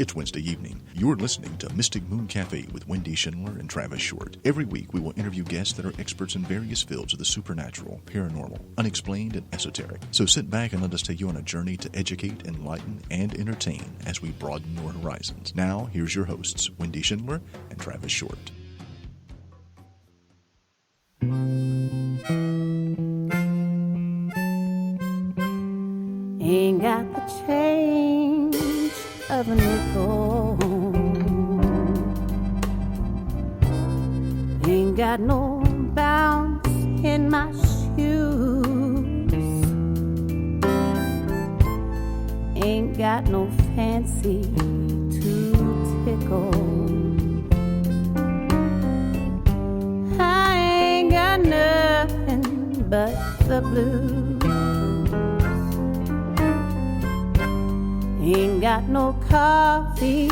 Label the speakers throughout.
Speaker 1: It's Wednesday evening. You're listening to Mystic Moon Cafe with Wendy Schindler and Travis Short. Every week, we will interview guests that are experts in various fields of the supernatural, paranormal, unexplained, and esoteric. So sit back and let us take you on a journey to educate, enlighten, and entertain as we broaden your horizons. Now, here's your hosts, Wendy Schindler and Travis Short.
Speaker 2: Ain't got the change of a nickel. Ain't got no bounce in my shoes. Ain't got no fancy to tickle. I ain't got nothing but the blues. Ain't got no coffee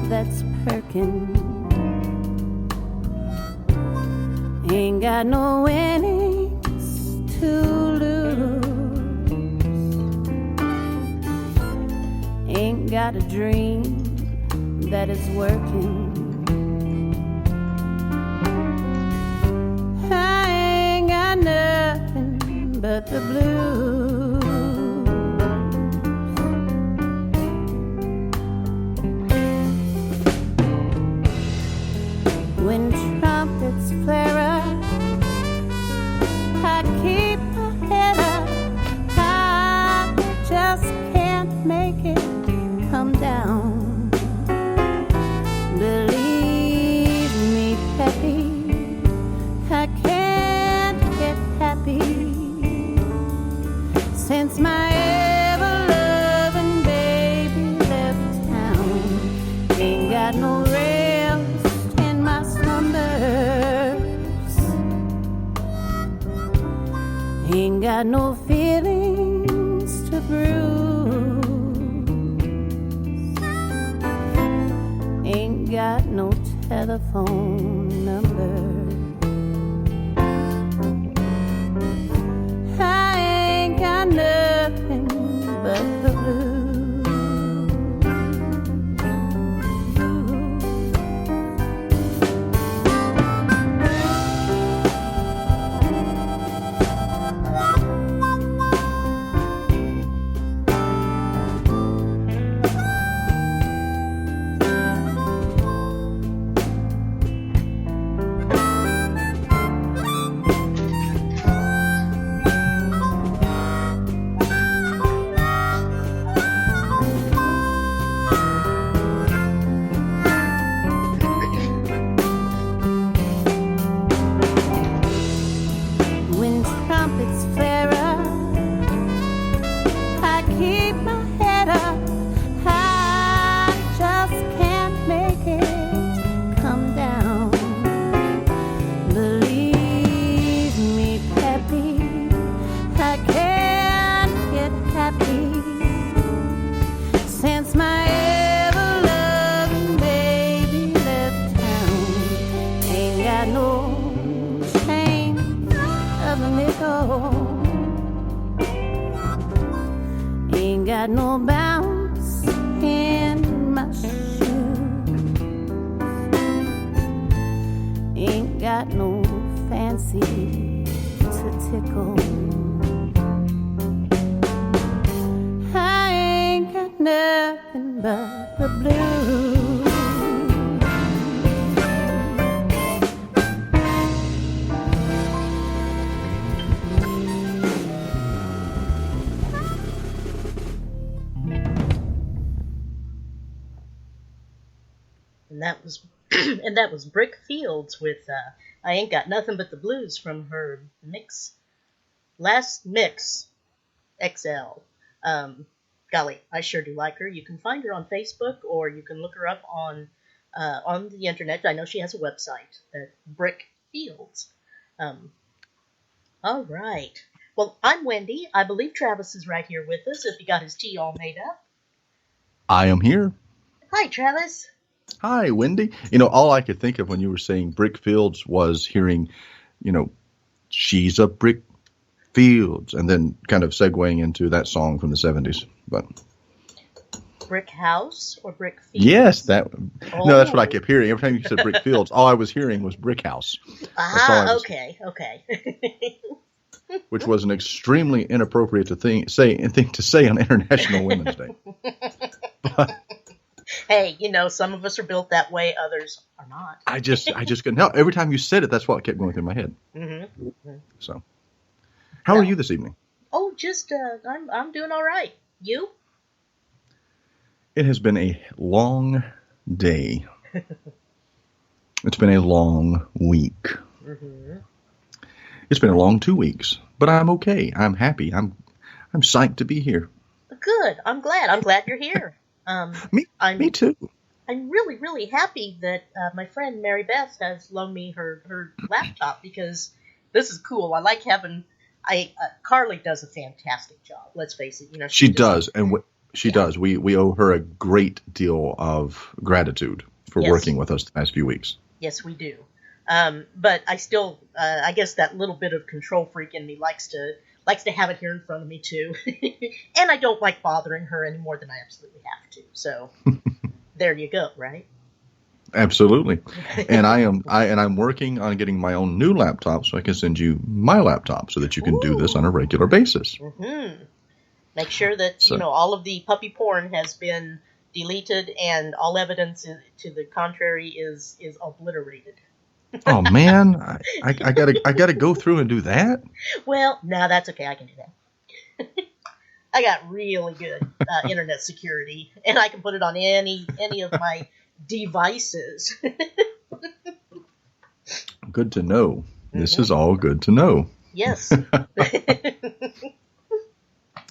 Speaker 2: that's perkin'. Ain't got no winnings to lose. Ain't got a dream that is working. I ain't got nothing but the blues. When trumpets flare up, I keep my head up. I just can't make it come down. Believe me, Peppy, I can't get happy since my ever-loving baby left town. Ain't got no rest in my slumbers. Ain't got no feelings to bruise. Ain't got no telephone number. I ain't got nothing but the blues. Ain't got no bounce in my shoes. Ain't got no fancy to tickle. I ain't got nothing but the blues.
Speaker 3: And that was Brick Fields with I Ain't Got Nothing But the Blues from her last mix XL. Golly, I sure do like her. You can find her on Facebook, or you can look her up on the internet. I know she has a website, Brick Fields. All right. Well, I'm Wendy. I believe Travis is right here with us if he got his tea all made up.
Speaker 1: I am here.
Speaker 3: Hi, Travis.
Speaker 1: Hi, Wendy. You know, all I could think of when you were saying Brick Fields was hearing, she's a brick fields, and then kind of segueing into that song from the 70s. But
Speaker 3: Brick house or brick field?
Speaker 1: Yes, no, that's what I
Speaker 3: Oh.
Speaker 1: kept hearing. Every time you said brick fields, all I was hearing was brick house. That's all I was,
Speaker 3: Okay.
Speaker 1: which was an extremely inappropriate thing to say on International Women's Day. But
Speaker 3: Hey, some of us are built that way, others are not.
Speaker 1: I just couldn't help. Every time you said it, that's what kept going through my head.
Speaker 3: Mm-hmm.
Speaker 1: So, how are you this evening?
Speaker 3: Oh, just I'm doing all right. You?
Speaker 1: It has been a long day. It's been a long week.
Speaker 3: Mm-hmm.
Speaker 1: It's been a long 2 weeks, but I'm okay. I'm happy. I'm psyched to be here.
Speaker 3: Good. I'm glad. I'm glad you're here.
Speaker 1: Me too.
Speaker 3: I'm really, really happy that my friend Mary Beth has loaned me her laptop because this is cool. I like having. Carly does a fantastic job. Let's face it.
Speaker 1: She does, and she does. We owe her a great deal of gratitude for working with us the past few weeks.
Speaker 3: Yes, we do. But I still, I guess that little bit of control freak in me likes to have it here in front of me too, and I don't like bothering her any more than I absolutely have to. So there you go, right?
Speaker 1: Absolutely. And I'm working on getting my own new laptop so I can send you my laptop so that you can do this on a regular basis.
Speaker 3: Mm-hmm. Make sure that
Speaker 1: So,
Speaker 3: all of the puppy porn has been deleted and all evidence to the contrary is obliterated.
Speaker 1: oh man, I gotta go through and do that.
Speaker 3: Well, no, that's okay. I can do that. I got really good internet security, and I can put it on any of my devices.
Speaker 1: Good to know. This is all good to know.
Speaker 3: Yes.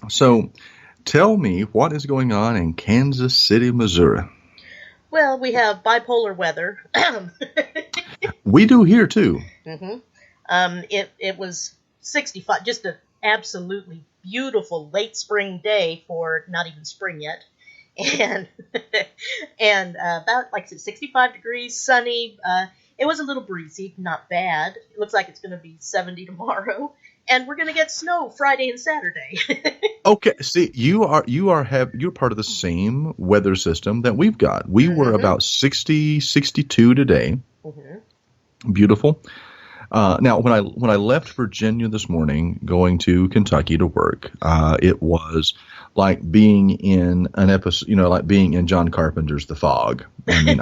Speaker 1: So, tell me what is going on in Kansas City, Missouri.
Speaker 3: Well, we have bipolar weather.
Speaker 1: We do here too.
Speaker 3: Mm-hmm. It was 65, just an absolutely beautiful late spring day for not even spring yet, and about like I said, 65 degrees, sunny. It was a little breezy, not bad. It looks like it's going to be 70 tomorrow, and we're going to get snow Friday and Saturday.
Speaker 1: Okay, see, you're part of the same weather system that we've got. We were about 60, 62 today.
Speaker 3: Mm-hmm.
Speaker 1: Beautiful. Now, when I left Virginia this morning, going to Kentucky to work, it was like being in an episode, like being in John Carpenter's The Fog. I mean,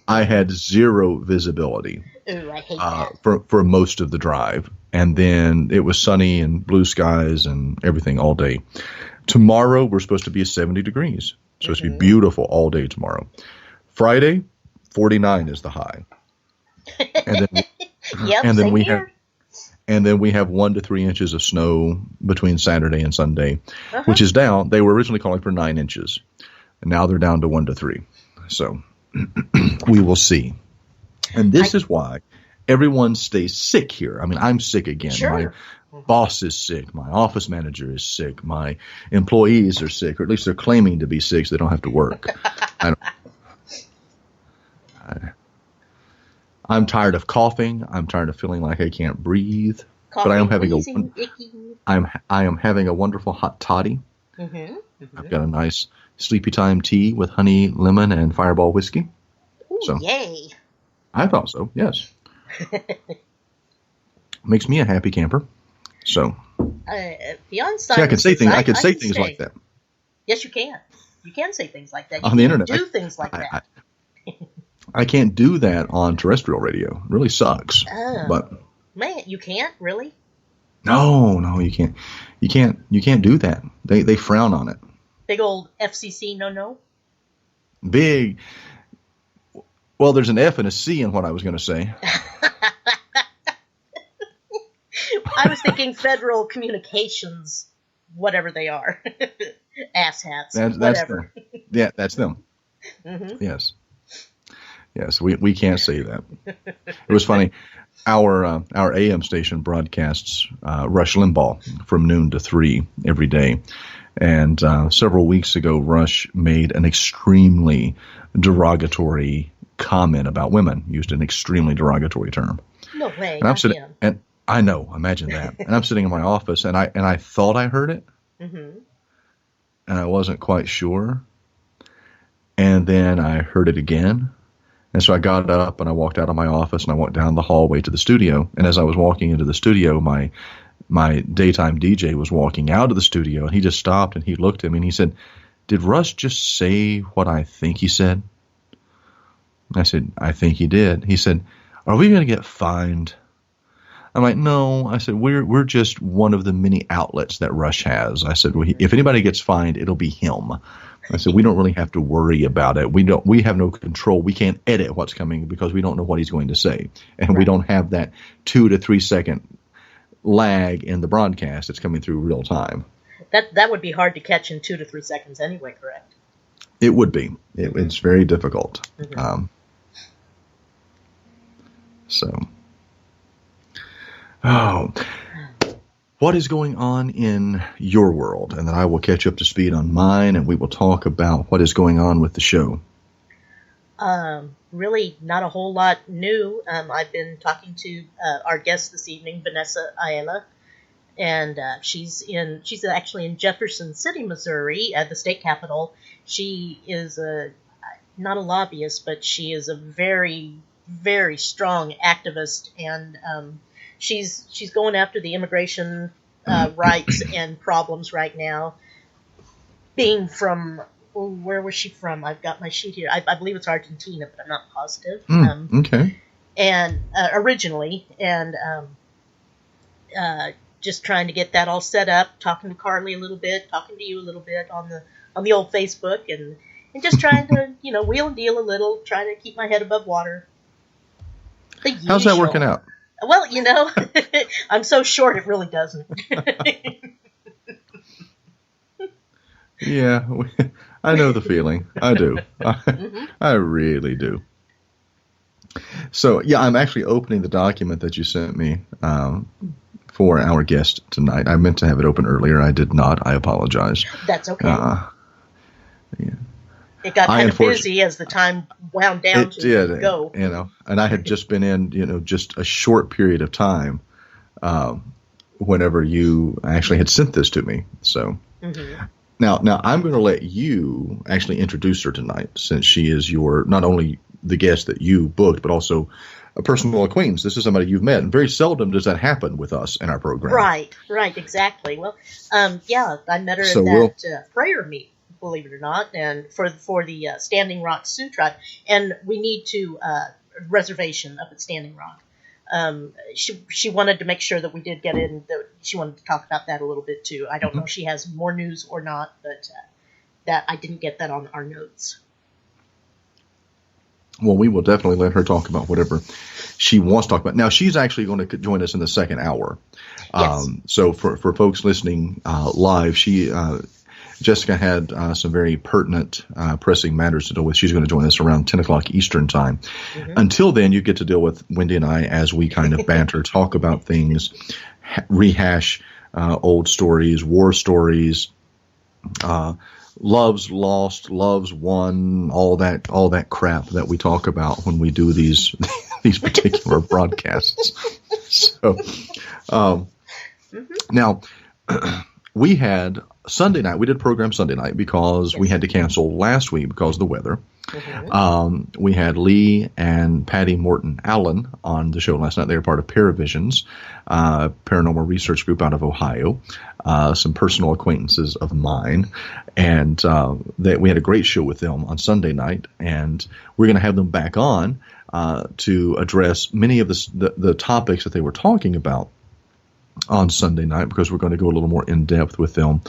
Speaker 1: I had zero visibility
Speaker 3: Ooh, I hate that.
Speaker 1: for most of the drive, and then it was sunny and blue skies and everything all day. Tomorrow we're supposed to be 70 degrees. It's supposed to be beautiful all day tomorrow. Friday, 49 is the high. And then
Speaker 3: Yep,
Speaker 1: and then
Speaker 3: same
Speaker 1: we
Speaker 3: here.
Speaker 1: have 1 to 3 inches of snow between Saturday and Sunday, which is down. They were originally calling for 9 inches, and now they're down to 1 to 3. So we will see. And this is why everyone stays sick here. I mean, I'm sick again.
Speaker 3: Sure.
Speaker 1: My boss is sick. My office manager is sick. My employees are sick, or at least they're claiming to be sick so they don't have to work. I'm tired of coughing. I'm tired of feeling like I can't breathe.
Speaker 3: Coughing,
Speaker 1: but I am having
Speaker 3: wheezing, icky.
Speaker 1: I am having a wonderful hot toddy.
Speaker 3: Mm-hmm. Mm-hmm.
Speaker 1: I've got a nice sleepy time tea with honey, lemon, and Fireball whiskey.
Speaker 3: Ooh,
Speaker 1: So
Speaker 3: yay.
Speaker 1: I thought so. Yes, makes me a happy camper. So
Speaker 3: Beyond
Speaker 1: see, I can say things. I can say things like that
Speaker 3: Yes, you can. You can say things like that.
Speaker 1: on the internet.
Speaker 3: Do things like that.
Speaker 1: I can't do that on terrestrial radio. It really sucks.
Speaker 3: Oh.
Speaker 1: But
Speaker 3: Man, you can't really.
Speaker 1: no, you can't. You can't do that. They frown on it.
Speaker 3: Big old FCC no.
Speaker 1: Big. Well, there's an F and a C in what I was going to say.
Speaker 3: I was thinking Federal Communications, whatever they are, asshats,
Speaker 1: That's
Speaker 3: whatever.
Speaker 1: them. Yeah, that's them.
Speaker 3: Mm-hmm.
Speaker 1: Yes, we can't say that. It was funny. Our AM station broadcasts Rush Limbaugh from noon to 3 every day. And several weeks ago, Rush made an extremely derogatory comment about women, used an extremely derogatory term.
Speaker 3: No way.
Speaker 1: And I'm sitting, and I know, imagine that. And I'm sitting in my office, and I thought I heard it,
Speaker 3: Mm-hmm.
Speaker 1: and I wasn't quite sure. And then I heard it again. And so I got up and I walked out of my office and I walked down the hallway to the studio. And as I was walking into the studio, my daytime DJ was walking out of the studio, and he just stopped and he looked at me and he said, "Did Russ just say what I think he said?" I said, "I think he did." He said, "Are we going to get fined?" I'm like, "No." I said, we're just one of the many outlets that Rush has. I said, "If anybody gets fined, it'll be him." I said, "We don't really have to worry about it. We have no control. We can't edit what's coming because we don't know what he's going to say. And we don't have that 2 to 3 second lag in the broadcast. It's coming through real time."
Speaker 3: That would be hard to catch in 2 to 3 seconds anyway, correct?
Speaker 1: It would be. It's very difficult.
Speaker 3: Mm-hmm.
Speaker 1: What is going on in your world? And then I will catch up to speed on mine, and we will talk about what is going on with the show.
Speaker 3: Really not a whole lot new. I've been talking to our guest this evening, Vanessa Ayala, and she's actually in Jefferson City, Missouri, at the state capitol. She is not a lobbyist, but she is a very, very strong activist, and she's going after the immigration rights and problems right now. Being from, where was she from? I've got my sheet here. I believe it's Argentina, but I'm not positive.
Speaker 1: Okay.
Speaker 3: And originally, and just trying to get that all set up. Talking to Carly a little bit, talking to you a little bit on the old Facebook, and just trying to wheel and deal a little, trying to keep my head above water.
Speaker 1: How's that working out?
Speaker 3: Well, I'm so short it really doesn't.
Speaker 1: Yeah, I know the feeling. I do. I really do. So, yeah, I'm actually opening the document that you sent me for our guest tonight. I meant to have it open earlier. I did not. I apologize.
Speaker 3: That's okay.
Speaker 1: Yeah.
Speaker 3: It got kind of busy as the time wound down to go.
Speaker 1: And I had just been in, just a short period of time whenever you actually had sent this to me. So now I'm going to let you actually introduce her tonight, since she is not only the guest that you booked, but also a personal acquaintance. This is somebody you've met, and very seldom does that happen with us in our program.
Speaker 3: Right, exactly. Well, I met her at that prayer meet, believe it or not, and for the Standing Rock Sioux Tribe, and we need to reservation up at Standing Rock. She wanted to make sure that we did get in. She wanted to talk about that a little bit too. I don't know if she has more news or not, but that I didn't get that on our notes.
Speaker 1: Well, we will definitely let her talk about whatever she wants to talk about. Now, she's actually going to join us in the second hour.
Speaker 3: Yes.
Speaker 1: So for folks listening live, Jessica had some very pertinent, pressing matters to deal with. She's going to join us around 10 o'clock Eastern time. Until then, you get to deal with Wendy and I as we kind of banter, talk about things, rehash old stories, war stories, loves lost, loves won, all that crap that we talk about when we do these particular broadcasts. So now we had Sunday night. We did a program Sunday night because we had to cancel last week because of the weather. We had Lee and Patty Morton Allen on the show last night. They were part of Paravisions, paranormal research group out of Ohio, some personal acquaintances of mine. And we had a great show with them on Sunday night. And we're going to have them back on to address many of the topics that they were talking about on Sunday night, because we're going to go a little more in depth with them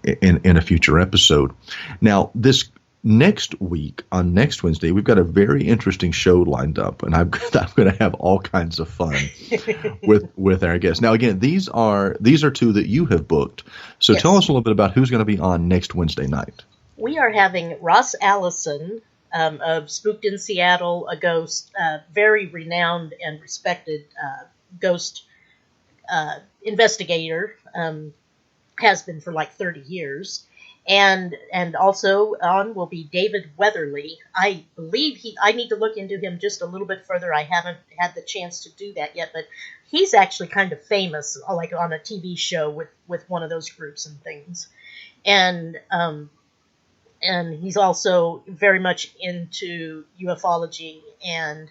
Speaker 1: in a future episode. Now, this next week, on next Wednesday, we've got a very interesting show lined up, and I'm going to have all kinds of fun with our guests. Now, again, these are two that you have booked. So tell us a little bit about who's going to be on next Wednesday night.
Speaker 3: We are having Ross Allison of Spooked in Seattle, a ghost, very renowned and respected ghost investigator, has been for like 30 years. And also on will be David Weatherly. I believe I need to look into him just a little bit further. I haven't had the chance to do that yet, but he's actually kind of famous, like on a TV show with one of those groups and things. And and he's also very much into ufology and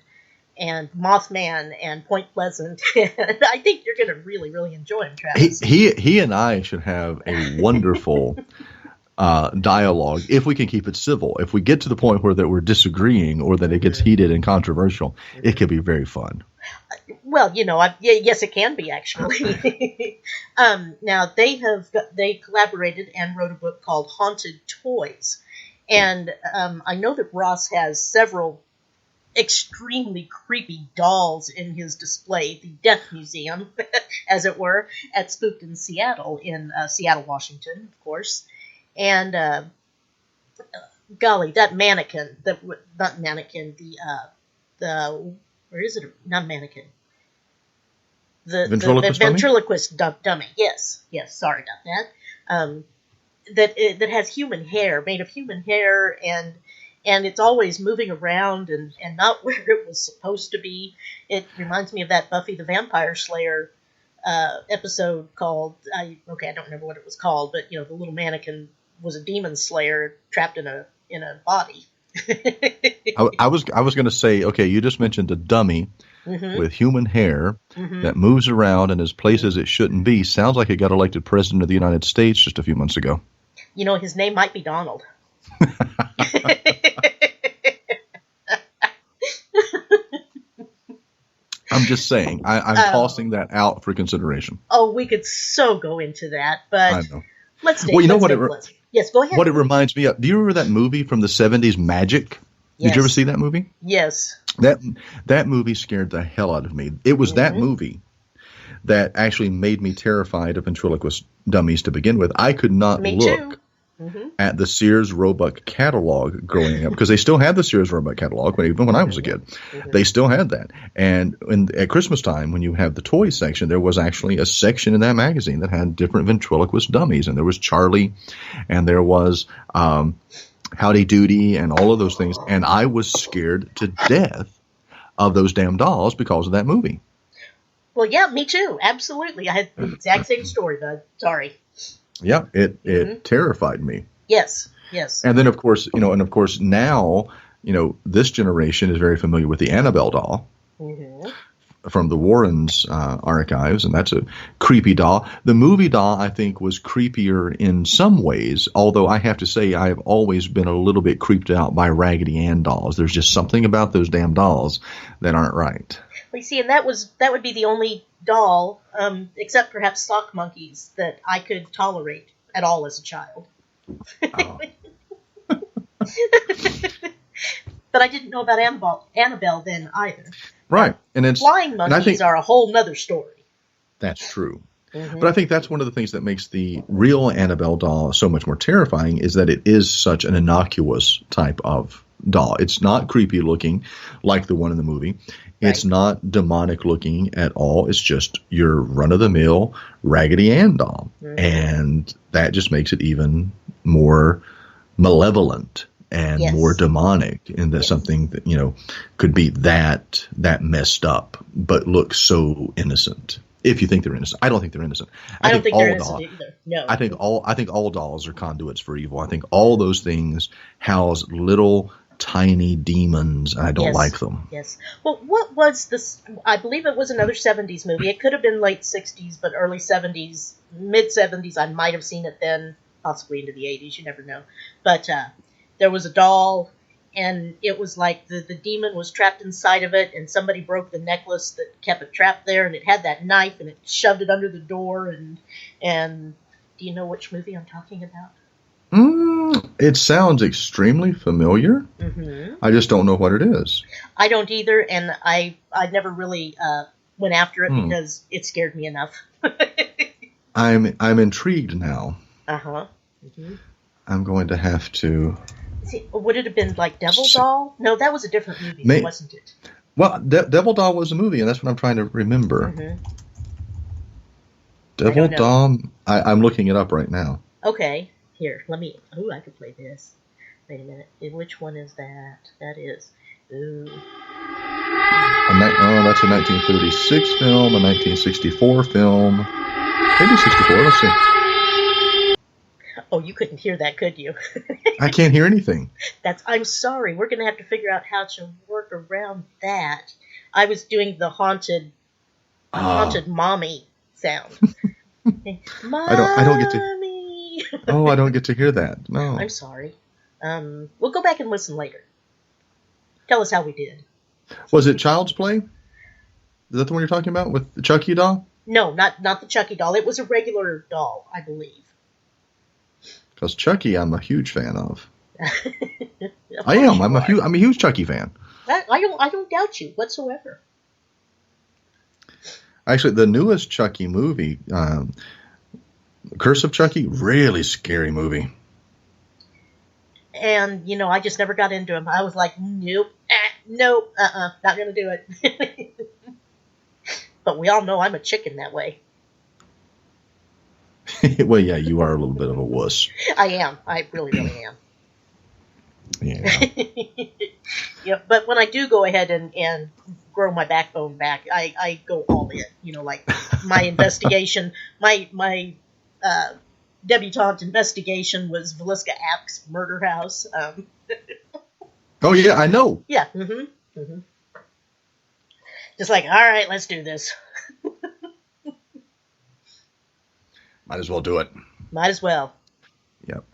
Speaker 3: Mothman and Point Pleasant. I think you're going to really, really enjoy him, Travis.
Speaker 1: He and I should have a wonderful dialogue if we can keep it civil. If we get to the point where that we're disagreeing or that it gets heated and controversial, it could be very fun.
Speaker 3: Well, yes, it can be actually. Now they collaborated and wrote a book called Haunted Toys, and I know that Ross has several extremely creepy dolls in his display, the Death Museum, as it were, at Spooked in Seattle, Seattle, Washington, of course. And golly, that mannequin, not mannequin, where is it? Not mannequin. The ventriloquist dummy. Yes, sorry about that. That has human hair, made of human hair, and it's always moving around and not where it was supposed to be. It reminds me of that Buffy the Vampire Slayer episode called, I don't remember what it was called, but the little mannequin was a demon slayer trapped in a body.
Speaker 1: I was going to say, okay, you just mentioned a dummy with human hair that moves around and is places it shouldn't be. Sounds like it got elected president of the United States just a few months ago.
Speaker 3: His name might be Donald.
Speaker 1: I'm just saying. I'm tossing that out for consideration.
Speaker 3: Oh, we could so go into that, but
Speaker 1: I know.
Speaker 3: Let's stay.
Speaker 1: Well, you know what?
Speaker 3: Yes, go ahead.
Speaker 1: What it reminds me of. Do you remember that movie from the 70s, Magic?
Speaker 3: Yes.
Speaker 1: Did you ever see that movie?
Speaker 3: Yes.
Speaker 1: That movie scared the hell out of me. It was that movie that actually made me terrified of ventriloquist dummies to begin with. I could not look at the Sears Roebuck catalog growing up, because they still had the Sears Roebuck catalog even when I was a kid. They still had that. And at Christmas time, when you have the toy section, there was actually a section in that magazine that had different ventriloquist dummies. And there was Charlie, and there was Howdy Doody, and all of those things. And I was scared to death of those damn dolls because of that movie.
Speaker 3: Well, yeah, me too. Absolutely. I had the exact same story, bud. Sorry.
Speaker 1: Yeah, it terrified me.
Speaker 3: Yes.
Speaker 1: And then, of course, now, this generation is very familiar with the Annabelle doll from the Warrens archives, and that's a creepy doll. The movie doll, I think, was creepier in some ways, although I have to say I have always been a little bit creeped out by Raggedy Ann dolls. There's just something about those damn dolls that aren't right.
Speaker 3: Well, you see, and that would be the only doll, except perhaps sock monkeys, that I could tolerate at all as a child. Oh. But I didn't know about Annabelle then either.
Speaker 1: Right, and it's
Speaker 3: flying monkeys are a whole nother story.
Speaker 1: That's true. But I think that's one of the things that makes the real Annabelle doll so much more terrifying, is that it is such an innocuous type of doll. It's not creepy looking like the one in the movie. It's not demonic looking at all. It's just your run-of-the-mill Raggedy Ann doll. And that just makes it even more malevolent and more demonic, in that something that, could be that messed up, but looks so innocent. If you think they're innocent. I don't think they're innocent.
Speaker 3: I don't think they're innocent either. No.
Speaker 1: I think all dolls are conduits for evil. I think all those things house little tiny demons, and I don't like them.
Speaker 3: Yes. Well, what was this? I believe it was another 70s movie. It could have been late 60s, but early 70s, mid 70s. I might have seen it then, possibly into the 80s. You never know. But there was a doll, and it was like the demon was trapped inside of it, and somebody broke the necklace that kept it trapped there, and it had that knife, and it shoved it under the door, and do you know which movie I'm talking about?
Speaker 1: It sounds extremely familiar. I just don't know what it is.
Speaker 3: I don't either, and I never really went after it because it scared me enough.
Speaker 1: I'm intrigued now.
Speaker 3: Mm-hmm.
Speaker 1: I'm going to have to.
Speaker 3: See, would it have been like Devil Doll? No, that was a different movie, wasn't it?
Speaker 1: Well, Devil Doll was a movie, and that's what I'm trying to remember. Devil Doll. I'm looking it up right now.
Speaker 3: Okay. Here, let me. Oh, I could play this. Wait a minute. Which one is that? That is. Ooh.
Speaker 1: That's a 1936 film, a 1964 film. Maybe 64. Let's see.
Speaker 3: Oh, you couldn't hear that, could you?
Speaker 1: I can't hear anything.
Speaker 3: I'm sorry. We're going to have to figure out how to work around that. I was doing the haunted mommy sound.
Speaker 1: I don't get to. Oh, I don't get to hear that. No.
Speaker 3: I'm sorry. We'll go back and listen later. Tell us how we did.
Speaker 1: Was it Child's Play? Is that the one you're talking about with the Chucky doll?
Speaker 3: No, not the Chucky doll. It was a regular doll, I believe.
Speaker 1: Because Chucky, I'm a huge fan of. I am. I'm a huge Chucky fan.
Speaker 3: I don't doubt you whatsoever.
Speaker 1: Actually, the newest Chucky movie, Curse of Chucky, really scary movie.
Speaker 3: And, I just never got into him. I was like, nope, not going to do it. But we all know I'm a chicken that way.
Speaker 1: Well, yeah, you are a little bit of a wuss.
Speaker 3: I am. I really, really am.
Speaker 1: Yeah.
Speaker 3: Yeah, but when I do go ahead and grow my backbone back, I go all in. Like my investigation, my debutante investigation was Villisca App's murder house.
Speaker 1: Oh yeah, I know.
Speaker 3: Yeah. Mm-hmm. Just like, all right, let's do this.
Speaker 1: Might as well do it.
Speaker 3: Might as well.
Speaker 1: Yep.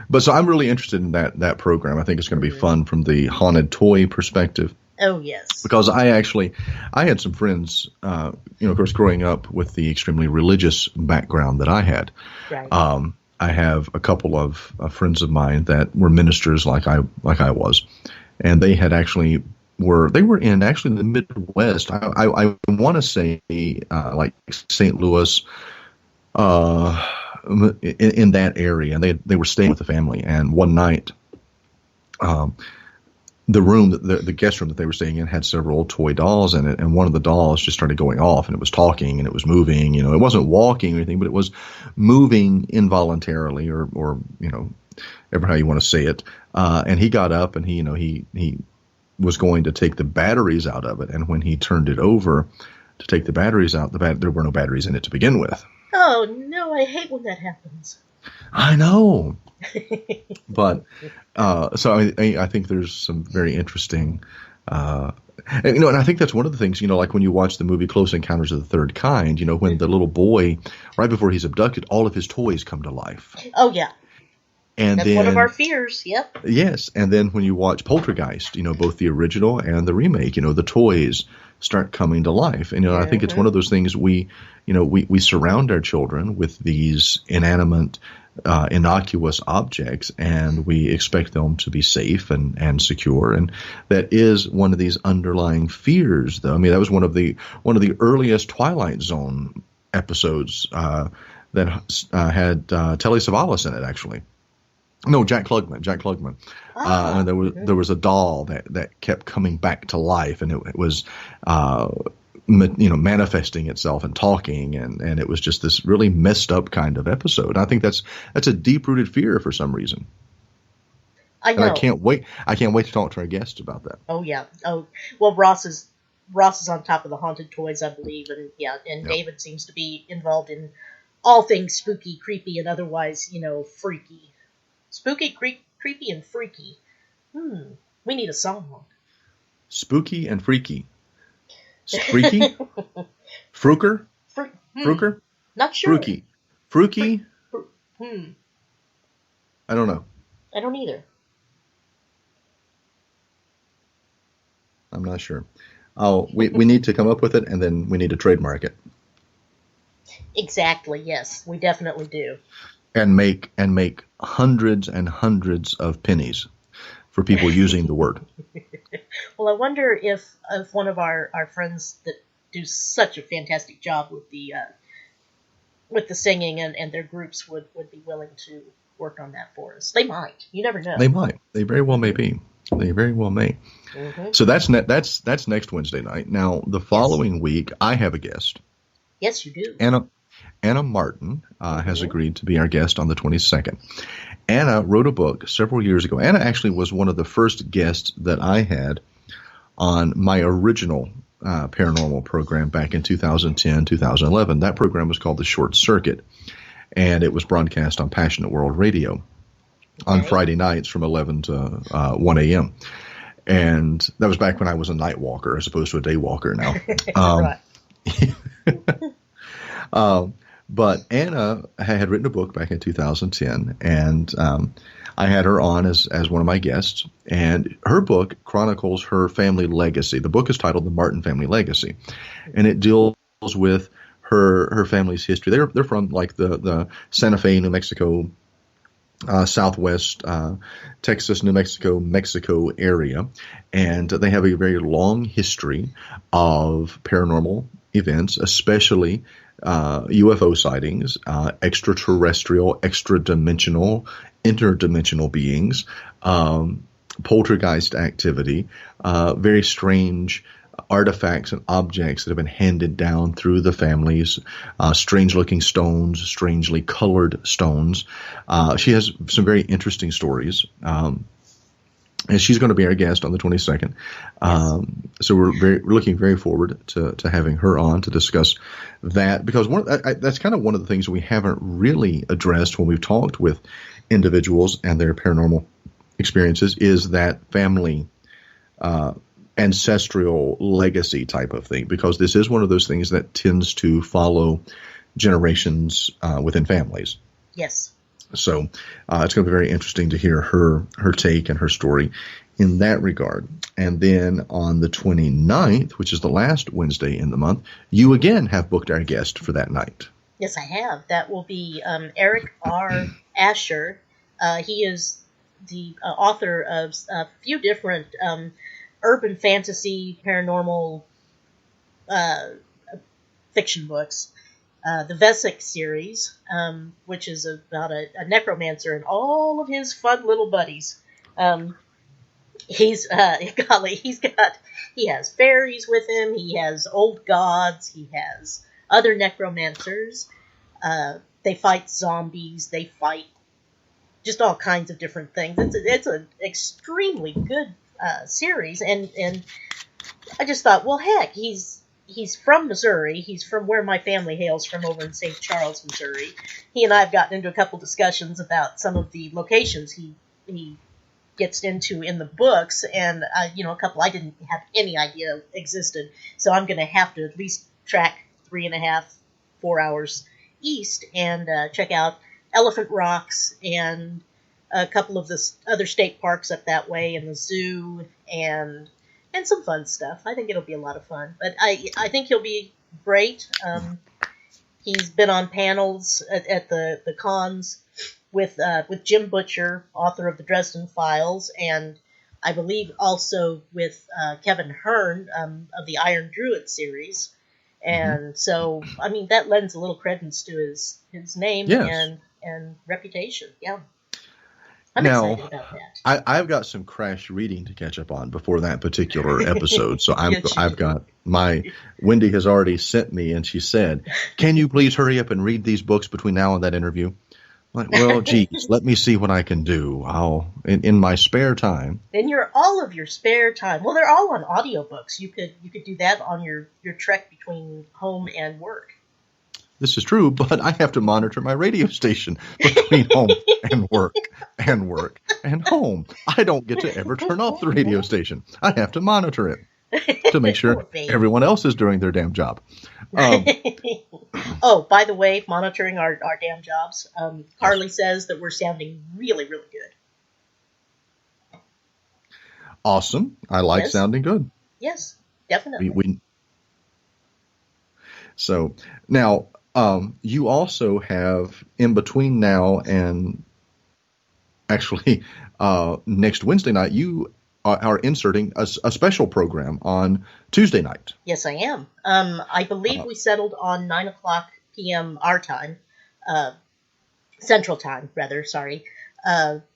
Speaker 1: But so I'm really interested in that program. I think it's going to be fun from the haunted toy perspective.
Speaker 3: Oh, yes.
Speaker 1: Because I had some friends, of course, growing up with the extremely religious background that I had.
Speaker 3: Right.
Speaker 1: I have a couple of friends of mine that were ministers like I was, and they had actually were in the Midwest. I want to say like St. Louis, in that area, and they were staying with the family. And one night, the room, the guest room that they were staying in, had several toy dolls in it, and one of the dolls just started going off, and it was talking, and it was moving. It wasn't walking or anything, but it was moving involuntarily, or ever how you want to say it. And he got up, and he was going to take the batteries out of it, and when he turned it over to take the batteries out, there were no batteries in it to begin with.
Speaker 3: Oh no, I hate when that happens.
Speaker 1: I know. But so I think there's some very interesting, and I think that's one of the things, like when you watch the movie Close Encounters of the Third Kind, when the little boy, right before he's abducted, all of his toys come to life.
Speaker 3: Oh yeah.
Speaker 1: And
Speaker 3: that's one of our fears. Yep.
Speaker 1: Yes, and then when you watch Poltergeist, both the original and the remake, the toys start coming to life, and I think it's one of those things we surround our children with these inanimate, innocuous objects, and we expect them to be safe and secure, and that is one of these underlying fears. Though, I mean, that was one of the earliest Twilight Zone episodes that had Telly Savalas in it, actually. No, Jack Klugman. And there was a doll that kept coming back to life, and it was manifesting itself and talking, and it was just this really messed up kind of episode. And I think that's a deep rooted fear for some reason.
Speaker 3: I know.
Speaker 1: And I can't wait to talk to our guests about that.
Speaker 3: Oh yeah. Oh well, Ross is on top of the haunted toys, I believe, and yeah, and yep. David seems to be involved in all things spooky, creepy, and otherwise, freaky. Spooky, creepy, and freaky. We need a song.
Speaker 1: Spooky and freaky. Freaky? Fruker? Fruker?
Speaker 3: Not sure.
Speaker 1: Fruky? I don't know.
Speaker 3: I don't either.
Speaker 1: I'm not sure. We need to come up with it, and then we need to trademark it.
Speaker 3: Exactly, yes. We definitely do.
Speaker 1: And make hundreds and hundreds of pennies for people using the word.
Speaker 3: Well, I wonder if one of our friends that do such a fantastic job with the singing and their groups would be willing to work on that for us. They might. You never know.
Speaker 1: They might. They very well may be. They very well may. Mm-hmm. So that's next Wednesday night. Now, the following week, I have a guest.
Speaker 3: Yes, you do.
Speaker 1: Anna Martin has agreed to be our guest on the 22nd. Anna wrote a book several years ago. Anna actually was one of the first guests that I had on my original paranormal program back in 2010, 2011. That program was called The Short Circuit. and it was broadcast on Passionate World Radio on
Speaker 3: Okay.
Speaker 1: Friday nights from 11 to 1 a.m. And that was back when I was a night walker as opposed to a day walker now.
Speaker 3: Right.
Speaker 1: But Anna had written a book back in 2010, and I had her on as one of my guests. And her book chronicles her family legacy. The book is titled The Martin Family Legacy, and it deals with her family's history. They're from like the Santa Fe, New Mexico, Southwest Texas, New Mexico, Mexico area, and they have a very long history of paranormal events, especially UFO sightings, extraterrestrial, extra-dimensional, interdimensional beings, poltergeist activity, very strange artifacts and objects that have been handed down through the families, strange-looking stones, strangely colored stones. She has some very interesting stories. And she's going to be our guest on the 22nd. So we're looking very forward to having her on to discuss that, because that's kind of one of the things we haven't really addressed when we've talked with individuals and their paranormal experiences is that family ancestral legacy type of thing, because this is one of those things that tends to follow generations within families.
Speaker 3: Yes.
Speaker 1: So it's going to be very interesting to hear her take and her story in that regard. And then on the 29th, which is the last Wednesday in the month, you again have booked our guest for that night.
Speaker 3: Yes, I have. That will be Eric R. Asher. He is the author of a few different urban fantasy, paranormal fiction books. The Vesic series, which is about a necromancer and all of his fun little buddies. He has fairies with him. He has old gods. He has other necromancers. They fight zombies. They fight just all kinds of different things. It's an extremely good series, and I just thought, well, heck, he's from Missouri. He's from where my family hails from, over in St. Charles, Missouri. He and I have gotten into a couple discussions about some of the locations he gets into in the books, and a couple I didn't have any idea existed. So I'm going to have to at least track 3.5, 4 hours east and check out Elephant Rocks and a couple of the other state parks up that way, and the zoo, and some fun stuff. I think it'll be a lot of fun. But I think he'll be great. He's been on panels at the cons with Jim Butcher, author of the Dresden Files, and I believe also with Kevin Hearn of the Iron Druid series. And so, I mean, that lends a little credence to his name.
Speaker 1: Yes.
Speaker 3: and reputation. Yeah. I'm excited about that.
Speaker 1: I've got some crash reading to catch up on before that particular episode. So
Speaker 3: Yes,
Speaker 1: I've got Wendy has already sent me, and she said, "Can you please hurry up and read these books between now and that interview?" I'm like, well, geez, let me see what I can do. I'll in my spare time.
Speaker 3: In all of your spare time. Well, they're all on audiobooks. You could do that on your trek between home and work.
Speaker 1: This is true, but I have to monitor my radio station between home and work and home. I don't get to ever turn off the radio station. I have to monitor it to make sure everyone else is doing their damn job.
Speaker 3: Oh, by the way, monitoring our damn jobs, Carly says that we're sounding really, really good.
Speaker 1: Awesome. I like sounding good.
Speaker 3: Yes, definitely.
Speaker 1: So now, you also have, in between now and actually next Wednesday night, you are inserting a special program on Tuesday night.
Speaker 3: Yes, I am. I believe we settled on 9:00 p.m. our time, Central Time, rather, sorry,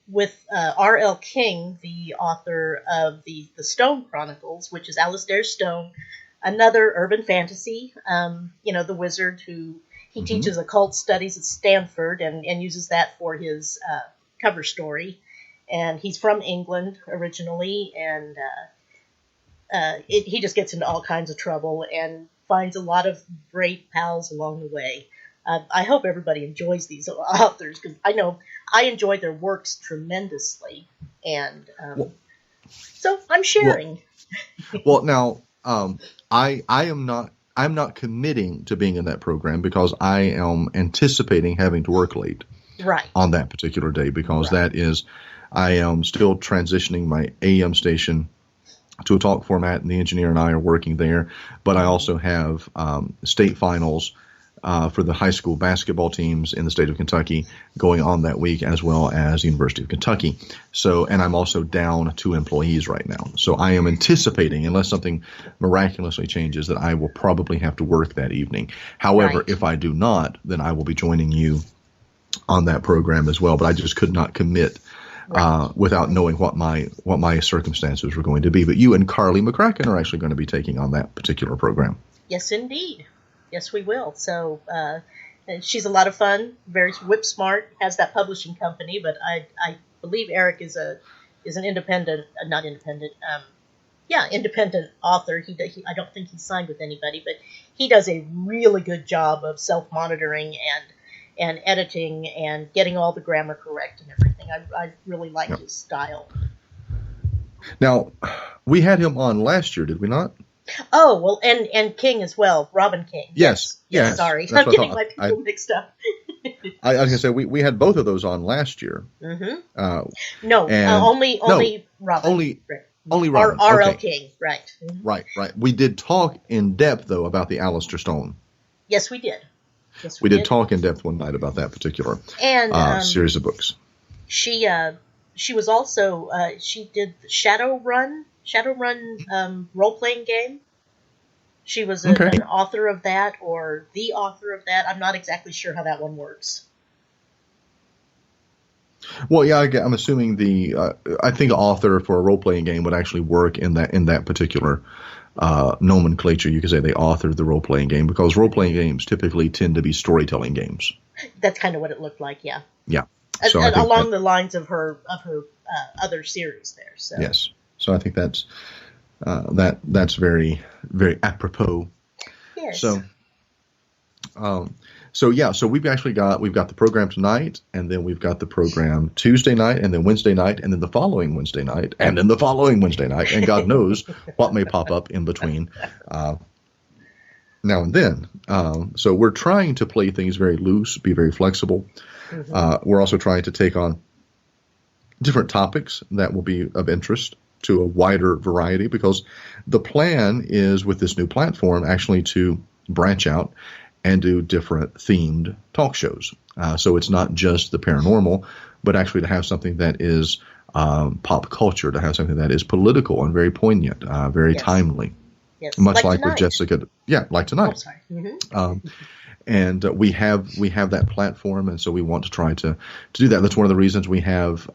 Speaker 3: with R.L. King, the author of the Stone Chronicles, which is Alistair Stone, another urban fantasy, the wizard who he teaches occult studies at Stanford and uses that for his cover story. And he's from England originally, and he just gets into all kinds of trouble and finds a lot of great pals along the way. I hope everybody enjoys these authors, because I know I enjoy their works tremendously, and so I'm sharing.
Speaker 1: Well, now I'm not committing to being in that program because I am anticipating having to work late
Speaker 3: Right.
Speaker 1: on that particular day, because I am still transitioning my AM station to a talk format, and the engineer and I are working there. But I also have state finals for the high school basketball teams in the state of Kentucky going on that week, as well as the University of Kentucky. So, and I'm also down 2 employees right now. So I am anticipating, unless something miraculously changes, that I will probably have to work that evening. However, if I do not, then I will be joining you on that program as well. But I just could not commit without knowing what my circumstances were going to be. But you and Carly McCracken are actually going to be taking on that particular program.
Speaker 3: Yes, indeed. Yes, we will. So she's a lot of fun, very whip smart, has that publishing company, but I believe Eric is an independent, independent author. I don't think he's signed with anybody, but he does a really good job of self-monitoring and editing and getting all the grammar correct and everything. I really like his style.
Speaker 1: Now, we had him on last year, did we not?
Speaker 3: Oh, well, and King as well, Robin King.
Speaker 1: Yes.
Speaker 3: Sorry, I'm getting my people mixed up.
Speaker 1: I was going to say, we had both of those on last year.
Speaker 3: Mm-hmm. Only Robin.
Speaker 1: Only Robin.
Speaker 3: R.L. King, right. Mm-hmm.
Speaker 1: Right. We did talk in depth, though, about the Alistair Stone.
Speaker 3: Yes, we did.
Speaker 1: We did talk in depth one night about that particular series of books.
Speaker 3: She was also, she did Shadowrun role-playing game. She was an author of that, or the author of that. I'm not exactly sure how that one works.
Speaker 1: Well, yeah, I'm assuming I think author for a role-playing game would actually work in that particular nomenclature. You could say they authored the role-playing game, because role-playing games typically tend to be storytelling games.
Speaker 3: That's kind of what it looked like, yeah.
Speaker 1: Yeah.
Speaker 3: So along the lines of her other series there. So.
Speaker 1: Yes. So I think that's very, very apropos.
Speaker 3: Yes.
Speaker 1: So we've got the program tonight, and then we've got the program Tuesday night, and then Wednesday night, and then the following Wednesday night, and then the following Wednesday night, and God knows what may pop up in between now and then. So we're trying to play things very loose, be very flexible. Mm-hmm. We're also trying to take on different topics that will be of interest to a wider variety, because the plan is, with this new platform, actually to branch out and do different themed talk shows. So it's not just the paranormal, but actually to have something that is pop culture, to have something that is political and very poignant, very timely.
Speaker 3: Yes.
Speaker 1: Much like with Jessica. Yeah, like tonight.
Speaker 3: Oh, sorry. Mm-hmm.
Speaker 1: And we have that platform, and so we want to try to do that. That's one of the reasons we have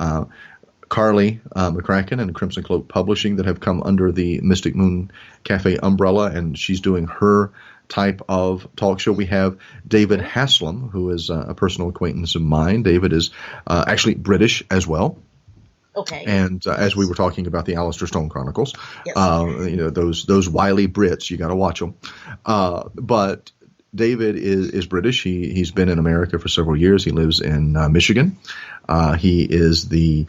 Speaker 1: Carly McCracken and Crimson Cloak Publishing that have come under the Mystic Moon Cafe umbrella, and she's doing her type of talk show. We have David Haslam, who is a personal acquaintance of mine. David is actually British as well.
Speaker 3: Okay.
Speaker 1: And as we were talking about the Alistair Stone Chronicles,
Speaker 3: yes.
Speaker 1: Those wily Brits, you got to watch them. But David is British. He's been in America for several years. He lives in Michigan. He is the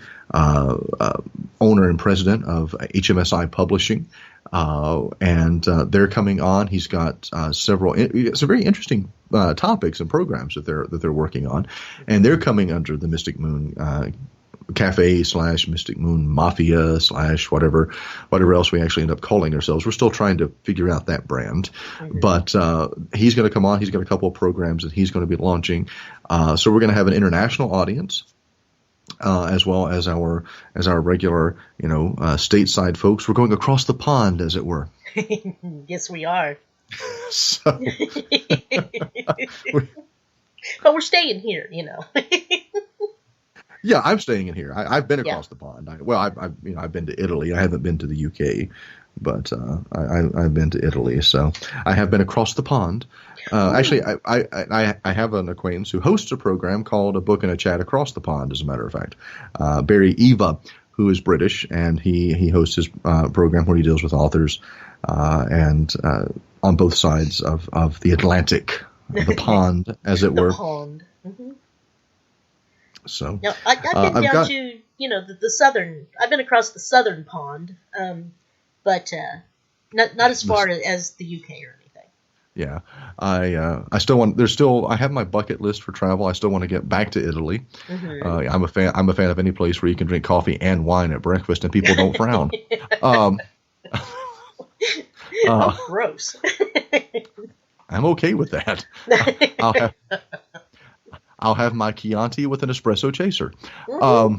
Speaker 1: owner and president of HMSI Publishing, and they're coming on. He's got some very interesting topics and programs that they're working on, and they're coming under the Mystic Moon Cafe / Mystic Moon Mafia / whatever else we actually end up calling ourselves. We're still trying to figure out that brand, but he's going to come on. He's got a couple of programs that he's going to be launching, so we're going to have an international audience. As well as our regular, stateside folks. We're going across the pond, as it were.
Speaker 3: Yes, we are.
Speaker 1: So,
Speaker 3: but we're staying here,
Speaker 1: Yeah, I'm staying in here. I've been across the pond. I've been to Italy. I haven't been to the UK, but I've been to Italy. So I have been across the pond. Actually, I have an acquaintance who hosts a program called A Book and a Chat Across the Pond, as a matter of fact. Barry Eva, who is British, and he hosts his program where he deals with authors and on both sides of the Atlantic. the pond, as it
Speaker 3: The
Speaker 1: were.
Speaker 3: pond. Hmm.
Speaker 1: So
Speaker 3: Now, I've been
Speaker 1: I've
Speaker 3: down
Speaker 1: got
Speaker 3: to, the southern. I've been across the southern pond, but not as far
Speaker 1: this.
Speaker 3: as the UK or anything.
Speaker 1: Yeah, I still want. There's still. I have my bucket list for travel. I still want to get back to Italy.
Speaker 3: Hmm.
Speaker 1: I'm a fan. I'm a fan of any place where you can drink coffee and wine at breakfast and people don't frown. Um, uh,
Speaker 3: Oh, gross.
Speaker 1: I'm okay with that. I'll have I'll have my Chianti with an espresso chaser.
Speaker 3: Hmm.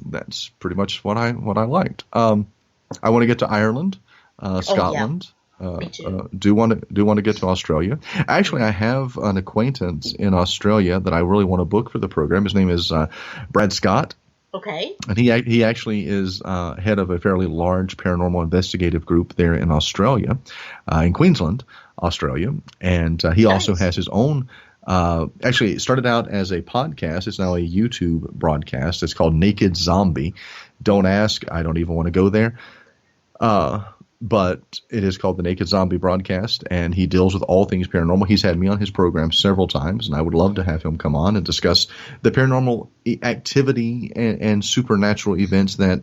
Speaker 1: That's pretty much what I liked. I want to get to Ireland,
Speaker 3: Oh yeah,
Speaker 1: Scotland.
Speaker 3: me too.
Speaker 1: Do want to get to Australia. Actually, I have an acquaintance in Australia that I really want to book for the program. His name is Brad Scott,
Speaker 3: Okay.
Speaker 1: and he actually is head of a fairly large paranormal investigative group there in Australia, in Queensland, Australia, and he also
Speaker 3: Nice.
Speaker 1: has his own. Actually, it started out as a podcast. It's now a YouTube broadcast. It's called Naked Zombie. Don't ask. I don't even want to go there. Uh, but it is called the Naked Zombie Broadcast, and he deals with all things paranormal. He's had me on his program several times, and I would love to have him come on and discuss the paranormal activity and supernatural events that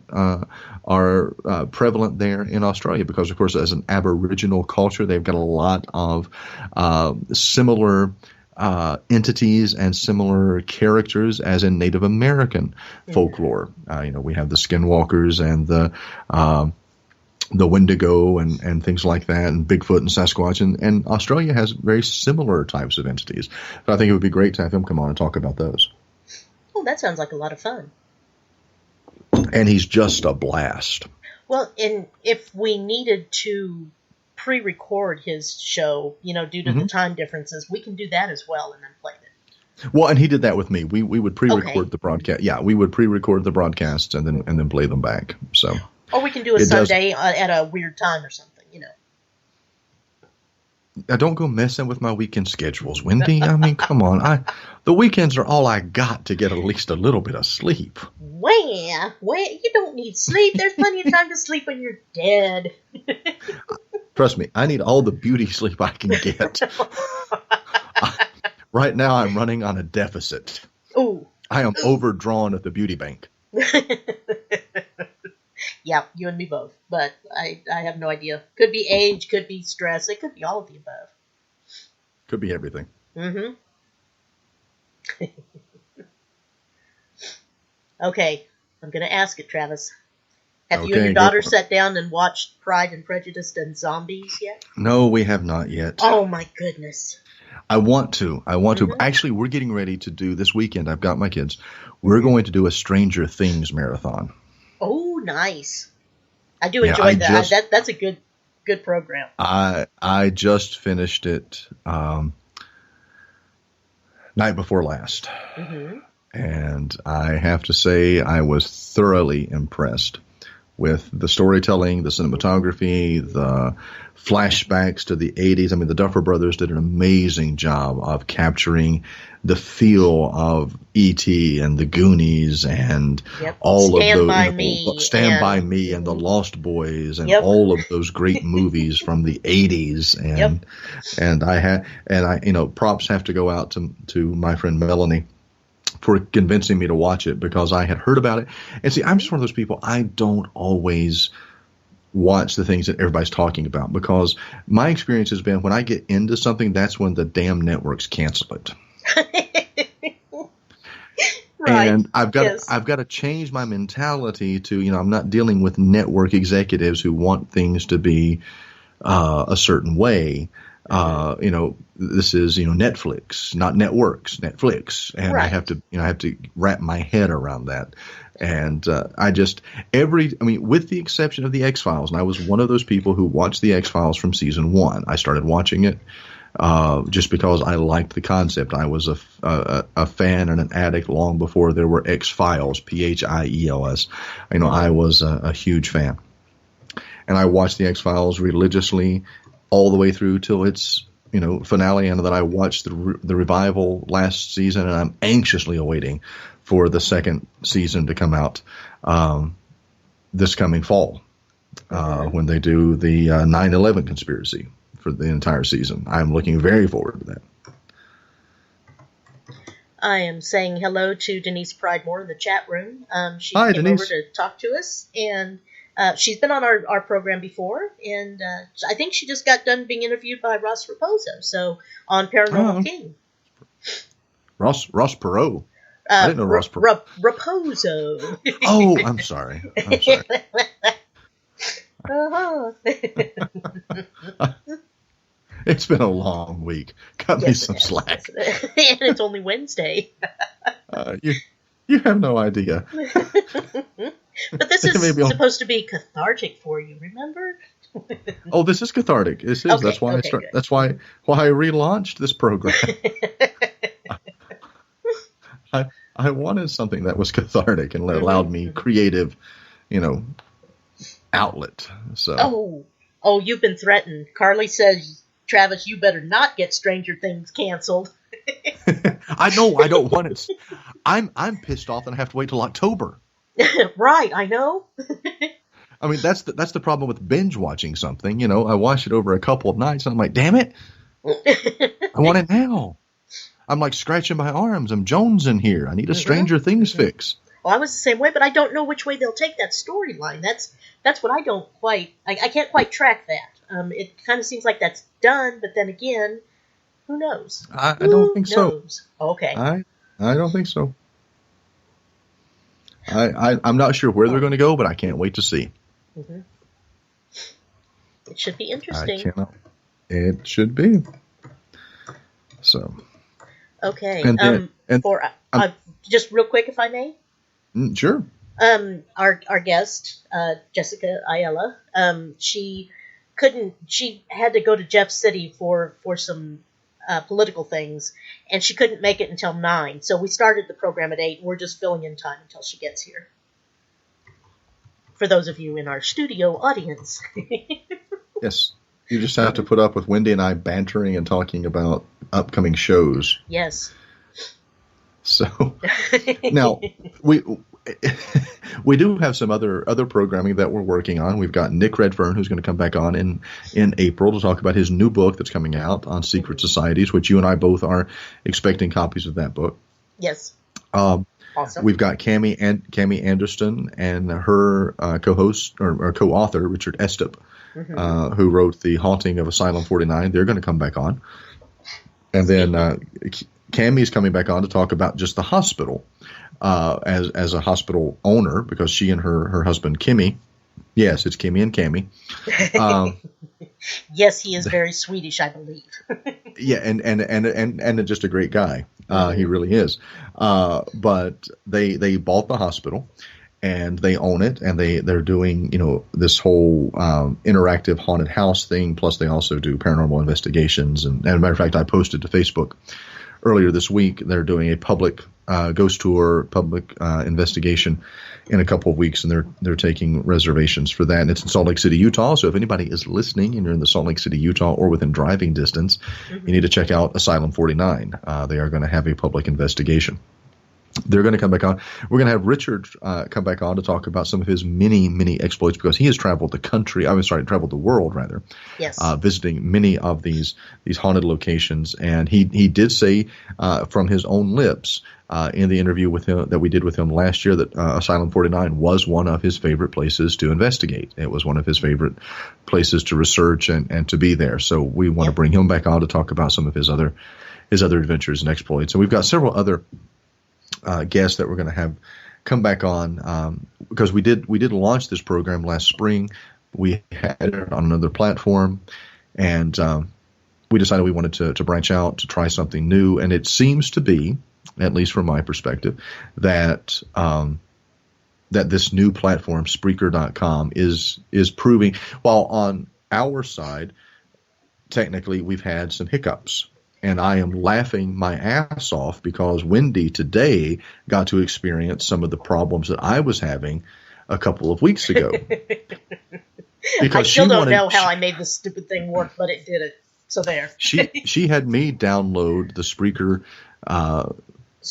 Speaker 1: are prevalent there in Australia. Because, of course, as an Aboriginal culture, they've got a lot of similar entities and similar characters as in Native American folklore. We have the skinwalkers and the Wendigo and things like that, and Bigfoot and Sasquatch, and Australia has very similar types of entities. So I think it would be great to have him come on and talk about those.
Speaker 3: Oh, that sounds like a lot of fun.
Speaker 1: And he's just a blast.
Speaker 3: Well, and if we needed to pre-record his show, due to the time differences, we can do that as well and then play it.
Speaker 1: Well, and he did that with me. We would pre-record
Speaker 3: Okay.
Speaker 1: the broadcast. Yeah, we would pre-record the broadcasts and then play them back. So
Speaker 3: Or we can do a
Speaker 1: it does.
Speaker 3: Sunday at a weird time or something.
Speaker 1: Don't go messing with my weekend schedules, Wendy. I mean, come on. The weekends are all I got to get at least a little bit of sleep.
Speaker 3: Where? You don't need sleep. There's plenty of time to sleep when you're dead.
Speaker 1: Trust me, I need all the beauty sleep I can get. Right now, I'm running on a deficit.
Speaker 3: Ooh.
Speaker 1: I am overdrawn at the beauty bank.
Speaker 3: Yeah, you and me both. But I have no idea. Could be age, could be stress. It could be all of the above.
Speaker 1: Could be everything.
Speaker 3: Mm-hmm. Okay, I'm going to ask it, Travis. Have you and
Speaker 1: Okay,
Speaker 3: your
Speaker 1: go
Speaker 3: daughter
Speaker 1: for it.
Speaker 3: sat down and watched Pride and Prejudice and Zombies yet?
Speaker 1: No, we have not yet.
Speaker 3: Oh my goodness.
Speaker 1: I want to.
Speaker 3: Mhm.
Speaker 1: Actually, we're getting ready to do this weekend. I've got my kids. We're going to do a Stranger Things marathon.
Speaker 3: Oh, nice. I do
Speaker 1: Yeah,
Speaker 3: enjoy
Speaker 1: I
Speaker 3: that.
Speaker 1: just-
Speaker 3: That's a good program.
Speaker 1: I just finished it night before last.
Speaker 3: Hmm.
Speaker 1: And I have to say I was thoroughly impressed with the storytelling, the cinematography, the flashbacks to the 80s. I mean, the Duffer Brothers did an amazing job of capturing the feel of E.T. and the Goonies and
Speaker 3: Yep.
Speaker 1: all
Speaker 3: Stand
Speaker 1: of those,
Speaker 3: By Me
Speaker 1: Stand
Speaker 3: and-
Speaker 1: By Me and the Lost Boys and
Speaker 3: Yep.
Speaker 1: all of those great movies from the 80s. And props have to go out to my friend Melanie for convincing me to watch it, because I had heard about it. And see, I'm just one of those people, I don't always watch the things that everybody's talking about, because my experience has been when I get into something, that's when the damn networks cancel it.
Speaker 3: Right.
Speaker 1: And I've got
Speaker 3: Yes.
Speaker 1: to change my mentality to, I'm not dealing with network executives who want things to be a certain way. This is, Netflix, not networks, Netflix. And
Speaker 3: Right.
Speaker 1: I have to wrap my head around that. And with the exception of the X-Files, and I was one of those people who watched the X-Files from season 1. I started watching it just because I liked the concept. I was a fan and an addict long before there were X-Files, Phiels. I was a huge fan. And I watched the X-Files religiously all the way through till its finale, and then I watched the revival last season, and I'm anxiously awaiting for the second season to come out this coming fall when they do the 9/11 conspiracy for the entire season. I'm looking very forward to that.
Speaker 3: I am saying hello to Denise Pridemore in the chat room. She
Speaker 1: Hi,
Speaker 3: came
Speaker 1: Denise.
Speaker 3: over to talk to us, and she's been on our program before, and I think she just got done being interviewed by Ross Raposo, so on Paranormal King.
Speaker 1: Ross Perot. I didn't know Ross Perot.
Speaker 3: Raposo.
Speaker 1: Oh, I'm sorry.
Speaker 3: Uh-huh.
Speaker 1: It's been a long week. Cut me some slack.
Speaker 3: Yes, and it's only Wednesday.
Speaker 1: You have no idea.
Speaker 3: But this is supposed to be cathartic for you, remember?
Speaker 1: Oh, this is cathartic. This is.
Speaker 3: Okay,
Speaker 1: that's why I relaunched this program. I wanted something that was cathartic and allowed me creative, outlet. So.
Speaker 3: Oh, you've been threatened. Carly says, Travis, you better not get Stranger Things canceled.
Speaker 1: I know. I don't want it. I'm pissed off and I have to wait till October.
Speaker 3: Right, I know.
Speaker 1: I mean, that's the problem with binge watching something. I watch it over a couple of nights and I'm like, damn it, I want it now. I'm like scratching my arms. I'm jonesing here. I need a Stranger Things fix.
Speaker 3: Well, I was the same way, but I don't know which way they'll take that storyline. That's what I don't quite. I can't quite track that. It kind of seems like that's done, but then again, who knows?
Speaker 1: I don't think so.
Speaker 3: Okay.
Speaker 1: I don't think so. I'm not sure where they're going to go, but I can't wait to see.
Speaker 3: Mm-hmm. It should be interesting.
Speaker 1: It should be. So.
Speaker 3: Okay.
Speaker 1: And
Speaker 3: just real quick, if I may.
Speaker 1: Sure.
Speaker 3: Our guest, Jessica Ayala, she had to go to Jeff City for some political things, and she couldn't make it until 9. So we started the program at 8. We're just filling in time until she gets here. For those of you in our studio audience.
Speaker 1: Yes. You just have to put up with Wendy and I bantering and talking about upcoming shows.
Speaker 3: Yes.
Speaker 1: So now we do have some other programming that we're working on. We've got Nick Redfern, who's going to come back on in April to talk about his new book that's coming out on secret societies, which you and I both are expecting copies of that book.
Speaker 3: Yes.
Speaker 1: Awesome. We've got Cami Anderson and her co-host or co-author Richard Estep, who wrote The Haunting of Asylum 49. They're going to come back on. And then Cami's coming back on to talk about just the hospital as a hospital owner, because she and her husband Kimmy, yes, it's Kimmy and Cami.
Speaker 3: Yes, he is very Swedish, I believe.
Speaker 1: Yeah, and just a great guy. He really is. But they bought the hospital. And they own it, and they're doing, this whole interactive haunted house thing. Plus, they also do paranormal investigations. And as a matter of fact, I posted to Facebook earlier this week. They're doing a public ghost tour, public investigation in a couple of weeks, and they're taking reservations for that. And it's in Salt Lake City, Utah. So if anybody is listening and you're in the Salt Lake City, Utah, or within driving distance, you need to check out Asylum 49. They are going to have a public investigation. They're going to come back on. We're going to have Richard come back on to talk about some of his many exploits, because he has traveled traveled the world rather.
Speaker 3: Yes.
Speaker 1: Visiting many of these haunted locations, and he did say from his own lips in the interview with him that we did with him last year that Asylum 49 was one of his favorite places to investigate. It was one of his favorite places to research and to be there. So we want to bring him back on to talk about some of his other adventures and exploits. And we've got several other guests that we're going to have come back on because we did launch this program last spring. We had it on another platform, and we decided we wanted to branch out, to try something new. And it seems to be, at least from my perspective, that this new platform, Spreaker.com, is proving, while on our side, technically we've had some hiccups. And I am laughing my ass off because Wendy today got to experience some of the problems that I was having a couple of weeks ago.
Speaker 3: Because I still don't know how I made this stupid thing work, but it did it. So there.
Speaker 1: She had me download the Spreaker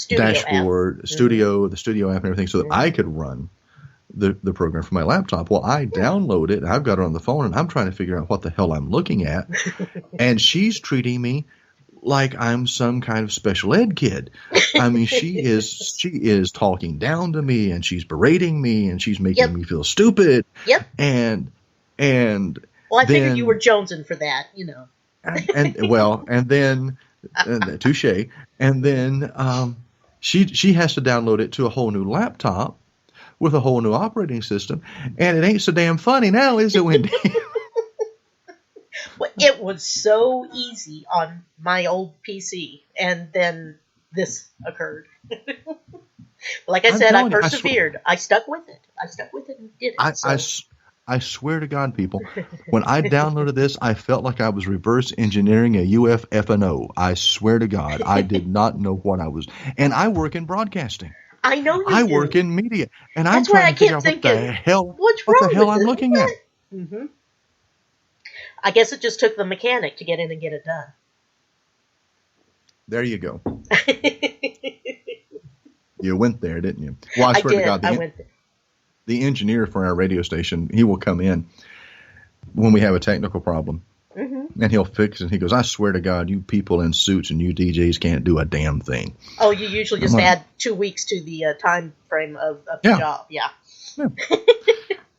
Speaker 1: dashboard, the studio app and everything so that I could run the program from my laptop. Well, I download it, I've got it on the phone, and I'm trying to figure out what the hell I'm looking at. And she's treating me like I'm some kind of special ed kid. I mean, she is talking down to me, and she's berating me, and she's making me feel stupid.
Speaker 3: Yep.
Speaker 1: And
Speaker 3: well, I figured you were jonesing for that, you know.
Speaker 1: and then touche. And then she has to download it to a whole new laptop with a whole new operating system, and it ain't so damn funny now, is it, Wendy?
Speaker 3: Well, it was so easy on my old PC, and then this occurred. Like I said, I persevered. I stuck with it. And did it.
Speaker 1: I swear to God, people, when I downloaded this, I felt like I was reverse engineering a UFFNO. I swear to God, I did not know what I was. And I work in broadcasting.
Speaker 3: I know you do.
Speaker 1: I work in media, and I'm trying to figure out what the hell I'm looking at.
Speaker 3: Mm-hmm. I guess it just took the mechanic to get in and get it done.
Speaker 1: There you go. You went there, didn't you? Well, I swear to God,
Speaker 3: I went there.
Speaker 1: The engineer for our radio station, he will come in when we have a technical problem, and he'll fix it. He goes, I swear to God, you people in suits and you DJs can't do a damn thing.
Speaker 3: Oh, you usually just add 2 weeks to the time frame of the job. Yeah.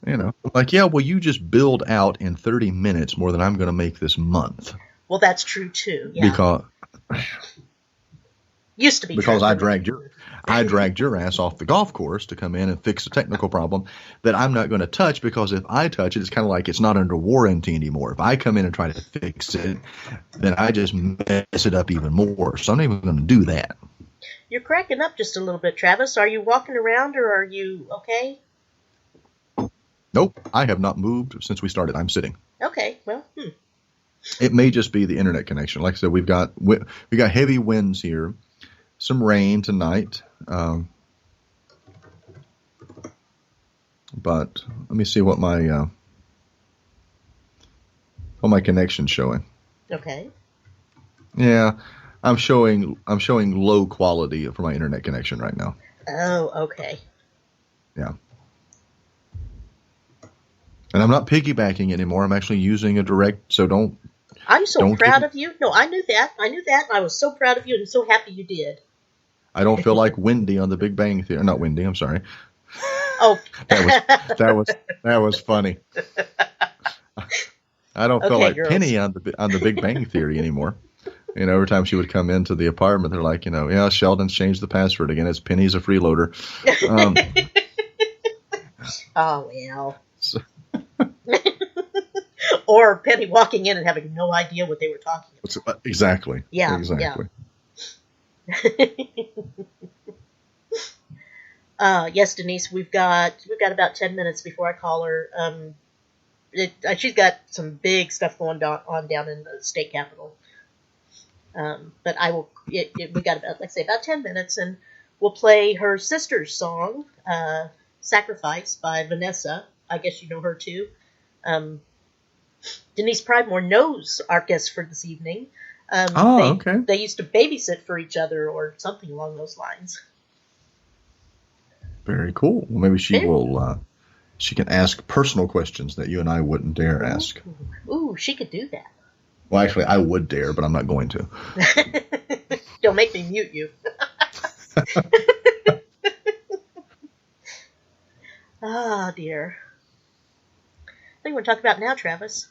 Speaker 1: You know, like, well, you just build out in 30 minutes more than I'm going to make this month.
Speaker 3: Well, that's true, too. Yeah.
Speaker 1: Because
Speaker 3: used to be
Speaker 1: because
Speaker 3: true.
Speaker 1: I dragged your ass off the golf course to come in and fix a technical problem that I'm not going to touch, because if I touch it, it's kind of like it's not under warranty anymore. If I come in and try to fix it, then I just mess it up even more. So I'm not even going to do that.
Speaker 3: You're cracking up just a little bit, Travis. Are you walking around, or are you okay?
Speaker 1: Nope, I have not moved since we started. I'm sitting.
Speaker 3: Okay, well,
Speaker 1: It may just be the internet connection. Like I said, we got heavy winds here, some rain tonight. But let me see what my connection's showing.
Speaker 3: Okay.
Speaker 1: Yeah, I'm showing low quality for my internet connection right now.
Speaker 3: Oh, okay.
Speaker 1: Yeah. And I'm not piggybacking anymore. I'm actually using a direct. So don't.
Speaker 3: I'm so proud of you. No, I knew that. I was so proud of you and so happy you did.
Speaker 1: I don't feel like Wendy on the Big Bang Theory. Not Wendy. I'm sorry.
Speaker 3: Oh.
Speaker 1: that was funny. I don't feel like
Speaker 3: girls.
Speaker 1: Penny on the Big Bang Theory anymore. You know, every time she would come into the apartment, they're like, Sheldon's changed the password again. It's Penny's a freeloader.
Speaker 3: Oh, well. So. Or Penny walking in and having no idea what they were talking about.
Speaker 1: Exactly.
Speaker 3: Yeah.
Speaker 1: Exactly.
Speaker 3: Yeah. Yes, Denise, we've got about 10 minutes before I call her. She's got some big stuff going on down in the state capitol. But I will. We got about 10 minutes, and we'll play her sister's song, "Sacrifice" by Vanessa. I guess you know her too. Denise Pridemore knows our guest for this evening.
Speaker 1: Okay.
Speaker 3: They used to babysit for each other or something along those lines.
Speaker 1: Very cool. Well, maybe she will. She can ask personal questions that you and I wouldn't dare ask.
Speaker 3: Ooh, she could do that.
Speaker 1: Well, actually, I would dare, but I'm not going to.
Speaker 3: Don't make me mute you. Oh, dear. I think we're talking about now, Travis.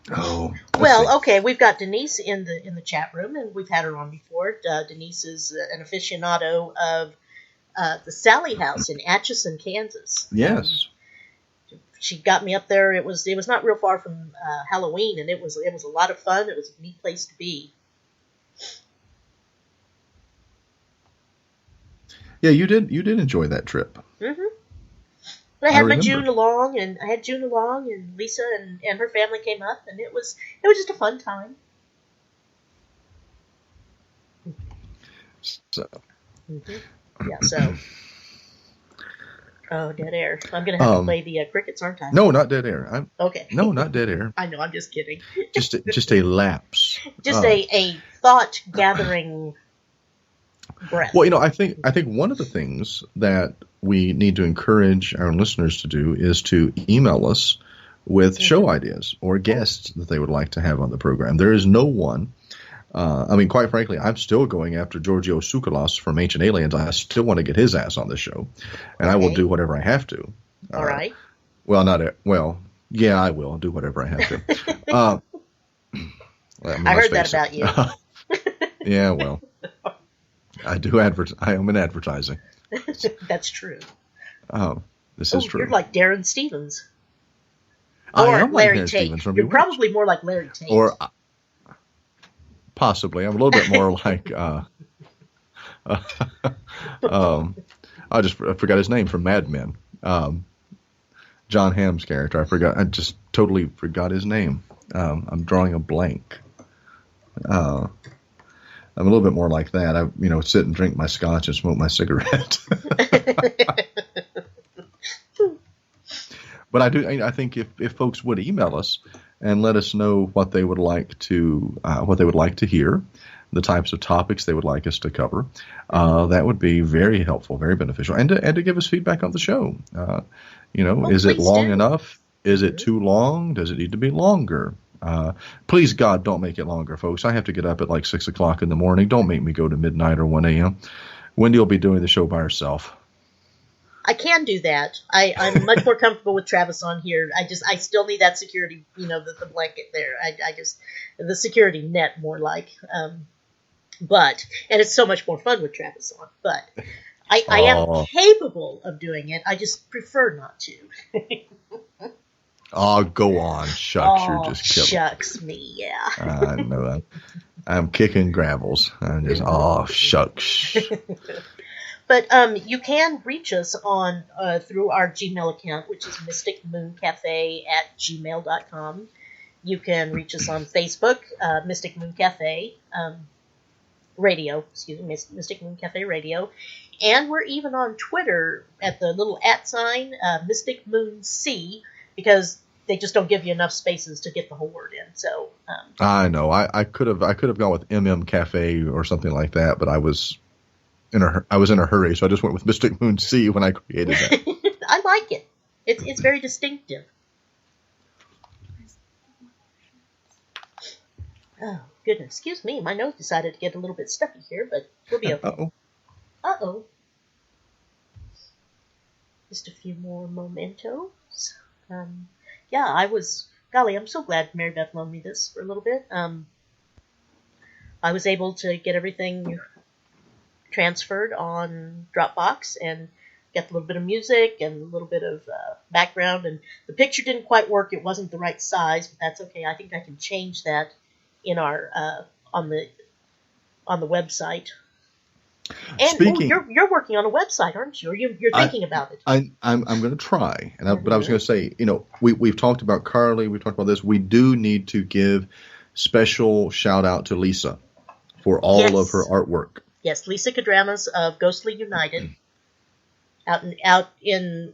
Speaker 1: Oh.
Speaker 3: Well, okay, we've got Denise in the chat room, and we've had her on before. Denise is an aficionado of the Sally House in Atchison, Kansas.
Speaker 1: Yes.
Speaker 3: She got me up there. It was not real far from Halloween, and it was a lot of fun. It was a neat place to be.
Speaker 1: Yeah, you did enjoy that trip.
Speaker 3: Mm-hmm. But I had June along, and Lisa and her family came up, and it was just a fun time.
Speaker 1: So.
Speaker 3: Mm-hmm. Yeah. So. Oh, dead air. I'm gonna have to play the crickets, aren't I?
Speaker 1: No, not dead air.
Speaker 3: Okay.
Speaker 1: No, not dead air.
Speaker 3: I know. I'm just kidding.
Speaker 1: just a lapse.
Speaker 3: Just a thought gathering breath.
Speaker 1: Well, I think one of the things that we need to encourage our listeners to do is to email us with show ideas or guests that they would like to have on the program. There is no one I mean, quite frankly, I'm still going after Giorgio Tsoukalos from Ancient Aliens. I still want to get his ass on this show, and I will do whatever I have to.
Speaker 3: All right.
Speaker 1: Well, yeah, I will do whatever I have to.
Speaker 3: I heard that about you.
Speaker 1: Yeah, well, I do I am in advertising.
Speaker 3: That's true.
Speaker 1: Oh, this is true.
Speaker 3: You're like Darren Stevens.
Speaker 1: I
Speaker 3: Or
Speaker 1: am
Speaker 3: Larry
Speaker 1: like Darren
Speaker 3: Tate.
Speaker 1: Stevens from
Speaker 3: You're
Speaker 1: Bewitched.
Speaker 3: probably more like Larry Tate.
Speaker 1: Or possibly. I'm a little bit more like I forgot his name from Mad Men. John Hamm's character. I just totally forgot his name. I'm drawing a blank. I'm a little bit more like that. I sit and drink my scotch and smoke my cigarette. But I think if folks would email us and let us know what they would like to hear, the types of topics they would like us to cover, that would be very helpful, very beneficial, and to give us feedback on the show. Is it long enough? Is it too long? Does it need to be longer? Please, God, don't make it longer, folks. I have to get up at like 6 o'clock in the morning. Don't make me go to midnight or 1 a.m. Wendy will be doing the show by herself.
Speaker 3: I can do that. I'm much more comfortable with Travis on here. I still need that security, the blanket there. The security net more like. And it's so much more fun with Travis on. But I am capable of doing it. I just prefer not to.
Speaker 1: Oh, go on. Shucks, you're just killing.
Speaker 3: Shucks me, yeah.
Speaker 1: I know. I'm kicking gravels. I'm just, shucks.
Speaker 3: But you can reach us on through our Gmail account, which is mysticmooncafe@gmail.com. You can reach us on Facebook, Mystic Moon Cafe Radio, Mystic Moon Cafe Radio. And we're even on Twitter at the little @ Mystic Moon C, because they just don't give you enough spaces to get the whole word in. So
Speaker 1: I know. I could have gone with MM Cafe or something like that, but I was in a hurry, so I just went with Mystic Moon C when I created that.
Speaker 3: I like it. It's very distinctive. Oh, goodness. Excuse me. My nose decided to get a little bit stuffy here, but we'll be okay.
Speaker 1: Uh-oh.
Speaker 3: Uh-oh. Just a few more mementos. Golly, I'm so glad Mary Beth loaned me this for a little bit. I was able to get everything transferred on Dropbox and get a little bit of music and a little bit of background, and the picture didn't quite work. It wasn't the right size, but that's okay. I think I can change that in our on the website. And you're working on a website, aren't you? Or you're thinking about it.
Speaker 1: I'm going to try, but I was going to say, we've talked about Carly, we've talked about this. We do need to give special shout out to Lisa for all of her artwork.
Speaker 3: Yes, Lisa Kadramas of Ghostly United, out in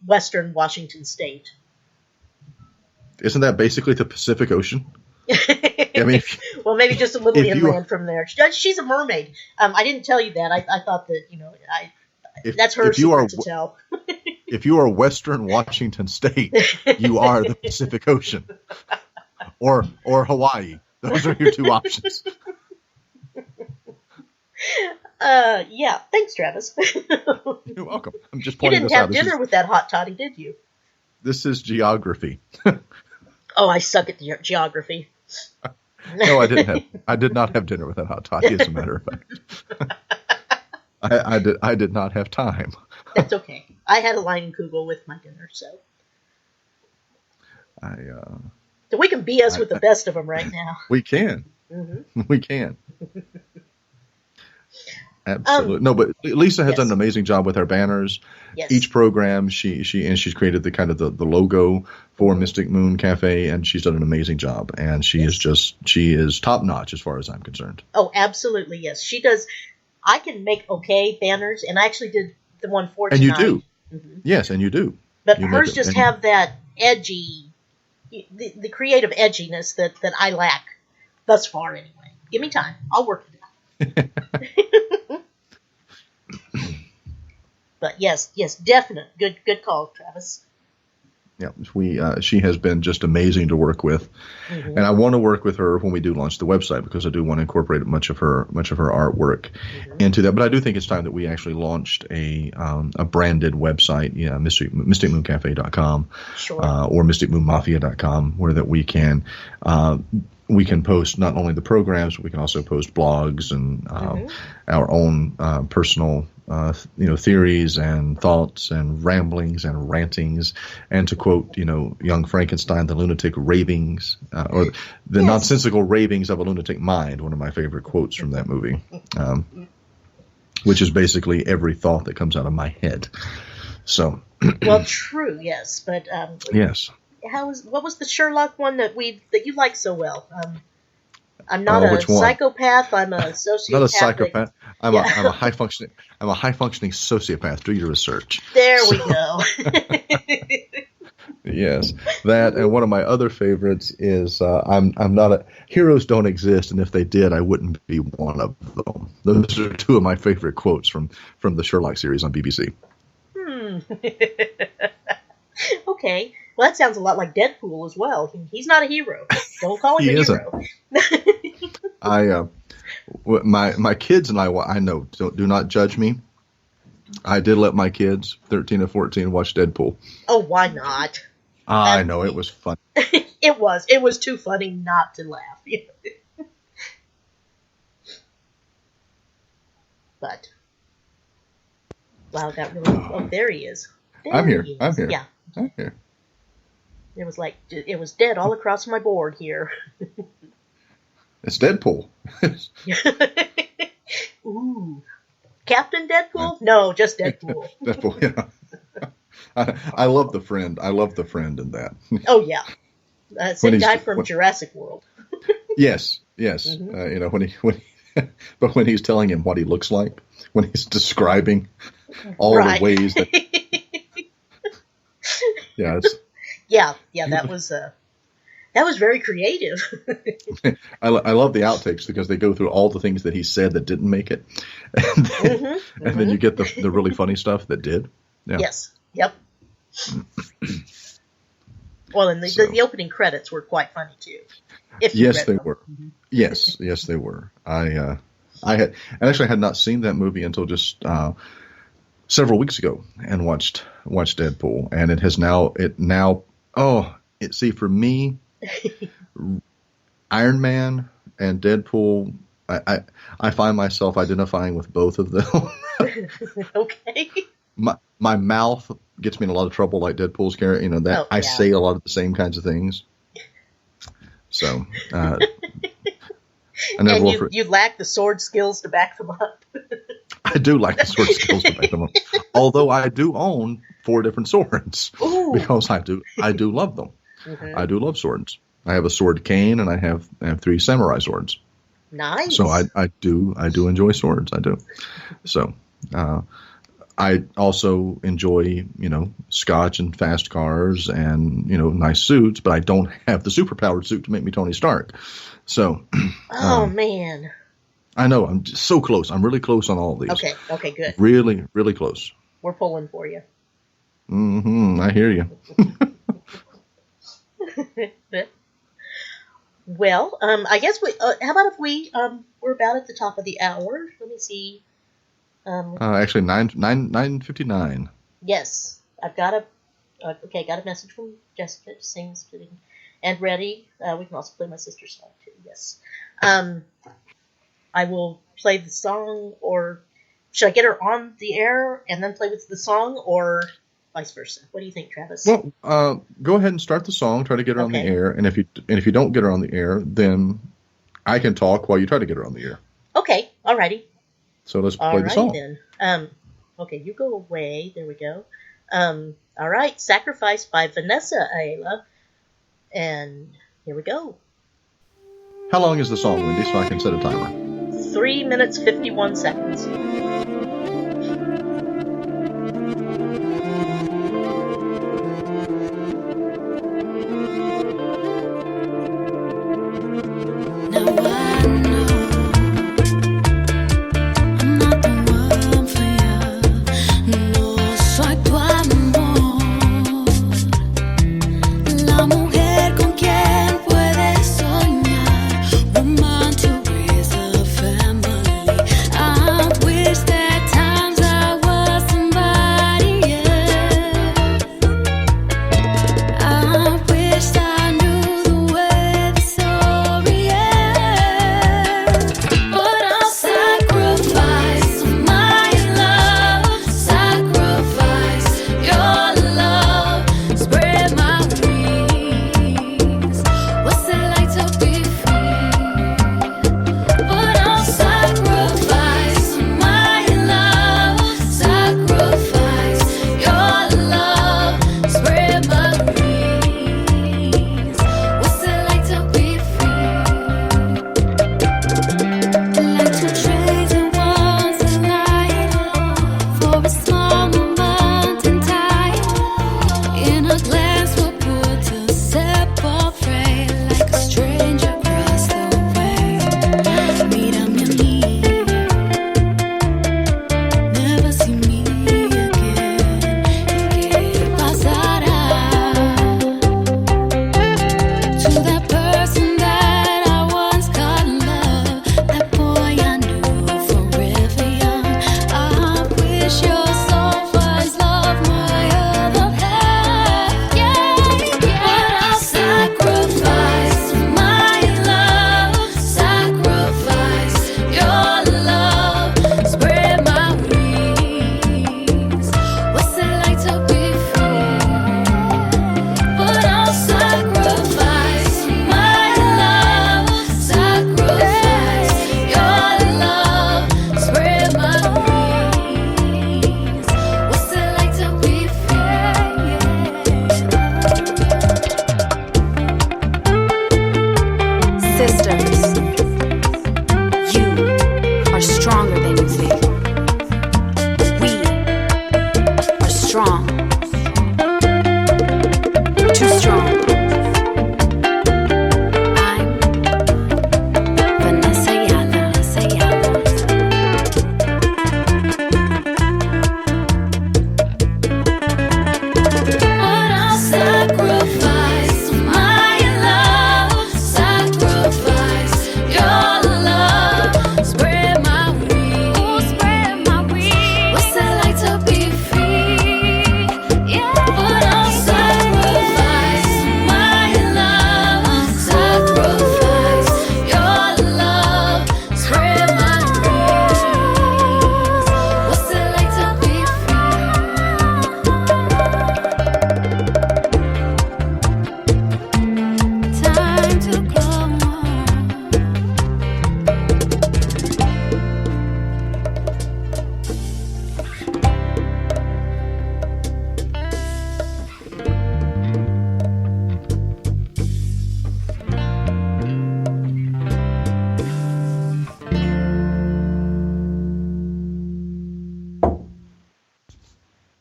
Speaker 3: Western Washington State.
Speaker 1: Isn't that basically the Pacific Ocean? I mean,
Speaker 3: well, maybe just a little inland from there. She's a mermaid. I didn't tell you that. I thought that that's her secret to tell.
Speaker 1: If you are Western Washington State, you are the Pacific Ocean, or Hawaii. Those are your two options.
Speaker 3: Yeah. Thanks, Travis.
Speaker 1: You're welcome. I'm just pointing this out.
Speaker 3: You didn't have dinner with that hot toddy, did you?
Speaker 1: This is geography.
Speaker 3: Oh, I suck at geography.
Speaker 1: No, I didn't. I did not have dinner with that hot toddy. As a matter of fact, I did not have time.
Speaker 3: That's okay. I had a Leinenkugel with my dinner, so. So we can BS with the best of them right now.
Speaker 1: We can. Mm-hmm. We can. Absolutely. No, but Lisa has done an amazing job with her banners.
Speaker 3: Yes.
Speaker 1: Each program, she's created the kind of the logo for Mystic Moon Cafe, and she's done an amazing job. And she is top notch as far as I'm concerned.
Speaker 3: Oh, absolutely, yes. She does. I can make okay banners, and I actually did the one for tonight.
Speaker 1: And you do. Mm-hmm. Yes, and you do.
Speaker 3: But hers just have that edgy, the creative edginess that I lack thus far anyway. Give me time. I'll work it out. But yes, definite. Good call, Travis.
Speaker 1: She has been just amazing to work with, and I want to work with her when we do launch the website because I do want to incorporate much of her artwork into that. But I do think it's time that we actually launched a branded website, mysticmooncafe.com,
Speaker 3: Sure.
Speaker 1: or mysticmoonmafia.com, where that we can post not only the programs, but we can also post blogs and our own personal theories and thoughts and ramblings and rantings, and to quote, young Frankenstein, the lunatic ravings, or the nonsensical ravings of a lunatic mind, one of my favorite quotes from that movie, which is basically every thought that comes out of my head. So,
Speaker 3: well, true, yes, but
Speaker 1: yes.
Speaker 3: What was the Sherlock one that you like so well? I'm not a psychopath. I'm a sociopath.
Speaker 1: Not a psychopath. I'm a high functioning sociopath. Do your research.
Speaker 3: There we go.
Speaker 1: Yes, that, and one of my other favorites is I'm not a heroes don't exist, and if they did, I wouldn't be one of them. Those are two of my favorite quotes from the Sherlock series on BBC.
Speaker 3: Okay. Well, that sounds a lot like Deadpool as well. He's not a hero. Don't call him a hero.
Speaker 1: My kids and I know, do not judge me. I did let my kids, 13 and 14, watch Deadpool.
Speaker 3: Oh, why not?
Speaker 1: I know, it was fun.
Speaker 3: It was too funny not to laugh. But, wow, that really, oh, there he is.
Speaker 1: I'm here.
Speaker 3: Yeah.
Speaker 1: I'm here.
Speaker 3: It was dead all across my board here.
Speaker 1: It's Deadpool.
Speaker 3: Ooh. Captain Deadpool? No, just Deadpool.
Speaker 1: Deadpool, yeah. I love the friend. I love the friend in that.
Speaker 3: Oh, yeah. Same guy from Jurassic World.
Speaker 1: Yes. But when he's telling him what he looks like, when he's describing all the ways that... Yeah, that was very creative. I love the outtakes because they go through all the things that he said that didn't make it, and then you get the really funny stuff that did. Yeah.
Speaker 3: Yes. Yep. Well, and the opening credits were quite funny too.
Speaker 1: Yes, they were. Yes, they were. I had not seen that movie until just several weeks ago, and watched Deadpool, and see, for me, Iron Man and Deadpool, I find myself identifying with both of them.
Speaker 3: Okay.
Speaker 1: My mouth gets me in a lot of trouble, like Deadpool's character. I say a lot of the same kinds of things. So, and
Speaker 3: you lack the sword skills to back them up.
Speaker 1: I do like the sword skills to back them up. Although I do own 4 different swords. Ooh. Because I do love them. Mm-hmm. I do love swords. I have a sword cane, and I have 3 samurai swords.
Speaker 3: Nice.
Speaker 1: So I do enjoy swords. I do. So I also enjoy scotch and fast cars and nice suits, but I don't have the superpowered suit to make me Tony Stark. So.
Speaker 3: Man.
Speaker 1: I know. I'm just so close. I'm really close on all of these.
Speaker 3: Okay, good.
Speaker 1: Really, really close.
Speaker 3: We're pulling for you.
Speaker 1: I hear you.
Speaker 3: Well, I guess how about if we're about at the top of the hour? Let me see.
Speaker 1: Actually, 9:59.
Speaker 3: Yes, I've got a message from Jessica. Sings and ready. We can also play my sister's song too. Yes. I will play the song, or should I get her on the air and then play with the song, or vice versa? What do you think, Travis?
Speaker 1: Well, go ahead and start the song. Try to get her on the air, and if you don't get her on the air, then I can talk while you try to get her on the air.
Speaker 3: Okay, alrighty.
Speaker 1: So let's play the song.
Speaker 3: Then. Okay, you go away. There we go. All right, Sacrifice by Vanessa Ayala, and here we go.
Speaker 1: How long is the song, Wendy, so I can set a timer?
Speaker 3: 3 minutes, 51 seconds.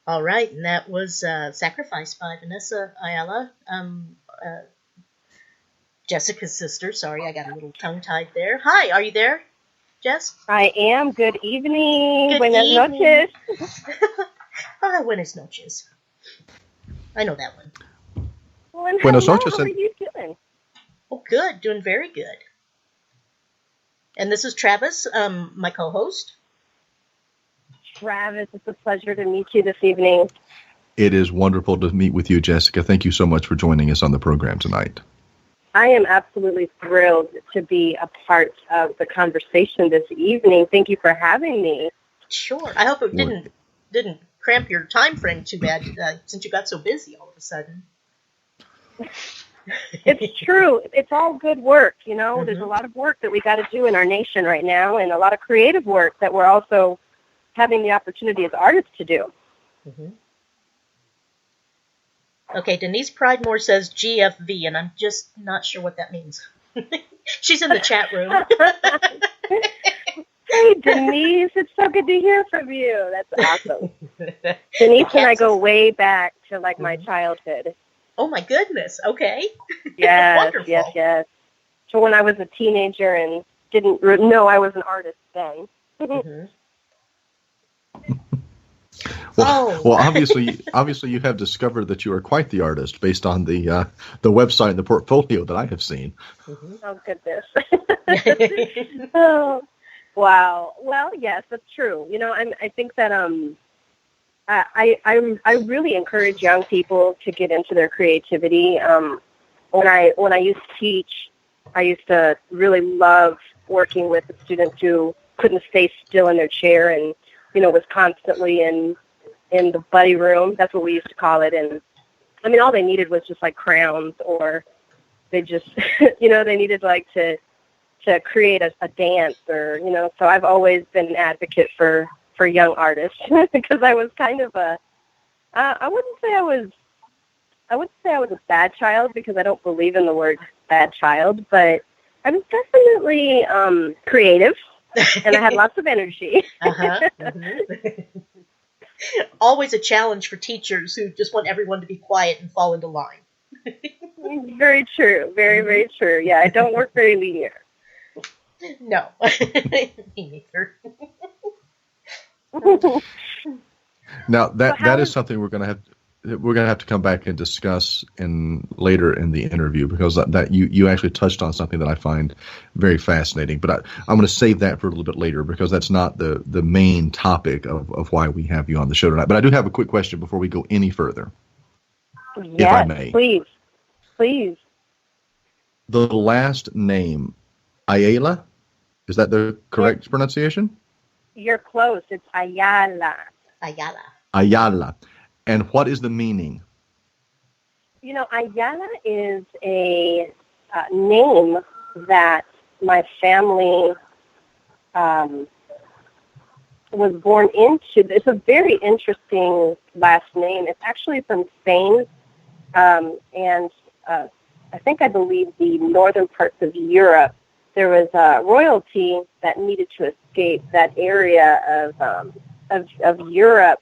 Speaker 3: All right, and that was Sacrifice by Vanessa Ayala, Jessica's sister. Sorry, I got a little tongue-tied there. Hi, are you there, Jess?
Speaker 4: I am. Good evening.
Speaker 3: Good
Speaker 4: Buenas
Speaker 3: evening.
Speaker 4: noches.
Speaker 3: Buenas noches. I know that one.
Speaker 4: Well, and
Speaker 1: Buenas
Speaker 4: hello.
Speaker 1: noches,
Speaker 4: How are
Speaker 1: and-
Speaker 4: you doing?
Speaker 3: Oh, good. Doing very good. And this is Travis, my co-host.
Speaker 4: Travis, it's a pleasure to meet you this evening.
Speaker 1: It is wonderful to meet with you, Jessica. Thank you so much for joining us on the program tonight.
Speaker 4: I am absolutely thrilled to be a part of the conversation this evening. Thank you for having me.
Speaker 3: Sure. I hope it didn't cramp your time frame too bad since you got so busy all of a sudden.
Speaker 4: It's true. It's all good work, you know. There's a lot of work that we got to do in our nation right now, and a lot of creative work that we're also having the opportunity as artists to do.
Speaker 3: Mm-hmm. Okay, Denise Pridemore says GFV, and I'm just not sure what that means. She's in the chat room.
Speaker 4: Hey, Denise, it's so good to hear from you. That's awesome. Denise and I go way back to, like, my childhood.
Speaker 3: Oh, my goodness. Okay.
Speaker 4: Yes,
Speaker 3: Wonderful.
Speaker 4: yes. So when I was a teenager and didn't know I was an artist then.
Speaker 3: Mm-hmm.
Speaker 1: Well, obviously, you have discovered that you are quite the artist based on the website and the portfolio that I have seen.
Speaker 3: Mm-hmm.
Speaker 4: Oh, goodness. Oh, wow. Well, yes, that's true. You know, I think that I really encourage young people to get into their creativity. When I used to teach, I used to really love working with the students who couldn't stay still in their chair and, you know, was constantly in the buddy room. That's what we used to call it. And I mean, all they needed was just like crayons, or they just, you know, they needed like to create a dance, or, you know. So I've always been an advocate for young artists because I was kind of I wouldn't say I was a bad child, because I don't believe in the word bad child, but I was definitely creative, and I had lots of energy.
Speaker 3: Uh-huh. Mm-hmm. Always a challenge for teachers who just want everyone to be quiet and fall into line.
Speaker 4: Very true. Very, very true. Yeah, I don't work very linear.
Speaker 3: No. Me neither.
Speaker 1: Now that is something we're going to have to come back and discuss later in the interview, because that you actually touched on something that I find very fascinating. But I'm going to save that for a little bit later, because that's not the main topic of why we have you on the show tonight. But I do have a quick question before we go any further, if I may.
Speaker 4: Please.
Speaker 1: The last name, Ayala, is that the correct pronunciation?
Speaker 4: You're close. It's Ayala.
Speaker 1: Ayala. And what is the meaning?
Speaker 4: You know, Ayala is a name that my family was born into. It's a very interesting last name. It's actually from Spain, and I believe the northern parts of Europe. There was royalty that needed to escape that area of Europe.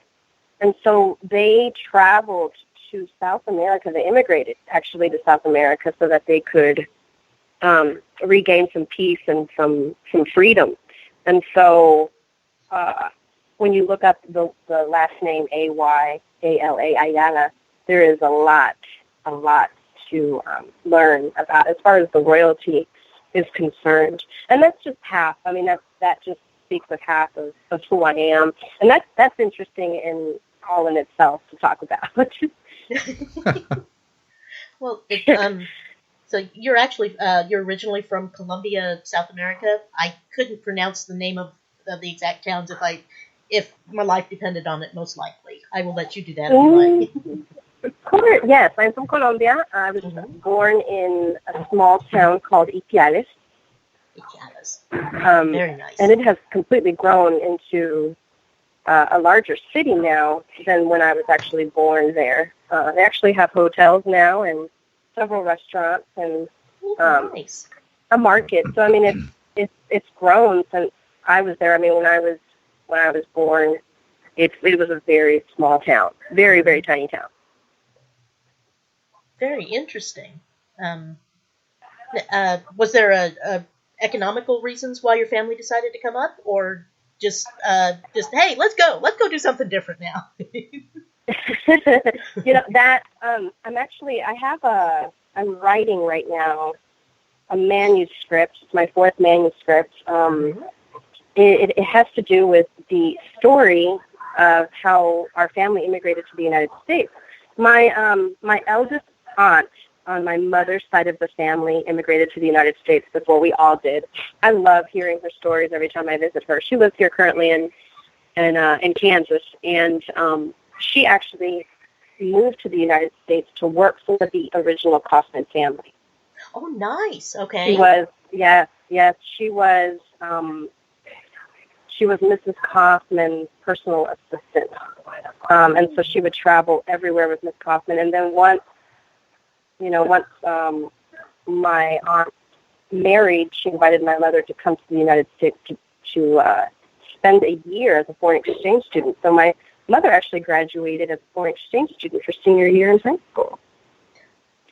Speaker 4: And so they traveled to South America. They immigrated, actually, to South America so that they could regain some peace and some freedom. And so when you look up the last name Ayala, Ayala, there is a lot to learn about as far as the royalty is concerned. And that's just half. I mean, that just speaks of half of who I am. And that's interesting in itself to talk about.
Speaker 3: Well, so you're actually you're originally from Colombia, South America. I couldn't pronounce the name of the exact towns if my life depended on it. Most likely, I will let you do that if you like.
Speaker 4: Of course, yes. I'm from Colombia. I was born in a small town called Ipiales.
Speaker 3: Very nice.
Speaker 4: And it has completely grown into a larger city now than when I was actually born there. They actually have hotels now and several restaurants and
Speaker 3: Nice.
Speaker 4: a market. So I mean, it's grown since I was there. I mean, when I was born, it was a very small town, very, very tiny town.
Speaker 3: Very interesting. Was there a economical reasons why your family decided to come up, or just hey, let's go do something different now?
Speaker 4: That I'm writing right now a manuscript. It's my fourth manuscript. It has to do with the story of how our family immigrated to the United States. My eldest aunt on my mother's side of the family immigrated to the United States before we all did. I love hearing her stories every time I visit her. She lives here currently in Kansas, and she actually moved to the United States to work for the original Kaufman family.
Speaker 3: Oh, nice. Okay.
Speaker 4: She was, she was Mrs. Kaufman's personal assistant, and so she would travel everywhere with Miss Kaufman. And then once my aunt married, she invited my mother to come to the United States to spend a year as a foreign exchange student. So my mother actually graduated as a foreign exchange student her senior year in high school.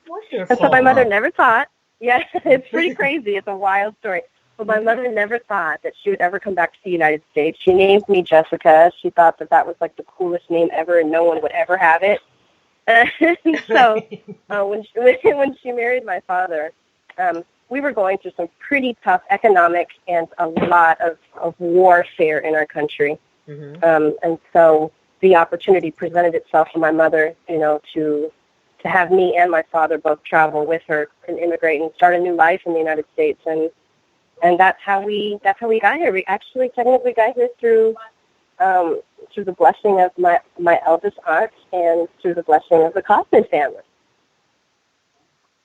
Speaker 3: Wonderful.
Speaker 4: And so my mother never thought, it's pretty crazy. It's a wild story. But my mother never thought that she would ever come back to the United States. She named me Jessica. She thought that was like the coolest name ever, and no one would ever have it. So when she married my father, we were going through some pretty tough economic and a lot of warfare in our country. And so the opportunity presented itself for my mother, to have me and my father both travel with her and immigrate and start a new life in the United States. And that's how we got here. We actually technically got here through the blessing of my eldest aunt and through the blessing of the Kaufman family.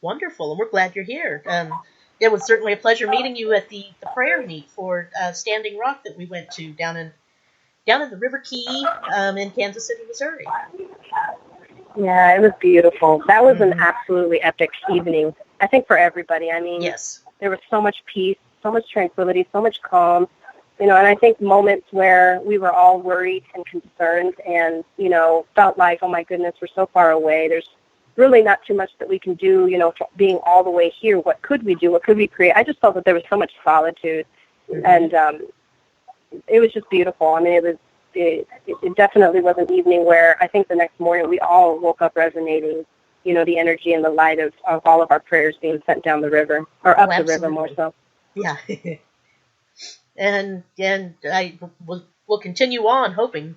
Speaker 3: Wonderful, and we're glad you're here. It was certainly a pleasure meeting you at the prayer meet for Standing Rock that we went to down in the River Key in Kansas City, Missouri.
Speaker 4: Yeah, it was beautiful. That was an absolutely epic evening, I think, for everybody. I mean,
Speaker 3: yes,
Speaker 4: there was so much peace, so much tranquility, so much calm. And I think moments where we were all worried and concerned and, felt like, oh, my goodness, we're so far away. There's really not too much that we can do, being all the way here. What could we do? What could we create? I just felt that there was so much solitude. And it was just beautiful. I mean, it definitely was an evening where I think the next morning we all woke up resonating, the energy and the light of all of our prayers being sent down the river, or up the river more so.
Speaker 3: Yeah. And I will continue on hoping,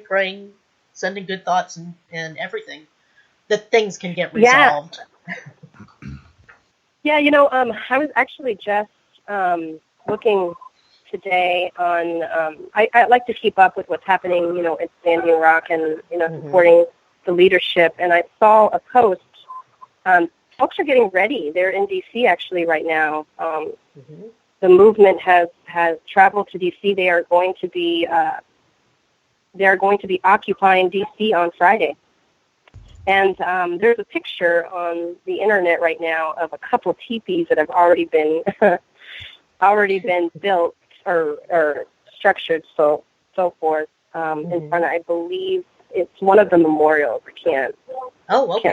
Speaker 3: praying, sending good thoughts and everything, that things can get resolved.
Speaker 4: Yeah, I was actually just looking today on, I like to keep up with what's happening, at Standing Rock and, supporting the leadership. And I saw a post. Folks are getting ready. They're in D.C. actually right now. The movement has traveled to D.C. They are going to be occupying D.C. on Friday. And there's a picture on the internet right now of a couple of teepees that have already been built or structured, so forth, in front of, I believe it's one of the memorials. I can't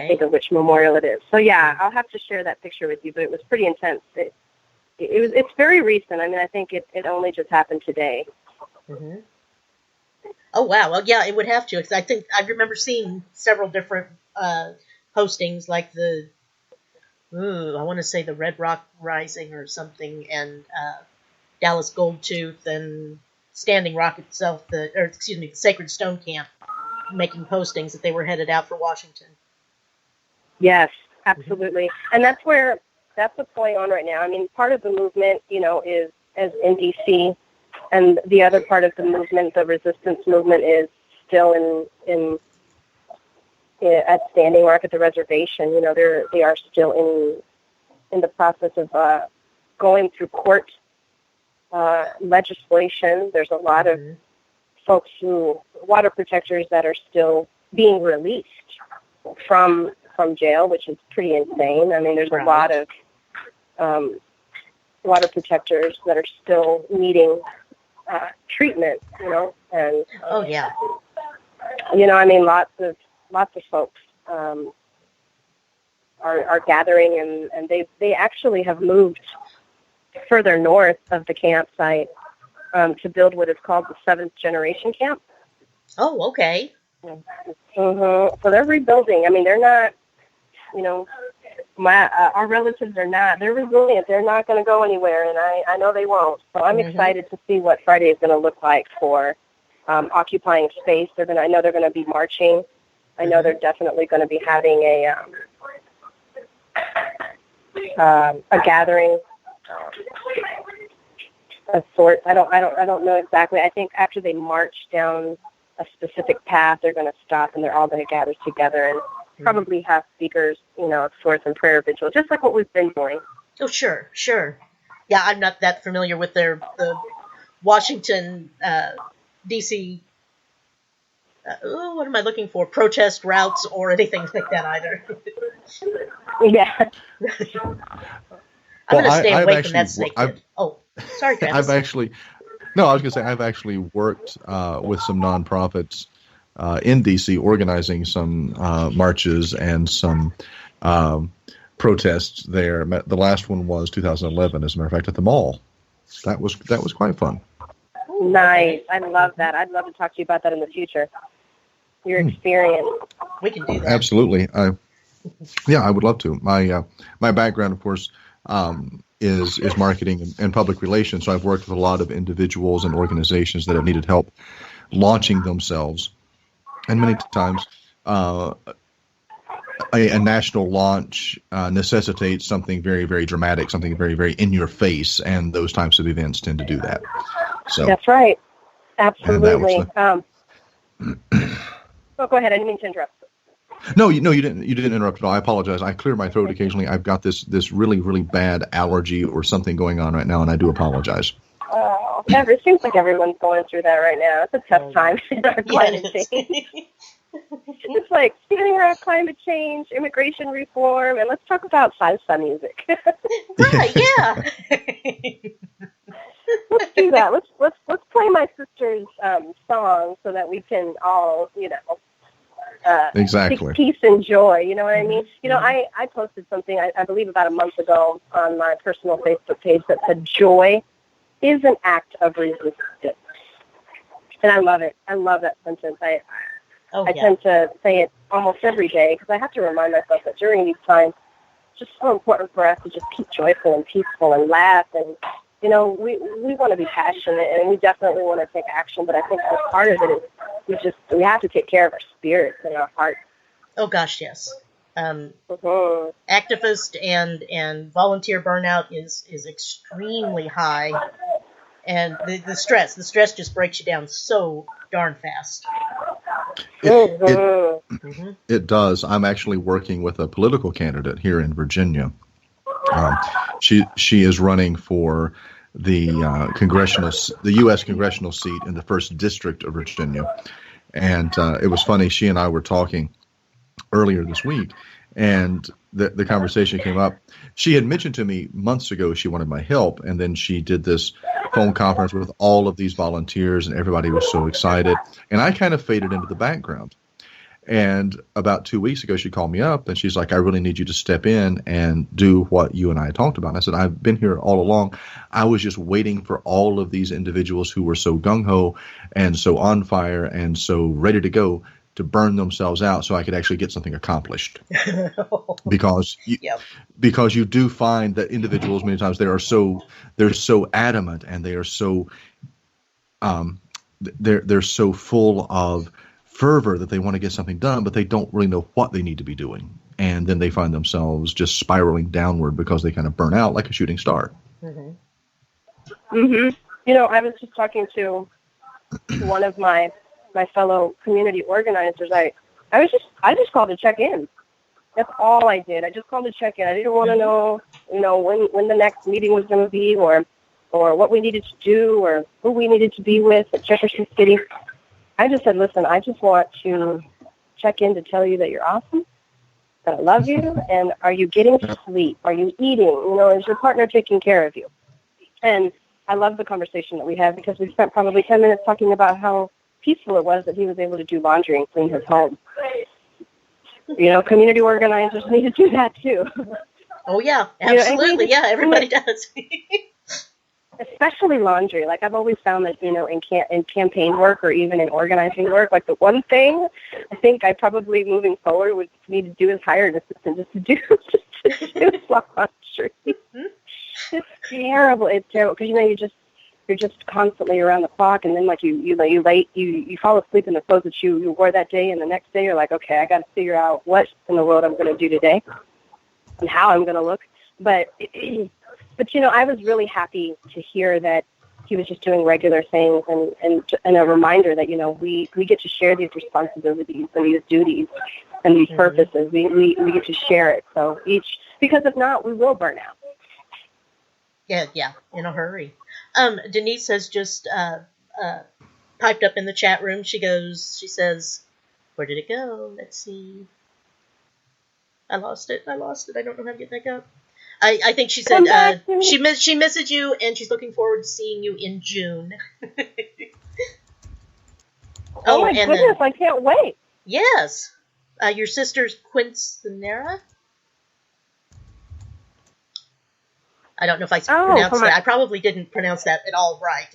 Speaker 4: think of which memorial it is. So yeah, I'll have to share that picture with you. But it was pretty intense. It's very recent. I mean, I think it only just happened today.
Speaker 3: Oh wow! Well, yeah, it would have to, because I think I remember seeing several different postings, like I want to say the Red Rock Rising or something, and Dallas Goldtooth, and Standing Rock itself, the Sacred Stone Camp, making postings that they were headed out for Washington.
Speaker 4: Yes, absolutely, and that's what's going on right now. I mean, part of the movement, is in D.C., and the other part of the movement, the resistance movement, is still at Standing Rock at the reservation. They are still in the process of going through court legislation. There's a lot of folks water protectors that are still being released from jail, which is pretty insane. I mean, there's a lot of water protectors that are still needing treatment, and I mean, lots of folks are gathering, and they actually have moved further north of the campsite to build what is called the 7th generation camp.
Speaker 3: Oh, okay.
Speaker 4: So they're rebuilding. I mean, they're not, our relatives are not. They're resilient. They're not going to go anywhere, and I know they won't. So I'm excited to see what Friday is going to look like for occupying space. I know they're going to be marching. I know they're definitely going to be having a gathering of sorts. I don't know exactly. I think after they march down a specific path, they're going to stop and they're all going to gather together and probably have speakers, of sorts, and prayer vigil, just like what we've been doing.
Speaker 3: Oh, sure. Yeah, I'm not that familiar with the Washington, D.C. What am I looking for? Protest routes or anything like that either.
Speaker 4: Yeah.
Speaker 3: I'm going to stay away from that snake. Oh, sorry, Travis.
Speaker 1: I was going to say I've actually worked with some nonprofits in D.C. organizing some marches and some protests there. The last one was 2011, as a matter of fact, at the mall. That was quite fun.
Speaker 4: Nice. I love that. I'd love to talk to you about that in the future. Your experience.
Speaker 3: We can do that.
Speaker 1: Absolutely. I would love to. My background, of course, is marketing and public relations. So I've worked with a lot of individuals and organizations that have needed help launching themselves. And many times a national launch necessitates something very, very dramatic, something very, very in your face. And those types of events tend to do that. So
Speaker 4: that's right. Absolutely. Go ahead. I didn't mean to interrupt.
Speaker 1: No, you didn't. You didn't interrupt at all. I apologize. I clear my throat occasionally. I've got this really, really bad allergy or something going on right now, and I do apologize.
Speaker 4: Oh, it seems like everyone's going through that right now. It's a tough time in our climate change. It's like speaking around climate change, immigration reform, and let's talk about salsa music.
Speaker 3: Right? Yeah.
Speaker 4: Let's do that. Let's play my sister's song so that we can all,
Speaker 1: exactly.
Speaker 4: seek peace and joy. You know what I mean? I posted something, I believe about a month ago on my personal Facebook page that said joy is an act of resistance. And I love it. I love that sentence. I tend to say it almost every day because I have to remind myself that during these times, it's just so important for us to just keep joyful and peaceful and laugh. And, we want to be passionate and we definitely want to take action. But I think part of it is we have to take care of our spirits and our hearts.
Speaker 3: Oh, gosh, yes. Activist and volunteer burnout is extremely high. And the stress just breaks you down so darn fast.
Speaker 1: It does. I'm actually working with a political candidate here in Virginia. She is running for the U.S. congressional seat in the 1st District of Virginia. And it was funny. She and I were talking earlier this week, and the conversation came up. She had mentioned to me months ago she wanted my help, and then she did this phone conference with all of these volunteers, and everybody was so excited. And I kind of faded into the background. And about 2 weeks ago, she called me up, and she's like, I really need you to step in and do what you and I talked about. And I said, I've been here all along. I was just waiting for all of these individuals who were so gung-ho and so on fire and so ready to go to burn themselves out so I could actually get something accomplished. Because you do find that individuals many times they're so adamant and they are so they're so full of fervor that they want to get something done, but they don't really know what they need to be doing. And then they find themselves just spiraling downward because they kind of burn out like a shooting star.
Speaker 4: I was just talking to one of my fellow community organizers. I just called to check in. That's all I did. I just called to check in. I didn't want to know, when the next meeting was going to be or what we needed to do or who we needed to be with at Jefferson City. I just said, listen, I just want to check in to tell you that you're awesome, that I love you, and are you getting sleep? Are you eating? Is your partner taking care of you? And I love the conversation that we had because we spent probably 10 minutes talking about how peaceful it was that he was able to do laundry and clean his home. Community organizers need to do that too.
Speaker 3: Oh yeah, absolutely. Yeah, everybody does.
Speaker 4: Especially laundry. Like I've always found that, in campaign work or even in organizing work, like the one thing I think I probably moving forward would need to do is hire an assistant just to do laundry. It's terrible. It's terrible because you're just constantly around the clock, and then like you fall asleep in the clothes that you wore that day, and the next day you're like, okay, I got to figure out what in the world I'm going to do today and how I'm going to look. But I was really happy to hear that he was just doing regular things, and a reminder that we get to share these responsibilities and these duties and these purposes. We get to share it. So because if not, we will burn out.
Speaker 3: Yeah, in a hurry. Denise has just piped up in the chat room. She says, where did it go? Let's see. I lost it. I don't know how to get back up. I think she said she misses you and she's looking forward to seeing you in June.
Speaker 4: Oh my goodness, I can't wait.
Speaker 3: Yes. Your sister's Quinceanera? I don't know if I pronounced that. I probably didn't pronounce that at all right.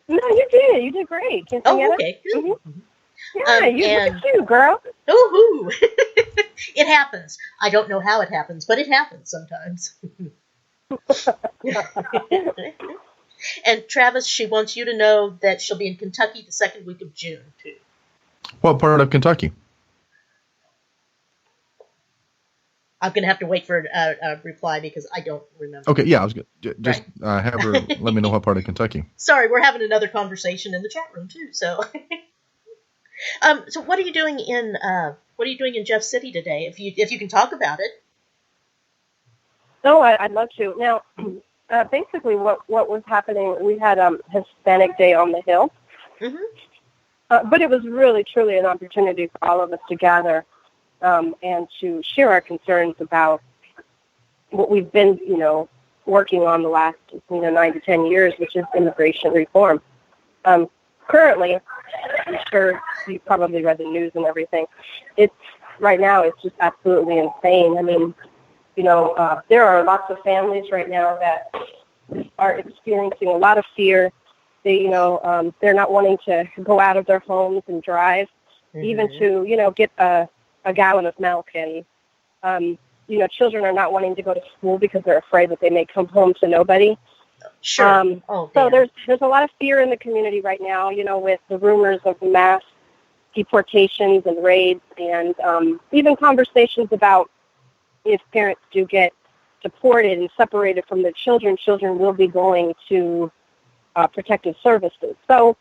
Speaker 4: No, you did. You did great.
Speaker 3: Oh, okay.
Speaker 4: Mm-hmm. Yeah, look at you, girl.
Speaker 3: Woohoo! It happens. I don't know how it happens, but it happens sometimes. And Travis, she wants you to know that she'll be in Kentucky the second week of June, too.
Speaker 1: What part of Kentucky?
Speaker 3: I'm going to have to wait for a reply because I don't remember.
Speaker 1: Okay, yeah, I was good. Just have her let me know what part of Kentucky.
Speaker 3: Sorry, we're having another conversation in the chat room too. So, so what are you doing in Jeff City today? If you can talk about it.
Speaker 4: No, I'd love to. Now, basically, what was happening? We had Hispanic Day on the Hill, but it was really truly an opportunity for all of us to gather. And to share our concerns about what we've been, working on the last, 9 to 10 years, which is immigration reform. Currently, I'm sure you probably read the news and everything. Right now, it's just absolutely insane. I mean, there are lots of families right now that are experiencing a lot of fear. They, they're not wanting to go out of their homes and drive, even to, get a gallon of milk, and children are not wanting to go to school because they're afraid that they may come home to nobody.
Speaker 3: Sure.
Speaker 4: So there's a lot of fear in the community right now, with the rumors of mass deportations and raids, and even conversations about if parents do get deported and separated from their children will be going to protective services. So,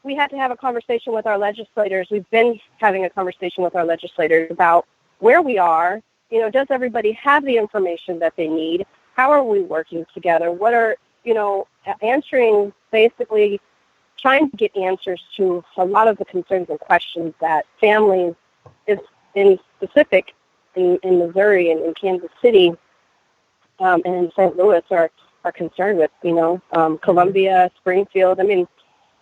Speaker 4: we had to have a conversation with our legislators. We've been having a conversation with our legislators about where we are. Does everybody have the information that they need? How are we working together? What are, answering, basically trying to get answers to a lot of the concerns and questions that families, in specific in Missouri and in Kansas City and in St. Louis are concerned with, Columbia, Springfield. I mean,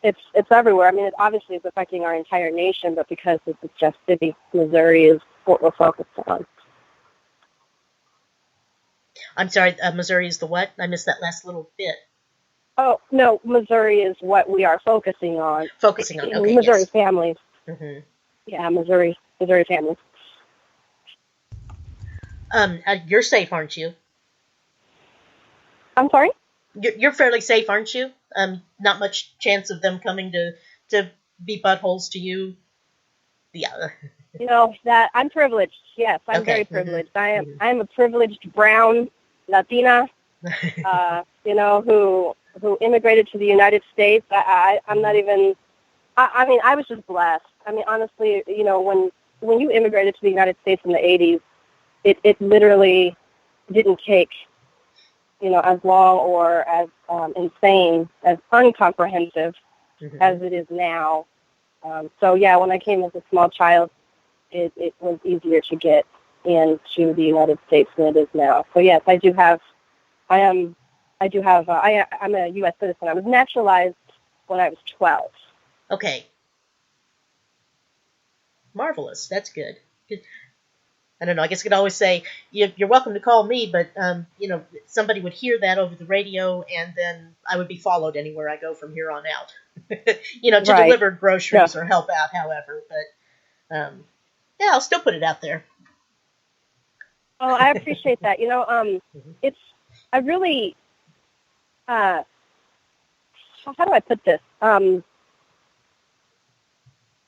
Speaker 4: it's everywhere. I mean, it obviously is affecting our entire nation, but because this is Jeff City, Missouri is what we're focused on.
Speaker 3: I'm sorry, Missouri is the what? I missed that last little bit.
Speaker 4: Oh, no, Missouri is what we are focusing on.
Speaker 3: Okay,
Speaker 4: Missouri families.
Speaker 3: Mm-hmm.
Speaker 4: Yeah, Missouri families.
Speaker 3: You're safe, aren't you?
Speaker 4: I'm sorry?
Speaker 3: You're fairly safe, aren't you? Not much chance of them coming to be buttholes to you. Yeah.
Speaker 4: That I'm privileged. Yes, I'm very privileged. I'm a privileged brown Latina, who immigrated to the United States. I'm not even. I mean, I was just blessed. I mean, honestly, when you immigrated to the United States in the 80s, it literally didn't take as long or as insane, as uncomprehensive as it is now. So, yeah, when I came as a small child, it was easier to get into the United States than it is now. So, yes, I'm a U.S. citizen. I was naturalized when I was 12.
Speaker 3: Okay. Marvelous. That's good. Good. I don't know. I guess I could always say you're welcome to call me, but somebody would hear that over the radio, and then I would be followed anywhere I go from here on out. To
Speaker 4: Right.
Speaker 3: deliver groceries or help out, however. But yeah, I'll still put it out there.
Speaker 4: Oh, I appreciate that. It's I really how do I put this?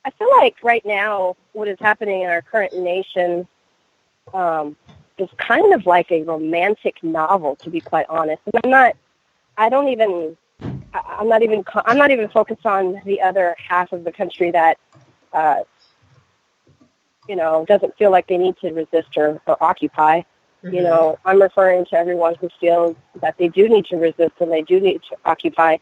Speaker 4: I feel like right now what is happening in our current nation is kind of like a romantic novel, to be quite honest. And I'm not even focused on the other half of the country that doesn't feel like they need to resist or occupy.
Speaker 3: Mm-hmm.
Speaker 4: I'm referring to everyone who feels that they do need to resist and they do need to occupy,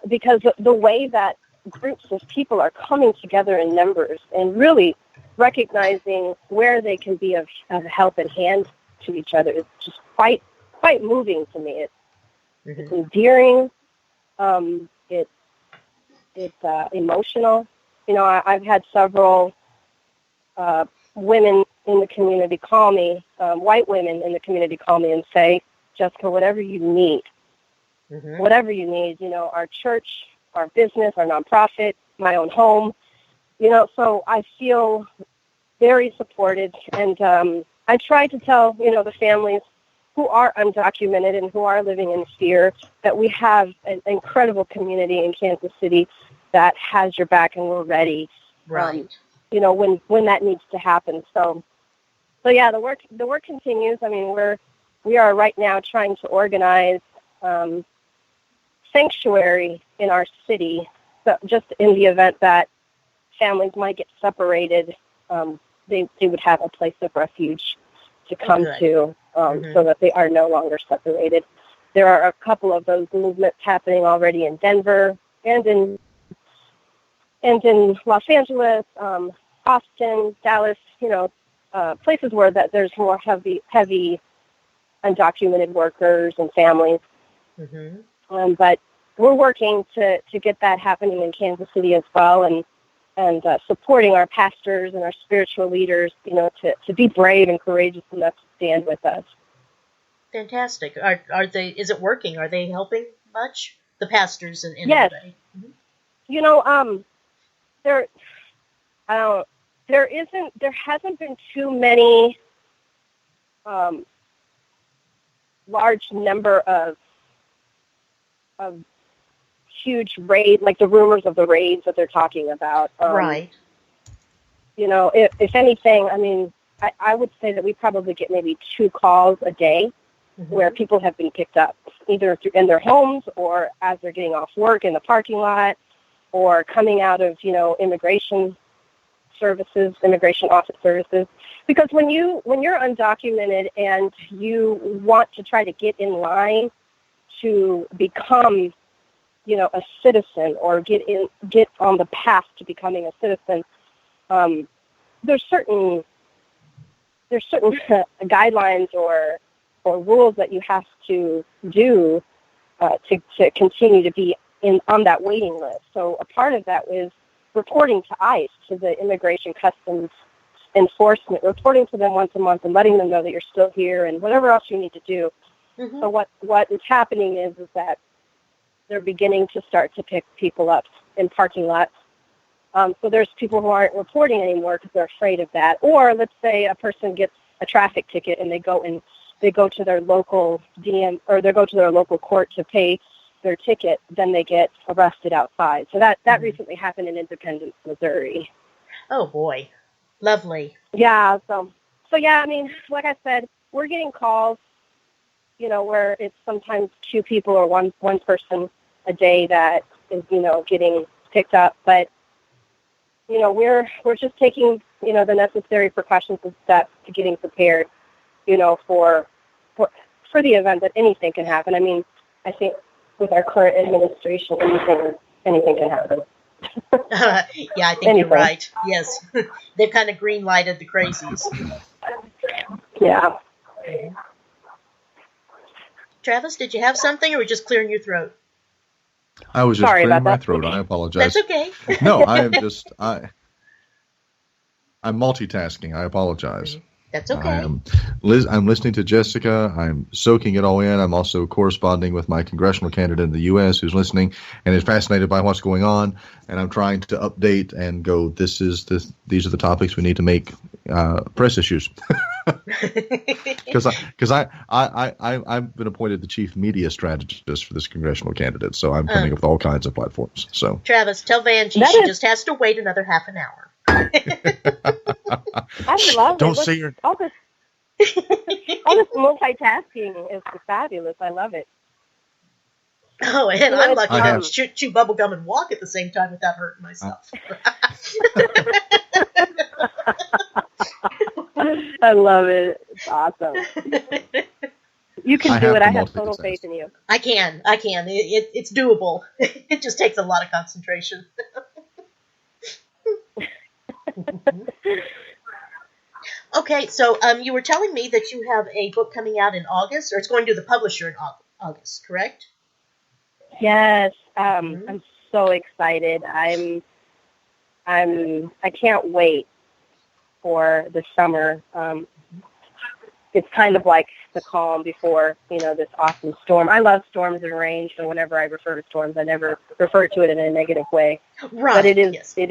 Speaker 4: because the way that groups of people are coming together in numbers and really recognizing where they can be of help and hand to each other is just quite moving to me. It's endearing. It's emotional. I've had several women in the community call me, white women in the community call me and say, Jessica, whatever you need, our church, our business, our nonprofit, my own home, so I feel very supported. And I try to tell, the families who are undocumented and who are living in fear that we have an incredible community in Kansas City that has your back and we're ready.
Speaker 3: Right.
Speaker 4: When that needs to happen. So yeah, the work continues. I mean, we are right now trying to organize sanctuary in our city. So just in the event that families might get separated, they would have a place of refuge to come to, so that they are no longer separated. There are a couple of those movements happening already in Denver and in Los Angeles, Austin, Dallas, places where there's more heavy undocumented workers and families. But we're working to get that happening in Kansas City as well, and supporting our pastors and our spiritual leaders, to be brave and courageous enough to stand with us.
Speaker 3: Fantastic. Are they? Is it working? Are they helping much? The pastors and
Speaker 4: yes.
Speaker 3: everybody?
Speaker 4: There hasn't been too many large number of huge raids, like the rumors of the raids that they're talking about.
Speaker 3: Right.
Speaker 4: If anything, I mean, I would say that we probably get maybe 2 calls a day where people have been picked up, either in their homes or as they're getting off work in the parking lot, or coming out of, immigration office services. Because when you're undocumented and you want to try to get in line to become, a citizen, or get on the path to becoming a citizen, there's certain guidelines or rules that you have to do to continue to be on that waiting list. So a part of that is reporting to ICE, to the Immigration Customs Enforcement, reporting to them once a month and letting them know that you're still here and whatever else you need to do. So what is happening is that they're beginning to start to pick people up in parking lots. So there's people who aren't reporting anymore because they're afraid of that. Or let's say a person gets a traffic ticket and they go to their local DM, or they go to their local court to pay their ticket, then they get arrested outside. So that recently happened in Independence, Missouri.
Speaker 3: Oh boy, lovely.
Speaker 4: Yeah. So yeah. I mean, like I said, we're getting calls, where it's sometimes 2 people or one person a day that is, getting picked up. But we're just taking, the necessary precautions and steps to getting prepared, for the event that anything can happen. I mean, I think with our current administration, anything can happen.
Speaker 3: Yeah, I think you're right. Yes. They've kind of green-lighted the crazies.
Speaker 4: Yeah.
Speaker 3: Travis, did you have something, or were you just clearing your throat?
Speaker 5: I was just
Speaker 4: Sorry
Speaker 5: clearing
Speaker 4: about
Speaker 5: my
Speaker 4: that.
Speaker 5: throat. I apologize.
Speaker 3: That's okay.
Speaker 5: No, I'm multitasking. I apologize.
Speaker 3: That's okay.
Speaker 5: I'm listening to Jessica. I'm soaking it all in. I'm also corresponding with my congressional candidate in the U.S. who's listening and is fascinated by what's going on. And I'm trying to update and go, these are the topics we need to make press issues. Because I've been appointed the chief media strategist for this congressional candidate. So I'm coming up with all kinds of platforms. So
Speaker 3: Travis, tell Vanjie she just has to wait another half an hour.
Speaker 4: I love
Speaker 5: don't
Speaker 4: it.
Speaker 5: say your...
Speaker 4: all this multitasking is fabulous. I love it.
Speaker 3: Oh, and I'm lucky I
Speaker 5: have-
Speaker 3: can chew bubble gum and walk at the same time without hurting myself.
Speaker 4: I love it. It's awesome. You can do it. I have
Speaker 5: multitask.
Speaker 4: total faith in you.
Speaker 3: I can. It's doable. It just takes a lot of concentration. Okay, so you were telling me that you have a book coming out in August, or it's going to the publisher in August, correct?
Speaker 4: Yes, I'm so excited. I can't wait for the summer. It's kind of like the calm before, this awesome storm. I love storms and rain, so whenever I refer to storms, I never refer to it in a negative way.
Speaker 3: Right.
Speaker 4: But it is,
Speaker 3: yes.
Speaker 4: it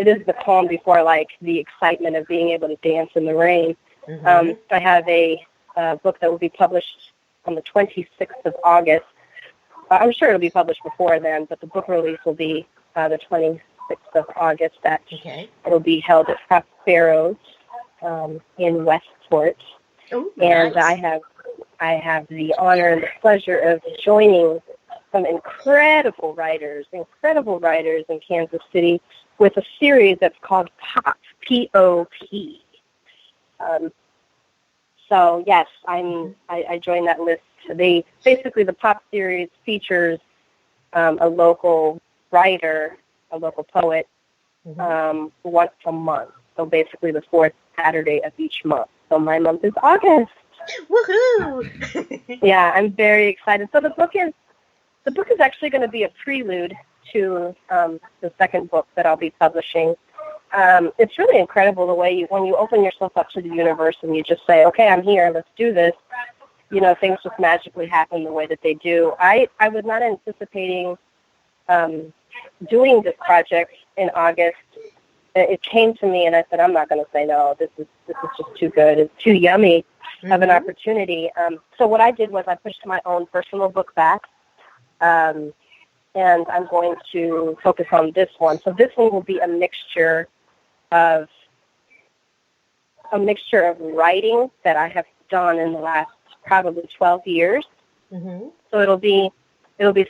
Speaker 4: is the calm before, like, the excitement of being able to dance in the rain. I have a book that will be published on the 26th of August. I'm sure it'll be published before then, but the book release will be the 26th of August. It'll be held at Prospero's in Westport.
Speaker 3: Oh,
Speaker 4: and
Speaker 3: nice.
Speaker 4: I have the honor and the pleasure of joining some incredible writers in Kansas City with a series that's called POP, P-O-P. So yes, I joined that list. The POP series features a local writer, a local poet, once a month. So basically the fourth Saturday of each month. So my month is August.
Speaker 3: Woohoo!
Speaker 4: Yeah, I'm very excited. So the book is actually going to be a prelude to the second book that I'll be publishing. It's really incredible the way when you open yourself up to the universe and you just say, okay, I'm here, let's do this, things just magically happen the way that they do. I was not anticipating doing this project in August. It came to me and I said, I'm not going to say no. This is just too good. It's too yummy of an opportunity. So what I did was I pushed my own personal book back. And I'm going to focus on this one. So this one will be a mixture of writing that I have done in the last probably 12 years. So it'll be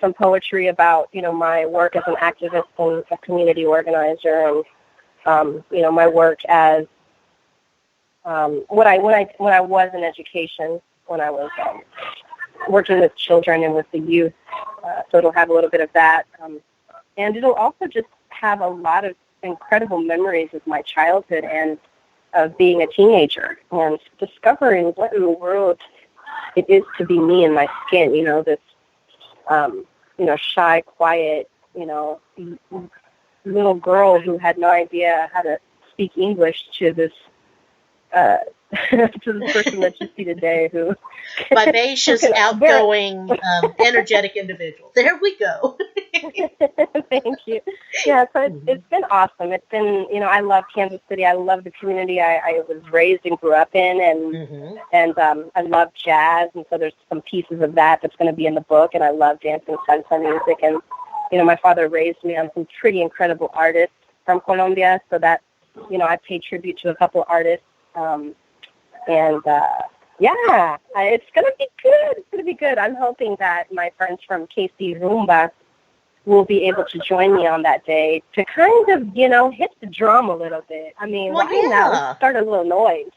Speaker 4: some poetry about, my work as an activist and a community organizer, and my work as when I was in education, when I was working with children and with the youth. So it'll have a little bit of that. And it'll also just have a lot of incredible memories of my childhood and of being a teenager and discovering what in the world it is to be me in my skin, this, shy, quiet, little girl who had no idea how to speak English to this to the person that you see today who
Speaker 3: vivacious, outgoing, energetic individual. There we go.
Speaker 4: Thank you. Yeah, so it's been awesome. It's been, I love Kansas City. I love the community I was raised and grew up in, and I love jazz, and so there's some pieces of that's going to be in the book, and I love dancing salsa music, and my father raised me on some pretty incredible artists from Colombia, so that I pay tribute to a couple artists. It's going to be good. It's going to be good. I'm hoping that my friends from KC Rumba will be able to join me on that day to kind of, hit the drum a little bit. I mean, why not? Let's start a little noise.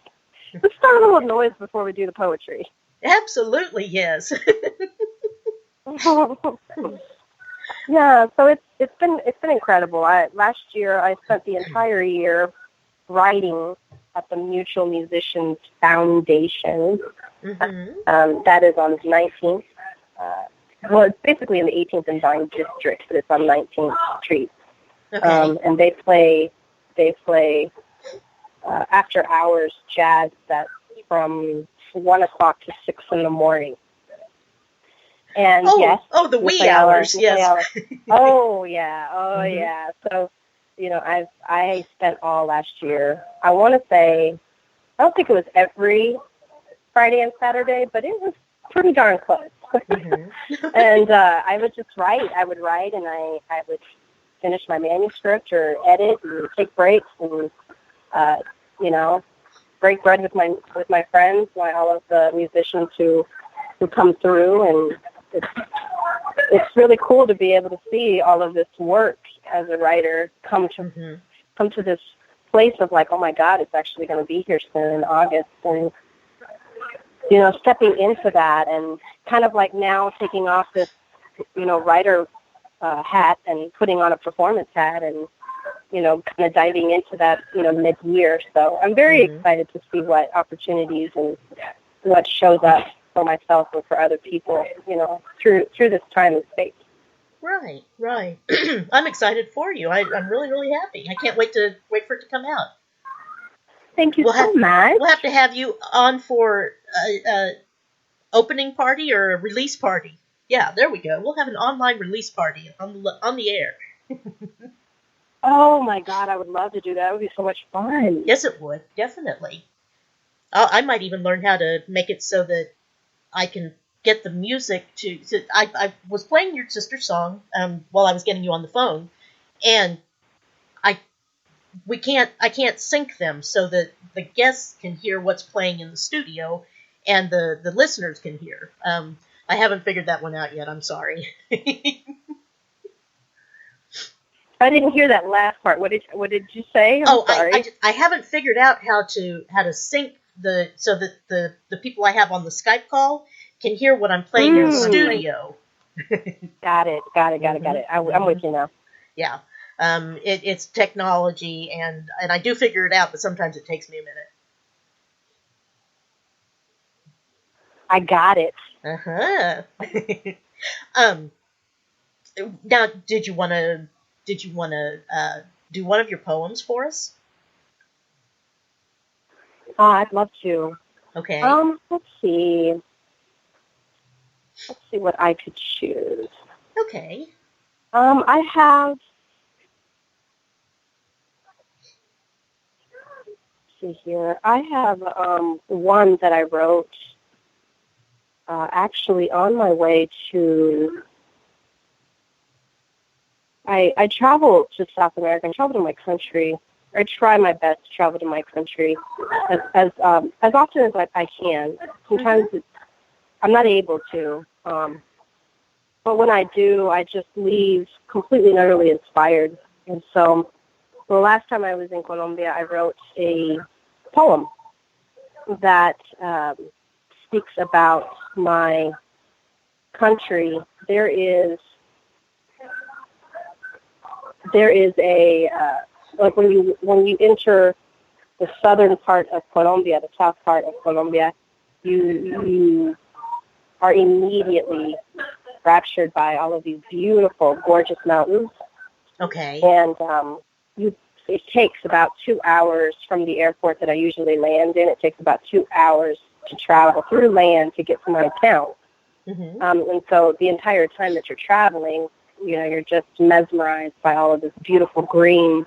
Speaker 4: Let's start a little noise before we do the poetry.
Speaker 3: Absolutely, yes.
Speaker 4: Yeah, so it's been incredible. Last year I spent the entire year writing at the Mutual Musicians Foundation. That is on the 19th well, it's basically in the 18th and 9th district, but it's on 19th Street.
Speaker 3: Okay.
Speaker 4: And they play after hours jazz sets from 1 o'clock to 6 in the morning. And yes,
Speaker 3: the wee
Speaker 4: Ayala,
Speaker 3: hours, yes.
Speaker 4: Ayala. Oh yeah,
Speaker 3: Mhm.
Speaker 4: yeah. So, I spent all last year. I want to say, I don't think it was every Friday and Saturday, but it was pretty darn close.
Speaker 3: Mhm.
Speaker 4: And I would just write. I would write, and I would finish my manuscript or edit and take breaks and break bread with my friends, all of the musicians who come through, and it's really cool to be able to see all of this work as a writer come to this place of like, oh my God, it's actually going to be here soon in August, and stepping into that and kind of like now taking off this writer hat and putting on a performance hat and kind of diving into that mid-year. So I'm very excited to see what opportunities and what shows up for myself and for other people, through this time and space.
Speaker 3: Right. I'm excited for you. I'm really, really happy. I can't wait for it to come out.
Speaker 4: Thank you so much.
Speaker 3: We'll have to have you on for a opening party or a release party. Yeah, there we go. We'll have an online release party on the air.
Speaker 4: Oh my God, I would love to do that. It would be so much fun.
Speaker 3: Yes, it would. Definitely. I might even learn how to make it so that I can get the music to I was playing your sister's song while I was getting you on the phone, and I can't sync them so that the guests can hear what's playing in the studio and the listeners can hear. I haven't figured that one out yet. I'm sorry.
Speaker 4: I didn't hear that last part. What did you say? I'm sorry.
Speaker 3: I haven't figured out how to sync so that the people I have on the Skype call can hear what I'm playing in the studio.
Speaker 4: Got it. I'm with you now.
Speaker 3: Yeah. It's technology, and I do figure it out, but sometimes it takes me a minute.
Speaker 4: I got it.
Speaker 3: Uh-huh. Now, did you want to do one of your poems for us?
Speaker 4: I'd love to.
Speaker 3: Okay.
Speaker 4: Let's see what I could choose.
Speaker 3: Okay.
Speaker 4: I have. Let's see here. I have one that I wrote actually on my way to. I travel to South America. I travel to my country. I try my best to travel to my country as often as I can. Sometimes I'm not able to, but when I do, I just leave completely and utterly inspired. And so, the last time I was in Colombia, I wrote a poem that speaks about my country. There is a like when you enter the southern part of Colombia, the south part of Colombia, you are immediately raptured by all of these beautiful, gorgeous mountains.
Speaker 3: Okay.
Speaker 4: And it takes about 2 hours from the airport that I usually land in. It takes about 2 hours to travel through land to get to my town.
Speaker 3: Mm-hmm.
Speaker 4: And so the entire time that you're traveling, you're just mesmerized by all of this beautiful green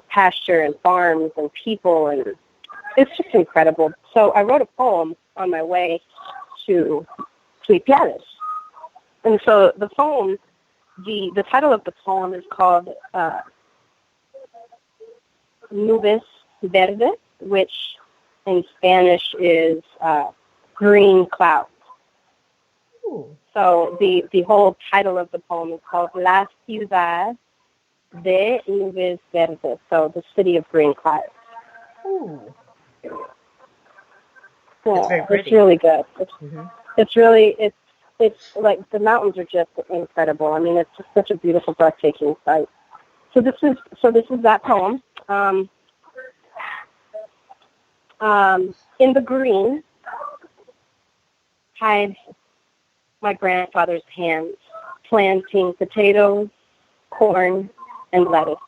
Speaker 4: pasture and farms and people, and it's just incredible. So I wrote a poem on my way to Ipiales. And so the poem, the title of the poem is called Nubes Verde, which in Spanish is green clouds.
Speaker 3: Ooh.
Speaker 4: So the whole title of the poem is called La Ciudad de Nubes Verdes, so the city of green clouds.
Speaker 3: Ooh.
Speaker 4: Yeah,
Speaker 3: It's very pretty.
Speaker 4: it's really good.
Speaker 3: Mm-hmm.
Speaker 4: It's like the mountains are just incredible. I mean, it's just such a beautiful, breathtaking sight. So this is that poem. In the green hides my grandfather's hands, planting potatoes, corn, and lettuce.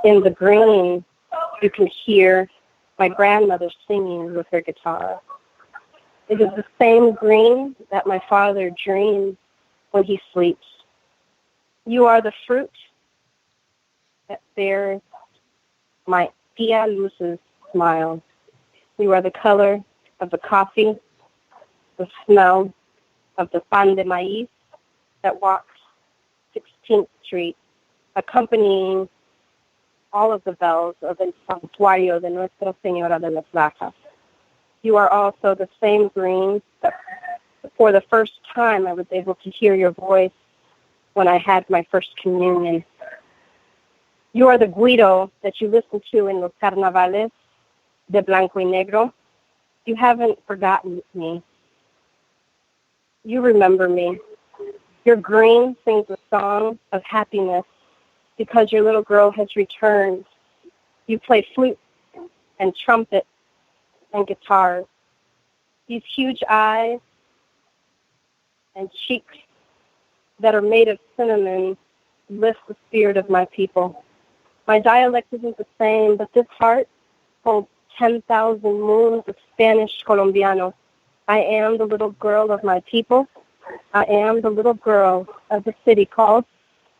Speaker 4: In the green, you can hear my grandmother singing with her guitar. It is the same green that my father dreams when he sleeps. You are the fruit that bears my Tia Luz's smile. You are the color of the coffee, the smell of the pan de maíz that walks 16th Street, accompanying all of the bells of El Santuario de Nuestra Señora de las Vacas. You are also the same green that for the first time I was able to hear your voice when I had my first communion. You are the Guido that you listen to in los carnavales de blanco y negro. You haven't forgotten me. You remember me. Your green sings a song of happiness because your little girl has returned. You play flute and trumpet and guitars. These huge eyes and cheeks that are made of cinnamon lift the spirit of my people. My dialect isn't the same, but this heart holds 10,000 moons of Spanish Colombianos. I am the little girl of my people. I am the little girl of the city called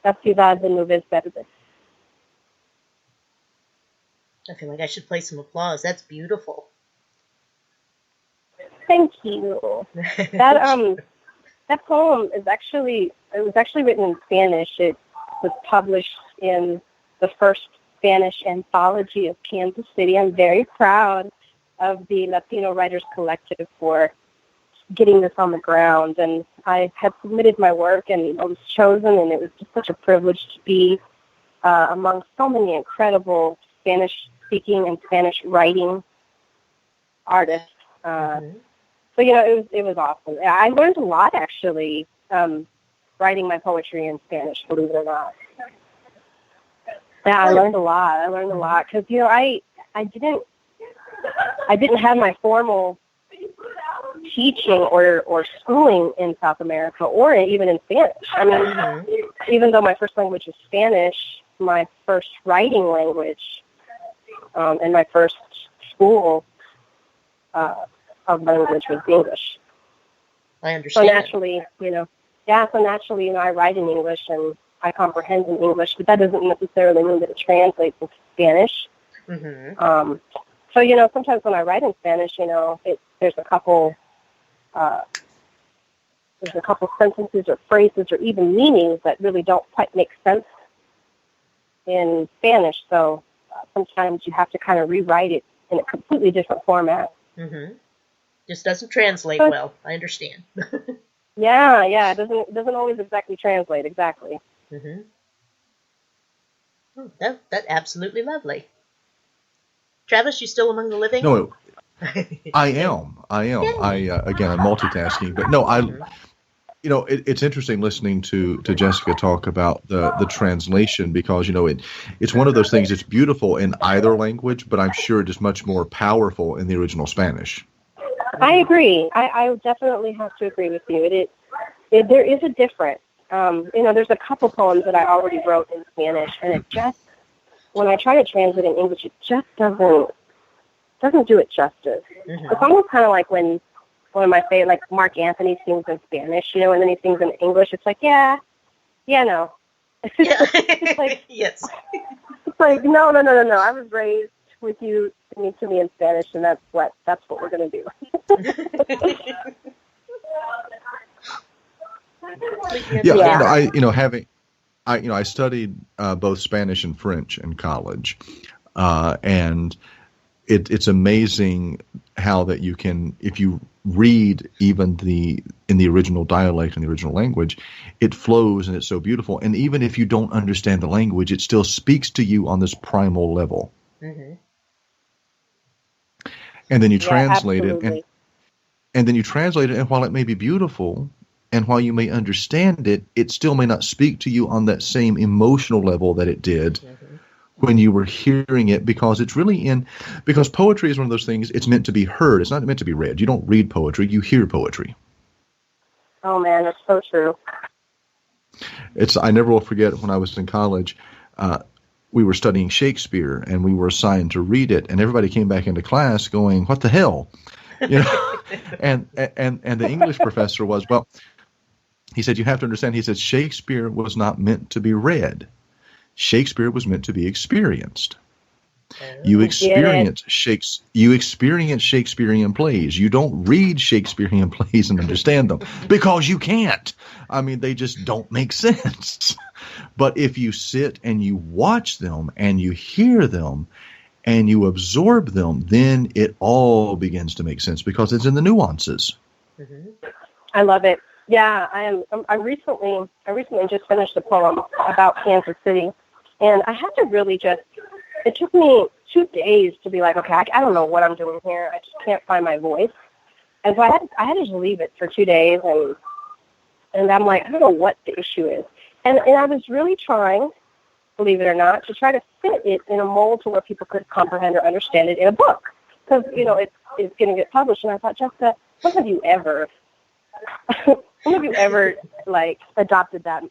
Speaker 4: La Ciudad de Nubes Verdes.
Speaker 3: I feel like I should play some applause. That's beautiful.
Speaker 4: Thank you. That poem is actually written in Spanish. It was published in the first Spanish anthology of Kansas City. I'm very proud of the Latino Writers Collective for getting this on the ground. And I had submitted my work and I was chosen, and it was just such a privilege to be among so many incredible Spanish-speaking and Spanish-writing artists. So, it was awesome. I learned a lot, actually, writing my poetry in Spanish, believe it or not. Yeah, I learned a lot because, I didn't have my formal teaching or schooling in South America or even in Spanish. I mean, even though my first language is Spanish, my first writing language and my first school of language was English.
Speaker 3: I understand.
Speaker 4: So naturally, I write in English and I comprehend in English, but that doesn't necessarily mean that it translates into Spanish. So, sometimes when I write in Spanish, there's a couple sentences or phrases or even meanings that really don't quite make sense in Spanish. So sometimes you have to kind of rewrite it in a completely different format.
Speaker 3: Just doesn't translate well. I understand.
Speaker 4: Yeah, it doesn't always exactly translate exactly.
Speaker 3: Oh, that absolutely lovely. Travis, you still among the living?
Speaker 5: No, I am. Again, I'm multitasking, but no, it's interesting listening to Jessica talk about the translation because, it's one of those things that's beautiful in either language, but I'm sure it is much more powerful in the original Spanish.
Speaker 4: I agree. I definitely have to agree with you. There is a difference. There's a couple poems that I already wrote in Spanish, and it just, when I try to translate in English, it just doesn't do it justice. It's almost kind of like when one of my favorite, like Mark Anthony sings in Spanish, and then he sings in English. It's like, no.
Speaker 3: Yeah.
Speaker 4: It's like,
Speaker 3: yes.
Speaker 4: It's like, no. I was raised with you singing to me in Spanish, and that's what we're going to do.
Speaker 5: I studied both Spanish and French in college, and it's amazing how that you can, if you read even in the original dialect and the original language, it flows and it's so beautiful. And even if you don't understand the language, it still speaks to you on this primal level. And then you translate it, and then you translate it, and while it may be beautiful, and while you may understand it, it still may not speak to you on that same emotional level that it did when you were hearing it, because it's really because poetry is one of those things, it's meant to be heard. It's not meant to be read. You don't read poetry, you hear poetry.
Speaker 4: Oh man, that's so true.
Speaker 5: I never will forget when I was in college, we were studying Shakespeare and we were assigned to read it, and everybody came back into class going, "What the hell?" You know, and the English professor was, well, he said, you have to understand, he said, Shakespeare was not meant to be read. Shakespeare was meant to be experienced. You experience Shakespearean plays. You don't read Shakespearean plays and understand them because you can't. I mean, they just don't make sense. But if you sit and you watch them and you hear them and you absorb them, then it all begins to make sense because it's in the nuances.
Speaker 4: Mm-hmm. I love it. Yeah, I recently just finished a poem about Kansas City, and I had to really it took me 2 days to be like, okay, I don't know what I'm doing here. I just can't find my voice. And so I had to just leave it for 2 days, and I'm like, I don't know what the issue is. And I was really trying, believe it or not, to try to fit it in a mold to where people could comprehend or understand it in a book. Because, it's going to get published. And I thought, Jessica, when have you ever like, adopted that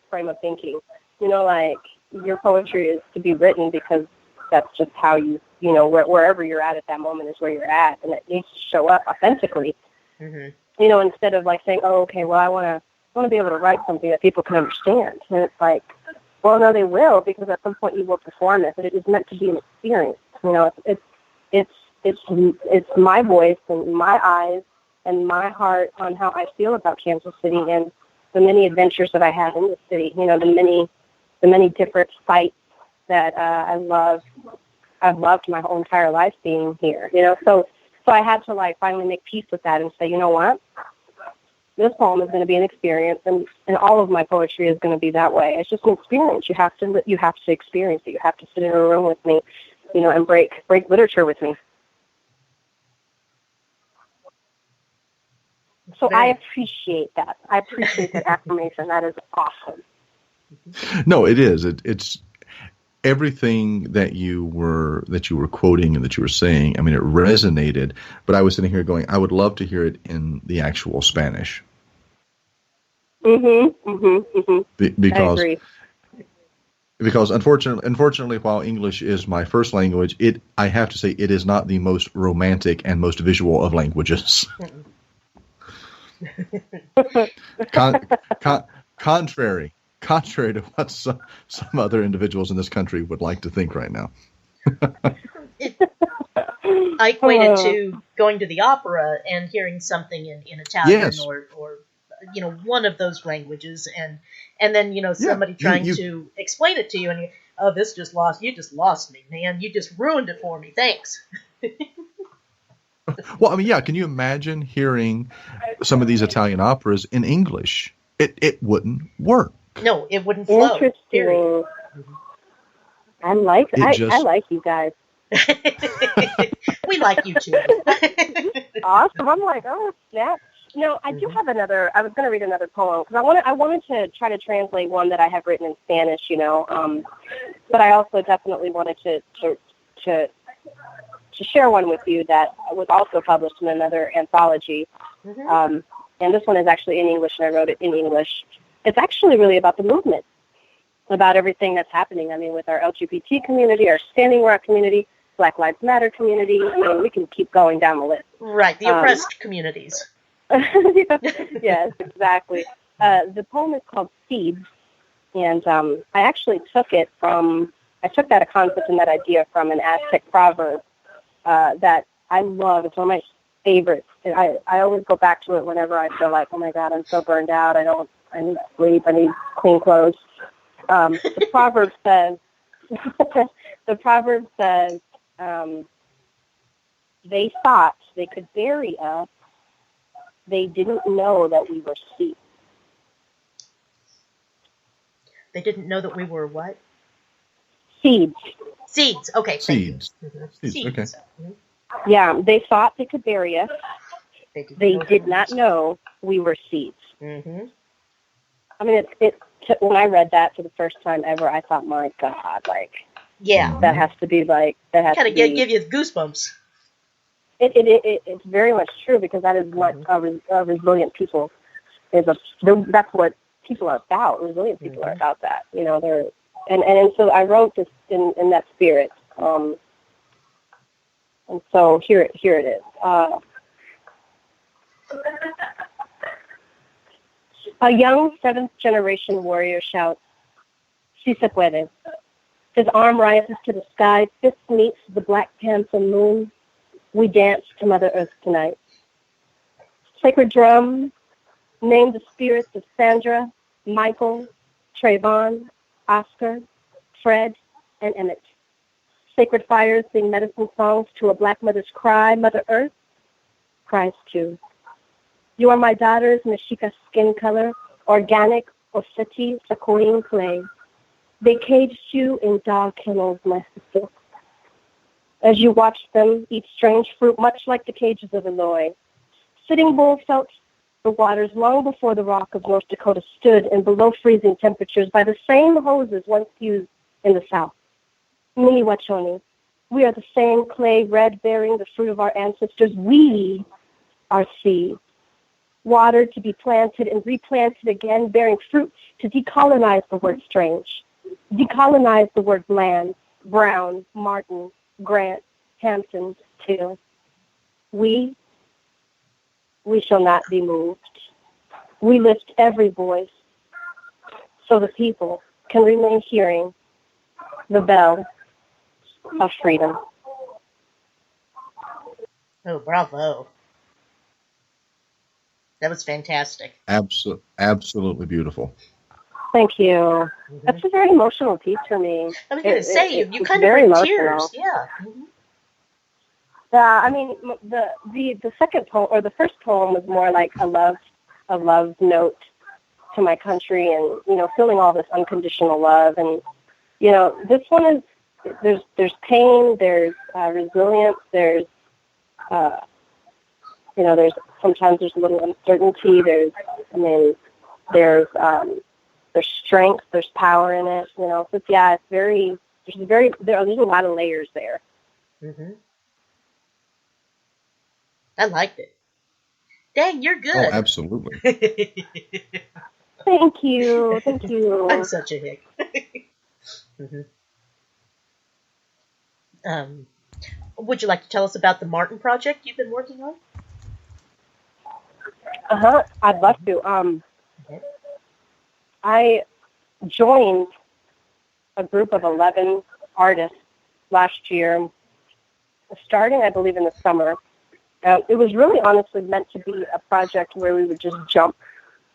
Speaker 4: frame of thinking? Your poetry is to be written because that's just how wherever you're at that moment is where you're at, and it needs to show up authentically. Mm-hmm. Instead of like saying, oh, okay, well, I want to be able to write something that people can understand. And it's like, well, no, they will, because at some point you will perform it, but it is meant to be an experience. It's my voice and my eyes and my heart on how I feel about Kansas City and the many adventures that I had in the city. The many different sites that I've loved my whole entire life being here. So I had to like finally make peace with that and say, you know what? This poem is going to be an experience, and all of my poetry is going to be that way. It's just an experience. You have to experience it. You have to sit in a room with me, and break literature with me. So I appreciate that. I appreciate that affirmation. That is awesome.
Speaker 5: No, it is. It's everything that you were quoting and that you were saying. I mean, it resonated. But I was sitting here going, I would love to hear it in the actual Spanish. Because
Speaker 4: I agree.
Speaker 5: Because unfortunately, while English is my first language, I have to say it is not the most romantic and most visual of languages. Contrary to what some other individuals in this country would like to think right now.
Speaker 3: I equate it to going to the opera and hearing something in Italian, yes, or one of those languages, and then somebody trying to explain it to you, and you just lost me, man. You just ruined it for me. Thanks.
Speaker 5: Well, I mean, yeah. Can you imagine hearing some of these Italian operas in English? It wouldn't work.
Speaker 3: No, it wouldn't flow.
Speaker 4: Interesting. I like you guys.
Speaker 3: We like you too.
Speaker 4: Awesome. I'm like, oh snap. I do have another. I was going to read another poem because I wanted to try to translate one that I have written in Spanish. But I also definitely wanted to share one with you that was also published in another anthology. Mm-hmm. And this one is actually in English, and I wrote it in English. It's actually really about the movement, about everything that's happening. I mean, with our LGBT community, our Standing Rock community, Black Lives Matter community. I mean, we can keep going down the list.
Speaker 3: Right, the oppressed communities.
Speaker 4: Yes, exactly. The poem is called Seeds, and I actually took that concept and that idea from an Aztec proverb that I love. It's one of my favorites. And I always go back to it whenever I feel like, oh my God, I'm so burned out. I need sleep. I need clean clothes. The proverb says, they thought they could bury us. They didn't know that we were seeds.
Speaker 3: They didn't know that we were what?
Speaker 4: Seeds.
Speaker 3: Seeds. Okay.
Speaker 5: Seeds.
Speaker 3: Seeds.
Speaker 5: Okay.
Speaker 4: Yeah, they thought they could bury us. They did not know we were seeds. Mm-hmm. I mean, when I read that for the first time ever, I thought, my God,
Speaker 3: yeah,
Speaker 4: that has to be
Speaker 3: give you goosebumps.
Speaker 4: It's very much true because that is what a resilient people that's what people are about. Resilient people are about that. You know, and so I wrote this in that spirit. And so here it is. A young seventh-generation warrior shouts, "Si se puede." His arm rises to the sky, fist meets the black panther moon. We dance to Mother Earth tonight. Sacred drum, name the spirits of Sandra, Michael, Trayvon, Oscar, Fred, and Emmett. Sacred fires sing medicine songs to a black mother's cry. Mother Earth cries too. You are my daughter's Mexica skin color, organic Oseti Sakoin clay. They caged you in dog kennels, my sister. As you watched them eat strange fruit, much like the cages of Eloy. Sitting Bull felt the waters long before the rock of North Dakota stood in below freezing temperatures by the same hoses once used in the South. Mini Wachoni, we are the same clay red bearing the fruit of our ancestors. We are seeds. Watered to be planted and replanted again, bearing fruit to decolonize the word strange. Decolonize the word bland, Brown, Martin, Grant, Hampton, Taylor. We shall not be moved. We lift every voice so the people can remain hearing the bell of freedom.
Speaker 3: Oh, bravo. That was fantastic.
Speaker 5: Absolutely beautiful.
Speaker 4: Thank you. That's a very emotional piece for me.
Speaker 3: I was going to say, you kind of
Speaker 4: very
Speaker 3: bring
Speaker 4: emotional.
Speaker 3: tears. Yeah.
Speaker 4: I mean, the second poem, or the first poem, was more like a love note to my country, and you know, feeling all this unconditional love. And you know, this one is there's pain, there's resilience, there's you know, there's sometimes there's a little uncertainty. There's strength, there's power in it. You know, so it's there's a lot of layers there.
Speaker 3: Mm-hmm. I liked it. Dang, you're good.
Speaker 5: Oh, absolutely.
Speaker 4: Thank you.
Speaker 3: I'm such a hick. Would you like to tell us about the Martin project you've been working on?
Speaker 4: I'd love to. I joined a group of 11 artists last year, starting, I believe, in the summer. It was really honestly meant to be a project where we would just jump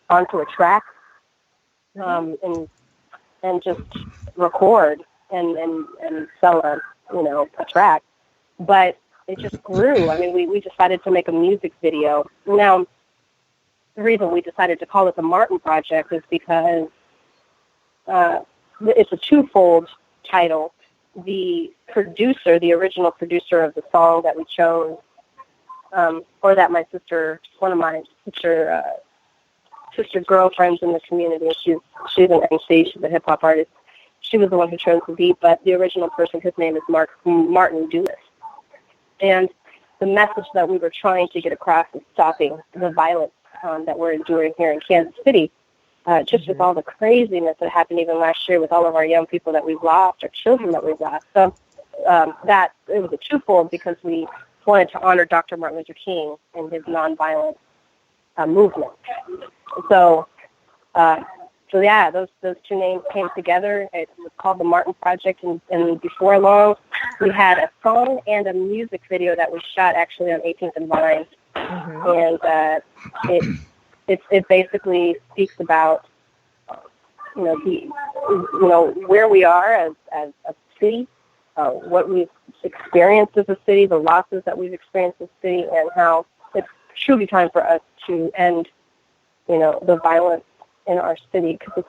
Speaker 4: onto a track and just record and sell a track. But it just grew. I mean, we decided to make a music video. Now, the reason we decided to call it the Martin Project is because it's a twofold title. The original producer of the song that we chose, or that one of my sister girlfriends in the community, she's an MC, she's a hip hop artist. She was the one who chose the beat, but the original person, his name is Martin Dumas. And the message that we were trying to get across is stopping the violence that we're enduring here in Kansas City, just with all the craziness that happened even last year with all of our young people that we've lost, our children that we've lost. So that it was a twofold, because we wanted to honor Dr. Martin Luther King and his nonviolent movement. So those two names came together. It was called the Martin Project, and before long, we had a song and a music video that was shot actually on 18th and Vine. And it basically speaks about where we are as a city, what we've experienced as a city, the losses that we've experienced as a city, and how it's truly time for us to end the violence in our city, because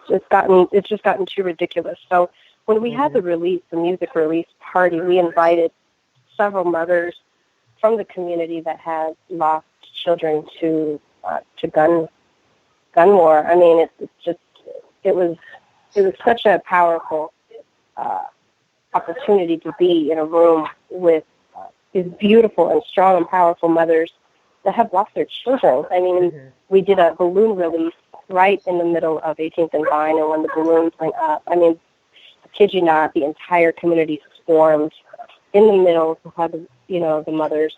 Speaker 4: it's just gotten too ridiculous. So when we had the music release party, we invited several mothers from the community that had lost children to gun war. I mean, it was such a powerful opportunity to be in a room with these beautiful and strong and powerful mothers have lost their children. I mean, we did a balloon release right in the middle of 18th and Vine, and when the balloons went up, I mean, I kid you not, the entire community swarmed in the middle to have, the mothers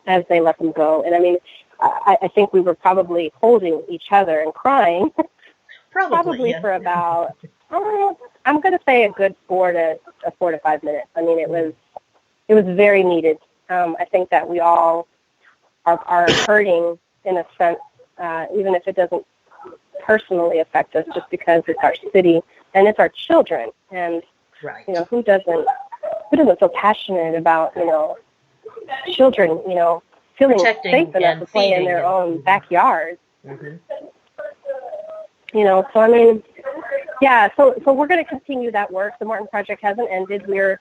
Speaker 4: as they let them go. And I mean, I think we were probably holding each other and crying, probably for about, I'm going to say a good 4 to 5 minutes. I mean, it was very needed. I think that we all are hurting in a sense, even if it doesn't personally affect us, just because it's our city and it's our children. And who doesn't feel passionate about children feeling
Speaker 3: protecting
Speaker 4: safe enough to play in their own backyard. So I mean, so we're going to continue that work. The Martin Project hasn't ended. We're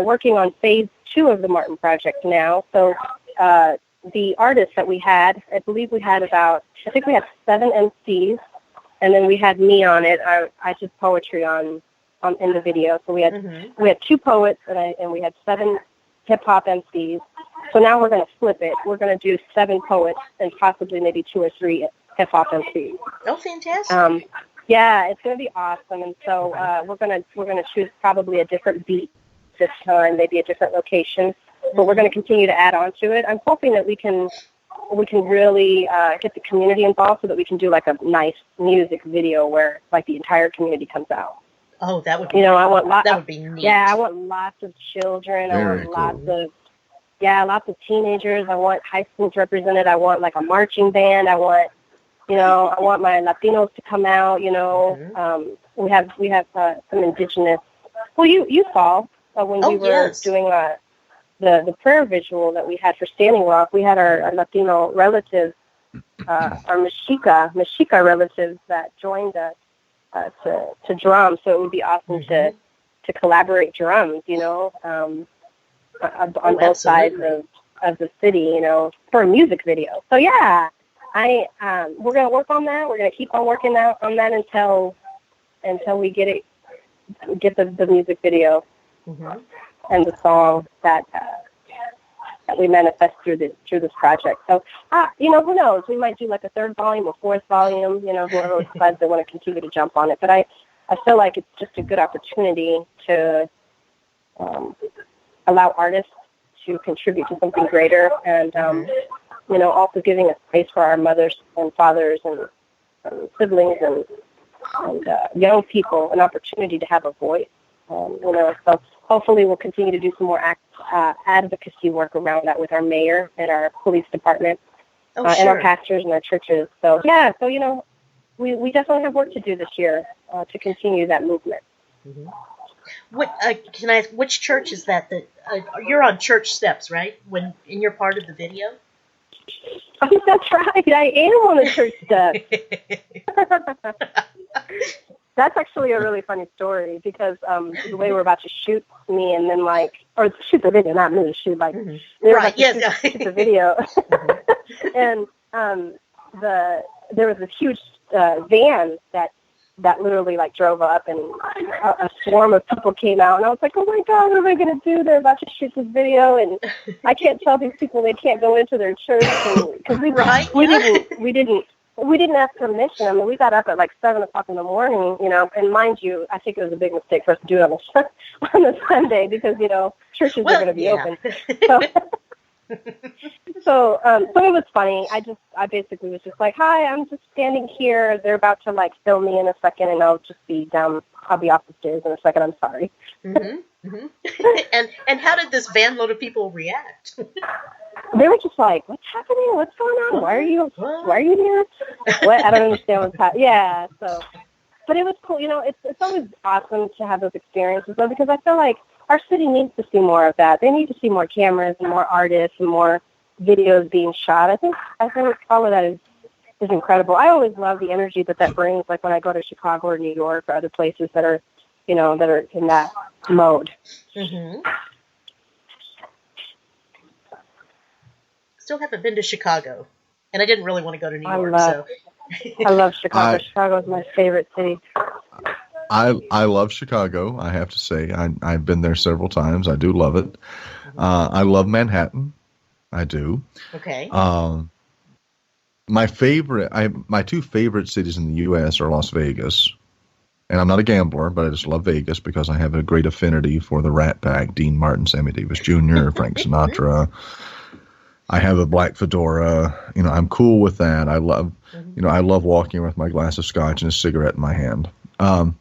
Speaker 4: working on phase 2 of the Martin Project now. So the artists that we had, I believe we had I think we had 7 MCs, and then we had me on it. I did poetry in the video. So we had 2 poets, and we had 7 hip-hop MCs. So now we're going to flip it. We're going to do 7 poets and possibly maybe 2 or 3 hip-hop MCs.
Speaker 3: Oh, fantastic.
Speaker 4: Yeah, it's going to be awesome. And so we're going to choose probably a different beat this time, maybe a different location. But we're going to continue to add on to it. I'm hoping that we can really get the community involved so that we can do like a nice music video where like the entire community comes out.
Speaker 3: Oh, that would be that would be neat.
Speaker 4: Yeah, I want lots of children.
Speaker 5: Very
Speaker 4: I want
Speaker 5: cool.
Speaker 4: lots of teenagers. I want high schools represented. I want like a marching band. I want my Latinos to come out. We have some indigenous. Well, you saw when we were doing the prayer visual that we had for Standing Rock. We had our Latino relatives, our Mexica relatives that joined us to drum. So it would be awesome to collaborate drums, on both sides of the city, for a music video. So yeah, we're gonna work on that. We're gonna keep on working on that until we get the music video and the song that we manifest through this project. So who knows? We might do like a 3rd volume or 4th volume. Whoever decides they want to continue to jump on it. But I feel like it's just a good opportunity to allow artists to contribute to something greater, and also giving a space for our mothers and fathers and siblings and young people an opportunity to have a voice. So hopefully we'll continue to do some more advocacy work around that with our mayor and our police department and our pastors and our churches. So yeah, we definitely have work to do this year to continue that movement.
Speaker 3: What can I ask? Which church is that? You're on church steps, right? When you're part of the video.
Speaker 4: Oh, that's right. I am on a church step. That's actually a really funny story because the way we're about to shoot me and then or shoot the video, not me, shoot they were about to shoot the video. And there was this huge van that literally drove up, and a swarm of people came out, and I was like, oh my God, what am I going to do? They're about to shoot this video, and I can't tell these people they can't go into their church because we didn't ask permission. I mean, we got up at 7 o'clock in the morning, and mind you, I think it was a big mistake for us to do it on a Sunday because, churches are going to be open. So it was funny. I basically was just like, hi, I'm just standing here. They're about to film me in a second, and I'll just be down. I'll be off the stairs in a second. I'm sorry.
Speaker 3: And how did this van load of people react?
Speaker 4: They were just like, what's happening? What's going on? Why are you here? What? I don't understand what's happening. Yeah. So, but it was cool. It's always awesome to have those experiences though, because I feel like our city needs to see more of that. They need to see more cameras and more artists and more videos being shot. I think all of that is incredible. I always love the energy that brings, like when I go to Chicago or New York or other places that are in that mode.
Speaker 3: Still haven't been to Chicago, and I didn't really want to go to New York.
Speaker 4: I love Chicago. Chicago is my favorite city.
Speaker 5: I love Chicago, I have to say. I've been there several times. I do love it. I love Manhattan. I do.
Speaker 3: Okay.
Speaker 5: My two favorite cities in the U.S. are Las Vegas, and I'm not a gambler, but I just love Vegas because I have a great affinity for the Rat Pack, Dean Martin, Sammy Davis Jr., Frank Sinatra. I have a black fedora. I'm cool with that. I love, I love walking with my glass of scotch and a cigarette in my hand. And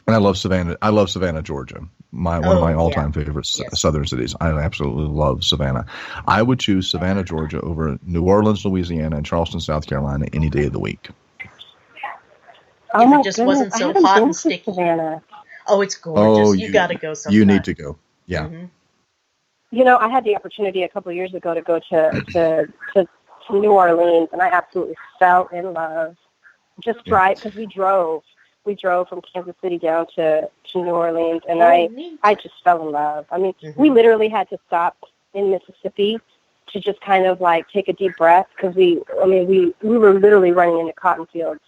Speaker 5: I love Savannah. I love Savannah, Georgia. One of my all-time favorite southern cities. I absolutely love Savannah. I would choose Savannah, Georgia over New Orleans, Louisiana, and Charleston, South Carolina any day of the week.
Speaker 3: If it just wasn't so hot and sticky.
Speaker 4: Savannah.
Speaker 3: Oh, it's gorgeous. You got to go sometime.
Speaker 5: You need to go. Yeah.
Speaker 4: Mm-hmm. I had the opportunity a couple of years ago to go to New Orleans, and I absolutely fell in love. Just right, because we drove from Kansas City down to New Orleans, and I just fell in love. I mean, we literally had to stop in Mississippi to just kind of like take a deep breath because we were literally running into cotton fields,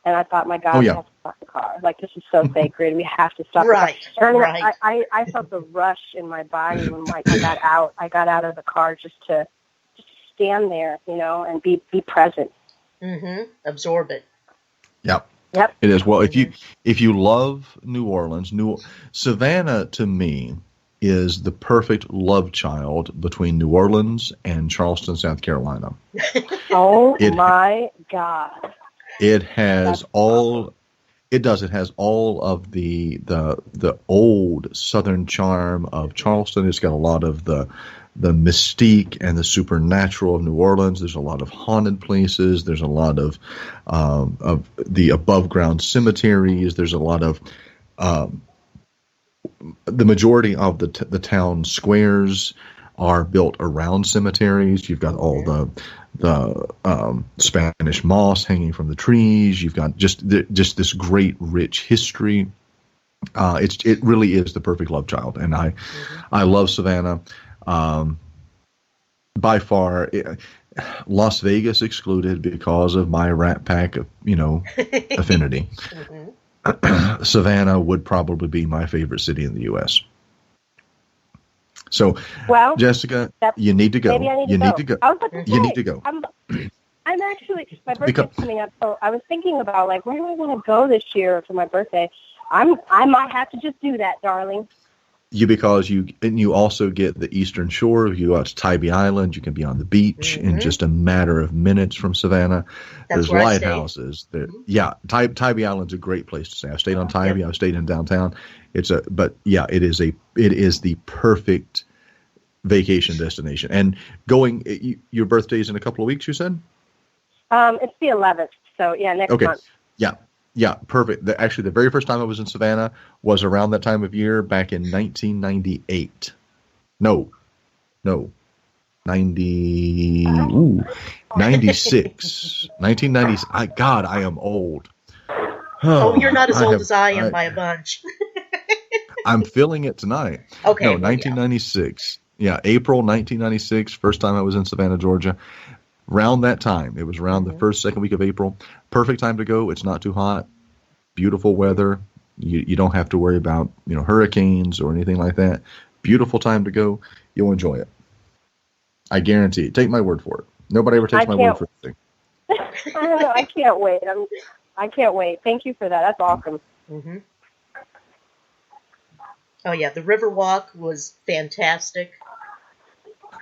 Speaker 4: and I thought, my God, we have to stop the car. Like, this is so sacred. We have to stop.
Speaker 3: Right.
Speaker 4: The car. Right. I felt the rush in my body when I got out. I got out of the car just to stand there, and be present.
Speaker 3: Absorb it.
Speaker 4: Yep.
Speaker 5: It is. Well, if you love New Orleans, Savannah to me is the perfect love child between New Orleans and Charleston, South Carolina.
Speaker 4: Oh my God.
Speaker 5: It has all. It does. It has all of the old Southern charm of Charleston. It's got a lot of the mystique and the supernatural of New Orleans. There's a lot of haunted places. There's a lot of the above ground cemeteries. There's a lot of the majority of the town squares are built around cemeteries. You've got all the Spanish moss hanging from the trees. You've got just this great rich history. It really is the perfect love child, and I love Savannah. By far, Las Vegas excluded because of my Rat Pack, affinity. Savannah would probably be my favorite city in the U.S. So, Jessica, you need to go.
Speaker 4: Maybe I need to go. I was about to say,
Speaker 5: you need to go.
Speaker 4: I'm actually, my birthday's coming up, so I was thinking about, like, where do I want to go this year for my birthday? I might have to just do that, darling.
Speaker 5: Because you also get the Eastern Shore. You go out to Tybee Island. You can be on the beach in just a matter of minutes from Savannah. There's lighthouses. Tybee Island's a great place to stay. I stayed on Tybee. I stayed in downtown. It is the perfect vacation destination. And your birthday's in a couple of weeks, you said?
Speaker 4: It's the 11th. So next month.
Speaker 5: Yeah, perfect. Actually, the very first time I was in Savannah was around that time of year back in 1998. No. 96. 1990. God, I am old.
Speaker 3: Oh, you're not as old as I am by a bunch.
Speaker 5: I'm feeling it tonight.
Speaker 3: Okay.
Speaker 5: No, 1996. Yeah, April 1996, first time I was in Savannah, Georgia. Around that time, it was around the first, second week of April. Perfect time to go. It's not too hot. Beautiful weather. You don't have to worry about hurricanes or anything like that. Beautiful time to go. You'll enjoy it. I guarantee it. Take my word for it. Nobody ever takes my word for anything.
Speaker 4: I don't know. I can't wait. I can't wait. Thank you for that. That's awesome.
Speaker 3: Mm-hmm. Oh yeah, the Riverwalk was fantastic.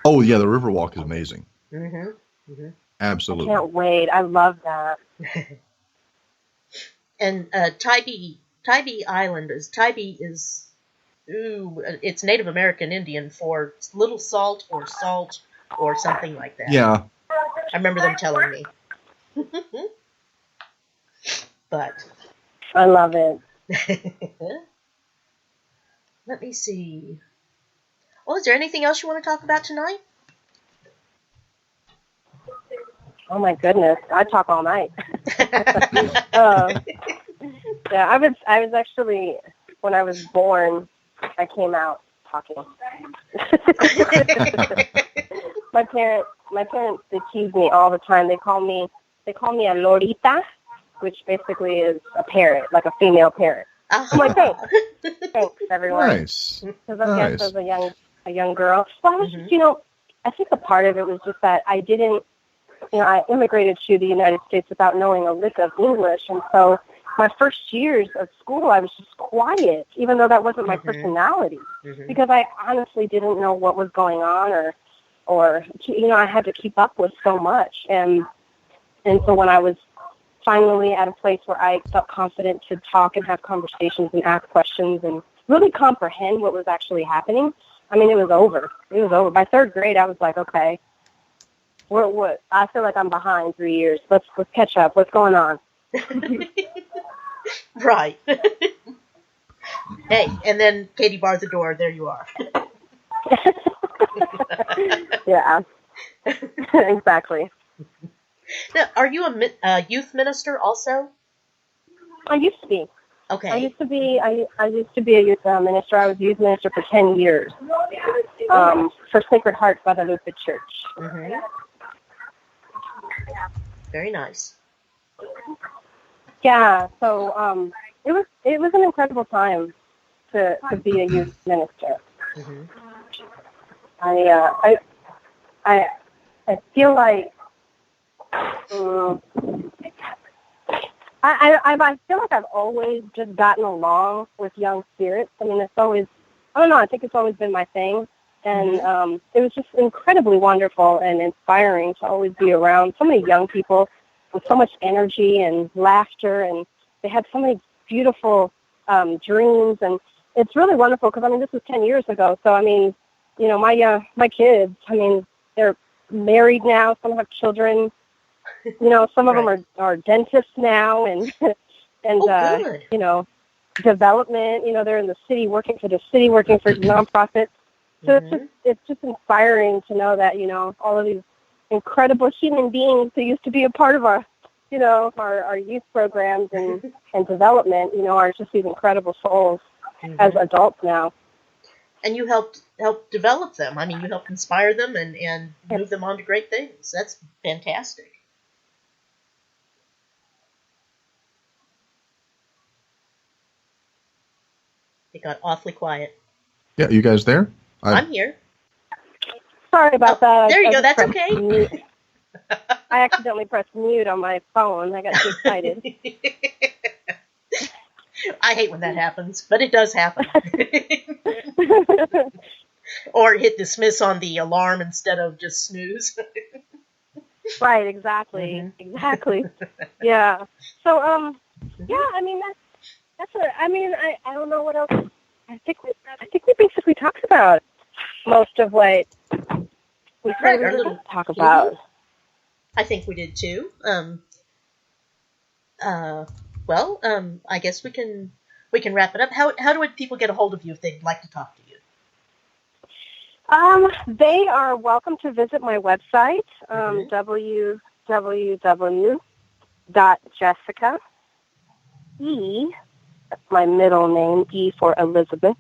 Speaker 5: Oh yeah, the Riverwalk is amazing.
Speaker 3: Mm-hmm. Mm-hmm.
Speaker 5: Absolutely.
Speaker 4: I can't wait. I love that.
Speaker 3: And Tybee Island is it's Native American Indian for little salt or something like that.
Speaker 5: Yeah.
Speaker 3: I remember them telling me. But
Speaker 4: I love it.
Speaker 3: Let me see. Well, is there anything else you want to talk about tonight?
Speaker 4: Oh my goodness, I talk all night. I was actually, when I was born, I came out talking. My parents, they tease me all the time. They call me a lorita, which basically is a parrot, like a female parrot. I'm like, thanks everyone.
Speaker 5: Nice.
Speaker 4: Because I guess as a young girl. Well, I was just, I think a part of it was just that I didn't, I immigrated to the United States without knowing a lick of English. And so my first years of school, I was just quiet, even though that wasn't my personality, because I honestly didn't know what was going on or I had to keep up with so much. And so when I was finally at a place where I felt confident to talk and have conversations and ask questions and really comprehend what was actually happening, I mean, it was over. It was over. By third grade, I was like, okay, what? I feel like I'm behind 3 years. Let's catch up. What's going on?
Speaker 3: Right. Hey, and then Katie barred the door. There you are.
Speaker 4: Yeah, exactly.
Speaker 3: Now, are you a youth minister also?
Speaker 4: I used to be.
Speaker 3: Okay.
Speaker 4: I used to be a youth minister. I was youth minister for 10 years for Sacred Heart Guadalupe Church.
Speaker 3: Mm-hmm. Very nice.
Speaker 4: Yeah, so it was an incredible time to be a youth minister.
Speaker 3: Mm-hmm.
Speaker 4: I feel like I feel like I've always just gotten along with young spirits. I mean, it's always, I don't know, I think it's always been my thing. And it was just incredibly wonderful and inspiring to always be around so many young people with so much energy and laughter, and they had so many beautiful dreams. And it's really wonderful because, I mean, this was 10 years ago. So, I mean, my kids, I mean, they're married now. Some have children. Some of them are dentists now, and development. They're in the city, working for nonprofits. So it's just inspiring to know that all of these incredible human beings who used to be a part of our youth programs and development, are just these incredible souls as adults now.
Speaker 3: And you helped develop them. I mean, you helped inspire them and move them on to great things. That's fantastic. It got awfully quiet.
Speaker 5: Yeah, you guys there?
Speaker 3: I'm here.
Speaker 4: Sorry about that.
Speaker 3: There you go. That's okay.
Speaker 4: I accidentally pressed mute on my phone. I got too excited.
Speaker 3: I hate when that happens, but it does happen. Or hit dismiss on the alarm instead of just snooze.
Speaker 4: Right, exactly. Exactly. Yeah. So, I mean, that's what, I mean, I don't know what else. I think we basically talked about most of what we said we didn't talk about.
Speaker 3: I think we did too. I guess we can wrap it up. How do people get a hold of you if they'd like to talk to you?
Speaker 4: They are welcome to visit my website, www.jessica, that's my middle name, E for Elizabeth,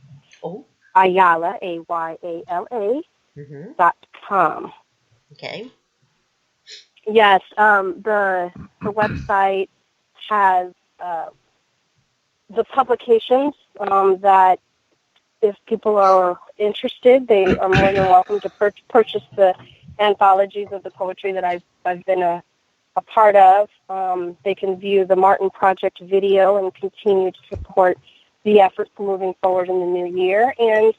Speaker 4: Ayala, AYALA, .com.
Speaker 3: Okay.
Speaker 4: Yes, the website has the publications that if people are interested, they are more than welcome to purchase the anthologies of the poetry that I've been a part of. They can view the Martin Project video and continue to support the efforts moving forward in the new year. And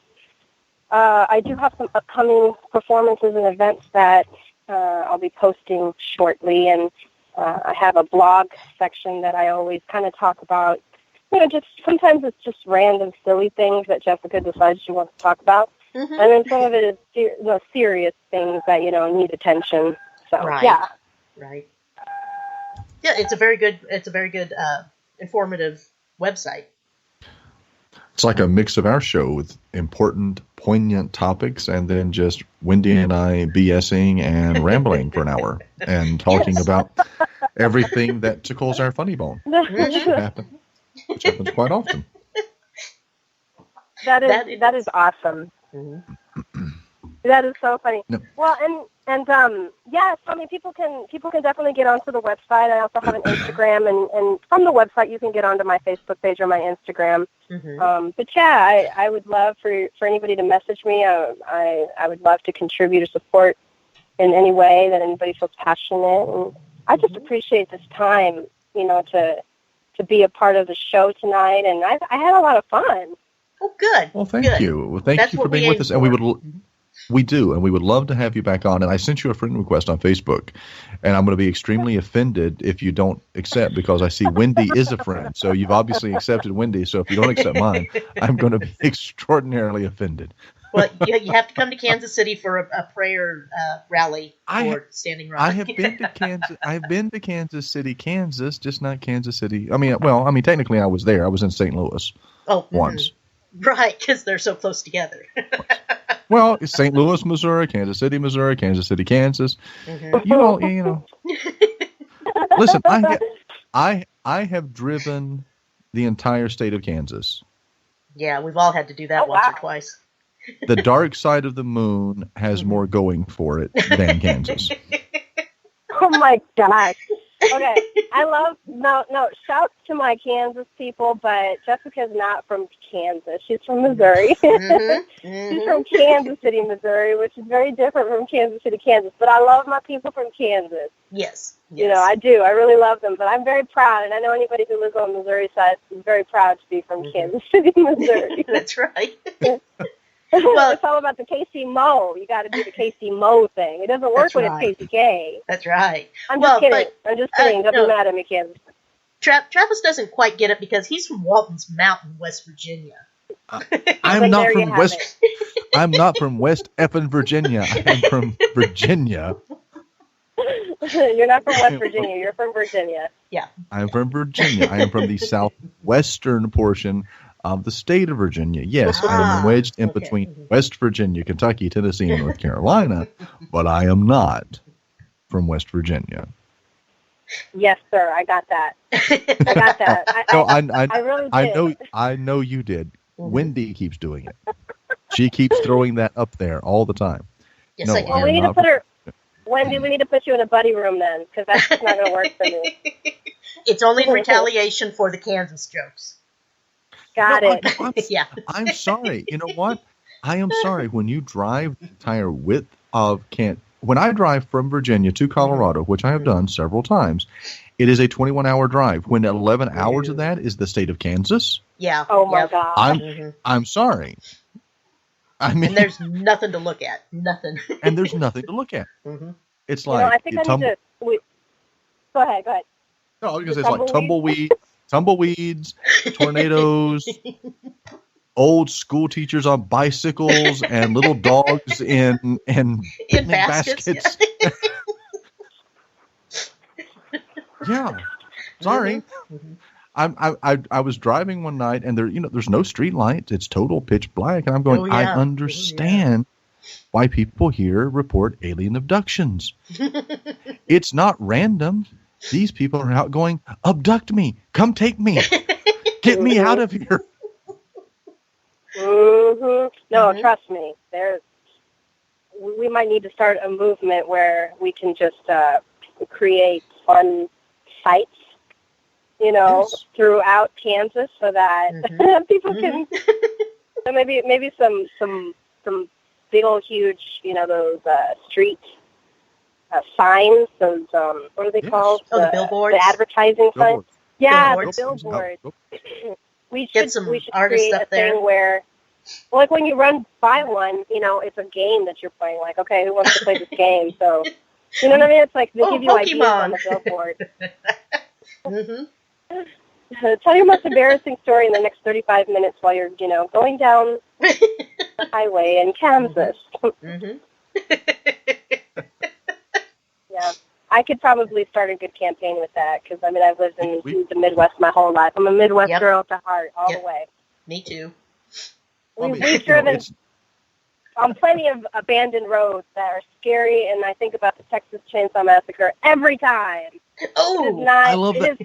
Speaker 4: I do have some upcoming performances and events that I'll be posting shortly. And I have a blog section that I always kind of talk about. Just sometimes it's just random, silly things that Jessica decides she wants to talk about. And then some of it is serious things that, need attention. So, yeah.
Speaker 3: Right. Yeah, it's a very good informative website.
Speaker 5: It's like a mix of our show with important, poignant topics and then just Wendy and I BSing and rambling for an hour and talking about everything that tickles our funny bone, which happens quite often.
Speaker 4: That is awesome. That is so funny.
Speaker 5: No.
Speaker 4: Well, yeah, so I mean, people can definitely get onto the website. I also have an Instagram, and from the website you can get onto my Facebook page or my Instagram. But yeah, I would love for anybody to message me. I would love to contribute or support in any way that anybody feels passionate. And I just appreciate this time, to be a part of the show tonight, and I had a lot of fun.
Speaker 3: Oh, good.
Speaker 5: Well, thank you. Well, thank you for being with us, and we would love to have you back on. And I sent you a friend request on Facebook, and I'm going to be extremely offended if you don't accept, because I see Wendy is a friend. So you've obviously accepted Wendy. So if you don't accept mine, I'm going to be extraordinarily offended.
Speaker 3: Well, you have to come to Kansas City for a prayer rally for Standing Rock.
Speaker 5: I have been to Kansas. I've been to Kansas City, Kansas, just not Kansas City. I mean, technically I was there. I was in St. Louis once.
Speaker 3: Right, because they're so close together.
Speaker 5: Well, it's St. Louis, Missouri, Kansas City, Missouri, Kansas City, Kansas. You know. Listen, I have driven the entire state of Kansas.
Speaker 3: Yeah, we've all had to do that once or twice.
Speaker 5: The dark side of the moon has more going for it than Kansas.
Speaker 4: Oh my gosh. Okay, shout to my Kansas people, but Jessica's not from Kansas. She's from Missouri. She's from Kansas City, Missouri, which is very different from Kansas City, Kansas. But I love my people from Kansas.
Speaker 3: Yes.
Speaker 4: I do. I really love them. But I'm very proud, and I know anybody who lives on the Missouri side is very proud to be from Kansas City, Missouri.
Speaker 3: That's right.
Speaker 4: Well, it's all about the KC Mo. You got to do the KC Mo thing. It doesn't work when it's KCK.
Speaker 3: That's right.
Speaker 4: I'm just kidding. Don't be mad at me, Kansas.
Speaker 3: Travis doesn't quite get it because he's from Walton's Mountain, West Virginia.
Speaker 5: I'm not from West. I'm not from West effing Virginia. I'm from Virginia.
Speaker 4: You're not from West Virginia. You're from Virginia.
Speaker 3: Yeah.
Speaker 5: I'm from Virginia. I am from the southwestern portion of the state of Virginia. Yes, I am wedged in between West Virginia, Kentucky, Tennessee, and North Carolina, but I am not from West Virginia.
Speaker 4: Yes, sir. I got that. I really did.
Speaker 5: I know you did. Wendy keeps doing it. She keeps throwing that up there all the time.
Speaker 3: Yes, I do.
Speaker 4: Well, we need to put her. Wendy, we need to put you in a buddy room then, because that's just not going to work for me.
Speaker 3: It's only in retaliation for the Kansas jokes.
Speaker 4: Got it.
Speaker 3: Yeah.
Speaker 5: I'm sorry. You know what? I am sorry. When you drive the entire width of when I drive from Virginia to Colorado, which I have done several times, it is a 21-hour drive. When 11 hours of that is the state of Kansas.
Speaker 3: Yeah.
Speaker 4: Oh my God.
Speaker 5: I'm sorry. I mean,
Speaker 3: and there's nothing to look at. Nothing.
Speaker 5: And there's nothing to look at. It's like
Speaker 4: I think I need to. Go ahead.
Speaker 5: No, I was going to say it's like tumbleweeds, tornadoes, old school teachers on bicycles, and little dogs in baskets. Yeah. Sorry. I was driving one night, and there's no street lights. It's total pitch black, and I'm going. I understand why people here report alien abductions. It's not random. These people are out going, abduct me, come take me, get me out of here.
Speaker 4: No, trust me. We might need to start a movement where we can just create fun sites, throughout Kansas, so that people can. So maybe some big old huge, those street signs. Those what are they called?
Speaker 3: The billboards.
Speaker 4: The advertising signs. Yeah,
Speaker 3: billboards.
Speaker 4: The billboards. We should create a thing where, like when you run by one, it's a game that you're playing. Like, okay, who wants to play this game? So, you know what I mean? It's like they give you ideas on the billboard. Tell your most embarrassing story in the next 35 minutes while you're, going down the highway in Kansas. Yeah, I could probably start a good campaign with that because, I've lived in the Midwest my whole life. I'm a Midwest girl at heart, all the way.
Speaker 3: Me too.
Speaker 4: We've driven on plenty of abandoned roads that are scary, and I think about the Texas Chainsaw Massacre every time.
Speaker 3: Oh,
Speaker 5: I love that.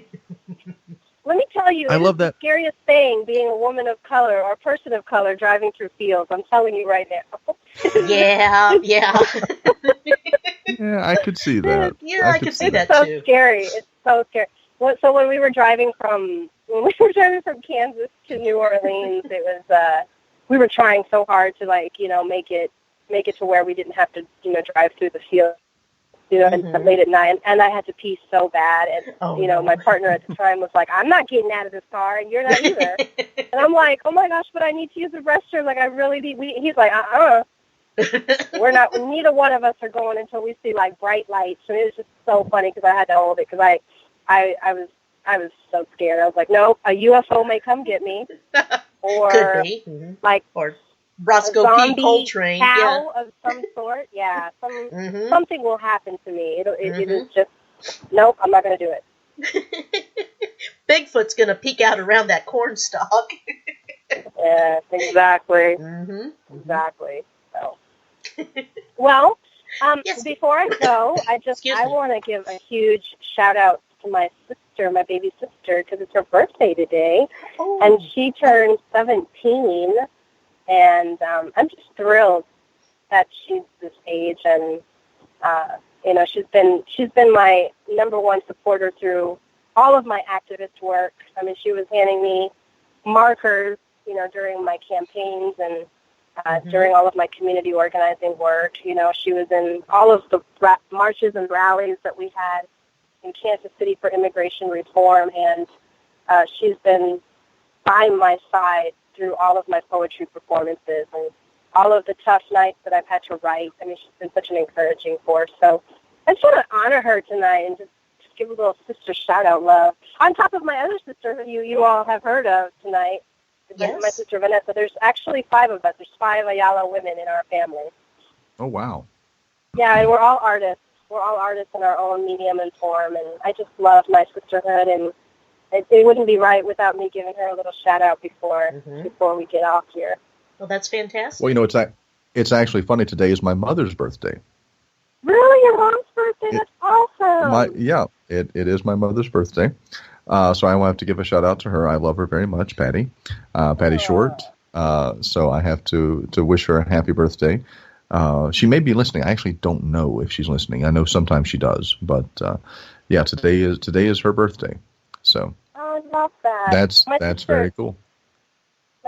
Speaker 4: Let me tell you,
Speaker 5: I love that.
Speaker 4: The scariest thing being a woman of color or a person of color driving through fields. I'm telling you right now.
Speaker 3: Yeah, yeah.
Speaker 5: Yeah, I could see that.
Speaker 3: Yeah, I could see that
Speaker 4: It's so
Speaker 3: too.
Speaker 4: scary. It's so scary. So when we were driving from Kansas to New Orleans, it was we were trying so hard to make it to where we didn't have to drive through the field and late at night, and I had to pee so bad, and
Speaker 3: Oh, no.
Speaker 4: my partner at the time was like, I'm not getting out of this car, and you're not either. And I'm like, oh my gosh, but I need to use the restroom. Like I really need. He's like, we're not. Neither one of us are going until we see like bright lights. And it was just so funny because I had to hold it because I was so scared. I was like, no, a UFO may come get me, or
Speaker 3: Could be.
Speaker 4: like
Speaker 3: Or
Speaker 4: a
Speaker 3: Roscoe P.
Speaker 4: zombie
Speaker 3: Coltrane.
Speaker 4: cow of some sort. Yeah, something will happen to me. It is just nope. I'm not going to do it.
Speaker 3: Bigfoot's gonna peek out around that corn stalk.
Speaker 4: Yeah, exactly. Exactly. So, well,
Speaker 3: Yes.
Speaker 4: before I go,
Speaker 3: Excuse
Speaker 4: I
Speaker 3: me.
Speaker 4: want to give a huge shout out to my sister, my baby sister, because it's her birthday today,
Speaker 3: Oh.
Speaker 4: and she turned 17, and I'm just thrilled that she's this age, and she's been my number one supporter through all of my activist work. I mean, she was handing me markers, during my campaigns and during all of my community organizing work. She was in all of the marches and rallies that we had in Kansas City for immigration reform, and she's been by my side through all of my poetry performances and all of the tough nights that I've had to write. I mean, she's been such an encouraging force. So I just want to honor her tonight and just give a little sister shout-out love. On top of my other sister who you all have heard of tonight,
Speaker 3: Yes.
Speaker 4: my sister Vanessa. There's actually 5 of us. There's 5 Ayala women in our family.
Speaker 5: Oh, wow.
Speaker 4: Yeah, and we're all artists. We're all artists in our own medium and form, and I just love my sisterhood, and it wouldn't be right without me giving her a little shout-out before we get off here.
Speaker 3: Well, that's fantastic.
Speaker 5: Well, it's actually funny. Today is my mother's birthday.
Speaker 4: Really? Your mom's birthday? That's awesome.
Speaker 5: It is my mother's birthday. So I will have to give a shout out to her. I love her very much, Patty. Patty Short. So I have to wish her a happy birthday. She may be listening. I actually don't know if she's listening. I know sometimes she does, but today is her birthday. So
Speaker 4: I love that.
Speaker 5: that's very cool.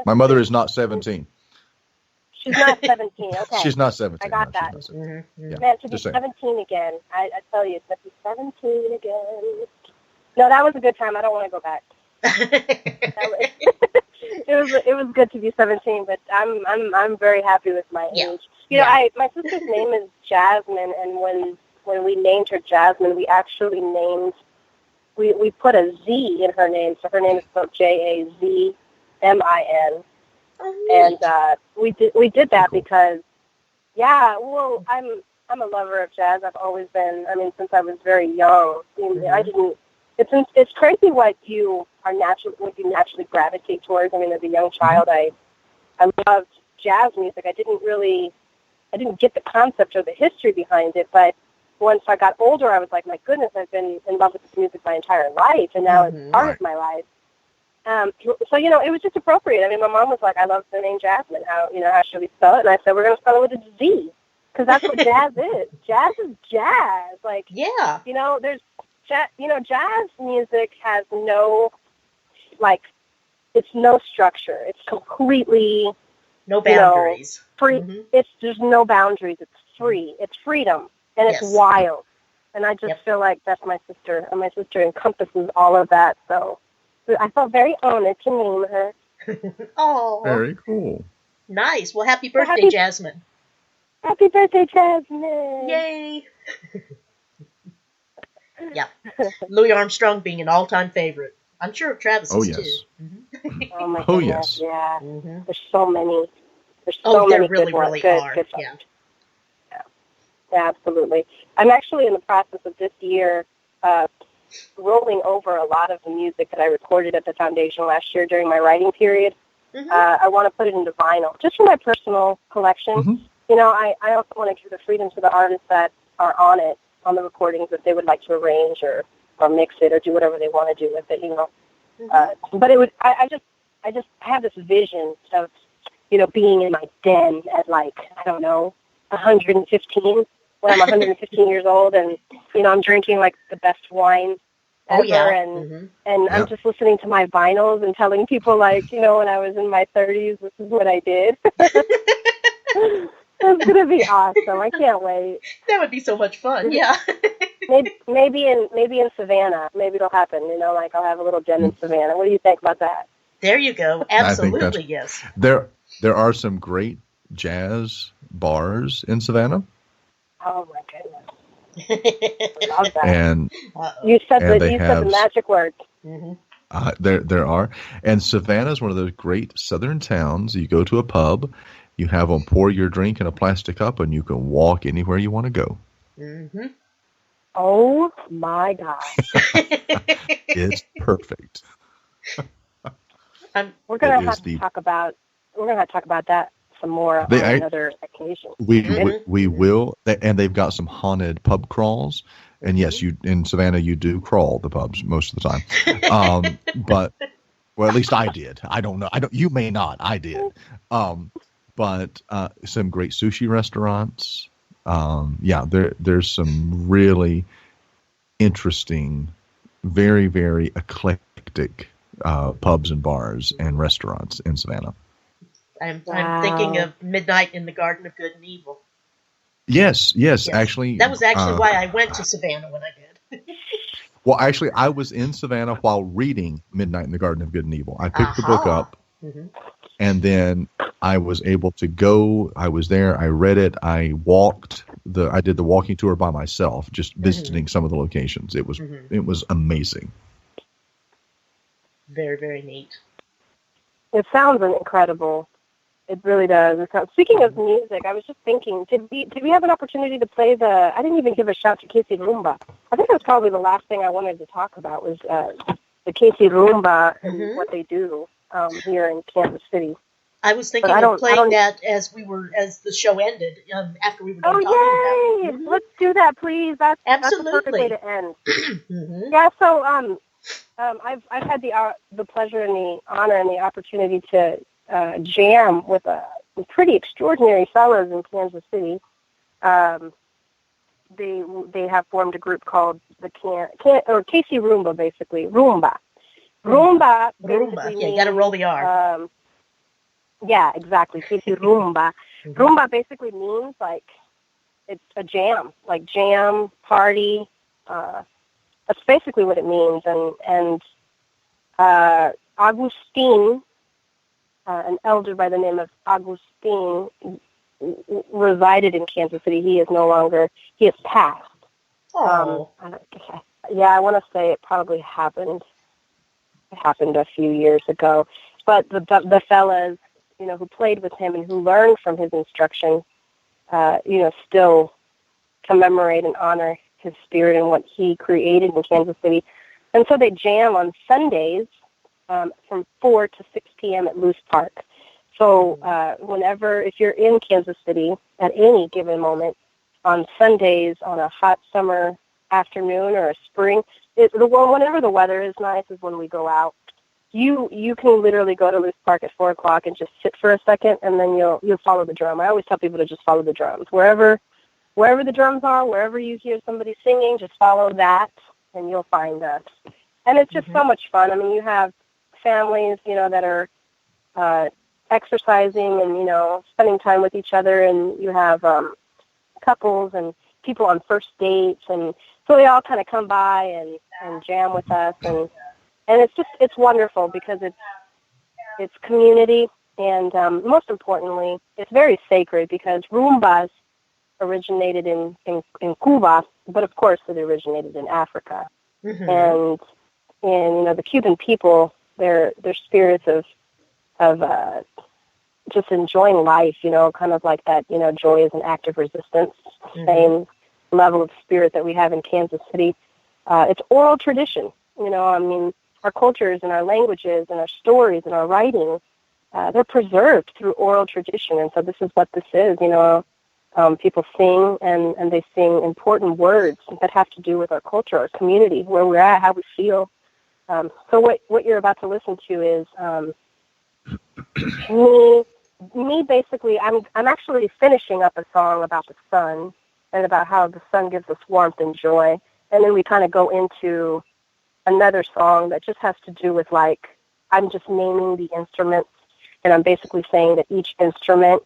Speaker 5: My mother is not 17.
Speaker 4: She's not 17. Okay.
Speaker 5: She's not 17.
Speaker 4: I got that.
Speaker 5: Yeah,
Speaker 4: Man, to be
Speaker 5: just saying.
Speaker 4: 17 again. I tell you, to be 17 again. No, that was a good time. I don't want to go back. It was good to be 17, but I'm very happy with my age. My sister's name is Jasmine, and when we named her Jasmine, we actually we put a Z in her name, so her name is spelled Jazmin. And we did that because I'm a lover of jazz. I've always been. I mean, since I was very young. I didn't. It's crazy what you naturally gravitate towards. I mean, as a young child, I loved jazz music. I didn't get the concept or the history behind it, but once I got older, I was like, my goodness, I've been in love with this music my entire life, and now it's part of my life. So it was just appropriate. I mean, my mom was like, I love the name Jasmine. How should we spell it? And I said, we're going to spell it with a Z, because that's what jazz is. Jazz is jazz. Like, there's jazz music has no, it's no structure. It's completely
Speaker 3: no boundaries.
Speaker 4: Free. There's no boundaries. It's free. It's freedom, and it's wild. And I just feel like that's my sister, and my sister encompasses all of that. So I felt very honored to name her.
Speaker 3: Oh,
Speaker 5: very cool.
Speaker 3: Nice. Well, happy birthday, Jasmine.
Speaker 4: Happy birthday, Jasmine.
Speaker 3: Yay. Yeah. Louis Armstrong being an all-time favorite. I'm sure of Travis's too.
Speaker 4: Oh my goodness.
Speaker 5: Oh yes.
Speaker 4: Yeah. There's so many. There's so many
Speaker 3: really,
Speaker 4: good ones.
Speaker 3: really
Speaker 4: good,
Speaker 3: are.
Speaker 4: Good yeah, absolutely. I'm actually in the process of this year rolling over a lot of the music that I recorded at the foundation last year during my writing period. I want to put it into vinyl, just for my personal collection. I also want to give the freedom to the artists that are on it, on the recordings, that they would like to arrange or mix it or do whatever they want to do with it, But it would. I have this vision of being in my den at like, I don't know, 115, when I'm 115 years old, and, I'm drinking like the best wine ever, and I'm just listening to my vinyls and telling people like, when I was in my 30s, this is what I did. It's going to be awesome. I can't wait.
Speaker 3: That would be so much fun. Yeah.
Speaker 4: maybe in Savannah, maybe it'll happen, like I'll have a little den in Savannah. What do you think about that?
Speaker 3: There you go. Absolutely, yes.
Speaker 5: There are some great jazz bars in Savannah.
Speaker 4: Oh my goodness. I love that.
Speaker 5: And
Speaker 4: you said the magic word.
Speaker 3: Mm-hmm.
Speaker 5: There are. And Savannah is one of those great southern towns. You go to a pub, you have them pour your drink in a plastic cup, and you can walk anywhere you want to go.
Speaker 3: Mm-hmm.
Speaker 4: Oh my gosh.
Speaker 5: It's perfect.
Speaker 4: We're gonna have to talk about that some more on another occasion.
Speaker 5: We will, and they've got some haunted pub crawls. And yes, you in Savannah you do crawl the pubs most of the time. But at least I did. I don't know. You may not. I did. But some great sushi restaurants. There's some really interesting, very, very eclectic pubs and bars and restaurants in Savannah.
Speaker 3: I'm thinking of Midnight in the Garden of Good and Evil.
Speaker 5: Yes, actually.
Speaker 3: That was actually why I went to Savannah when I did.
Speaker 5: Well, actually, I was in Savannah while reading Midnight in the Garden of Good and Evil. I picked the book up, and then I was able to go. I was there. I read it. I did the walking tour by myself, just visiting some of the locations. It was amazing.
Speaker 3: Very, very neat.
Speaker 4: It sounds incredible. It really does. Speaking of music, I was just thinking, did we have an opportunity to play I didn't even give a shout to Casey Rumba. I think that was probably the last thing I wanted to talk about was the Casey Rumba and what they do here in Kansas City.
Speaker 3: I was thinking of playing that as the show ended, after we were done talking about it.
Speaker 4: Let's do that, please. That's the perfect way to end. Yeah, so I've had the pleasure and the honor and the opportunity to jam with some pretty extraordinary fellows in Kansas City. They have formed a group called the Casey Rumba, basically. Rumba.
Speaker 3: Yeah, you got to roll the R.
Speaker 4: Yeah, exactly. Casey Rumba. Rumba basically means like it's a jam, like jam, party. That's basically what it means. And Agustin, an elder by the name of Agustin, resided in Kansas City. He has passed.
Speaker 3: Oh.
Speaker 4: I want to say it probably happened. It happened a few years ago. But the fellas, who played with him and who learned from his instruction, still commemorate and honor his spirit and what he created in Kansas City. And so they jam on Sundays from 4 to 6 p.m. at Loose Park. So if you're in Kansas City at any given moment, on Sundays on a hot summer afternoon or a spring, whenever the weather is nice is when we go out. You can literally go to Loose Park at 4 o'clock and just sit for a second, and then you'll follow the drum. I always tell people to just follow the drums. Wherever the drums are, wherever you hear somebody singing, just follow that, and you'll find us. And it's just so much fun. I mean, you have families, that are exercising and, spending time with each other, and you have couples and people on first dates, and so they all kind of come by and jam with us, and it's wonderful because it's community, and most importantly, it's very sacred because rumbas originated in Cuba, but of course it originated in Africa. And the Cuban people, their spirits of just enjoying life, kind of like that, joy is an act of resistance, same level of spirit that we have in Kansas City. It's oral tradition, our cultures and our languages and our stories and our writing, they're preserved through oral tradition. And so this is what this is, people sing and they sing important words that have to do with our culture, our community, where we're at, how we feel. So what you're about to listen to is me me basically, I'm actually finishing up a song about the sun and about how the sun gives us warmth and joy, and then we kind of go into another song that just has to do with, like, I'm just naming the instruments, and I'm basically saying that each instrument,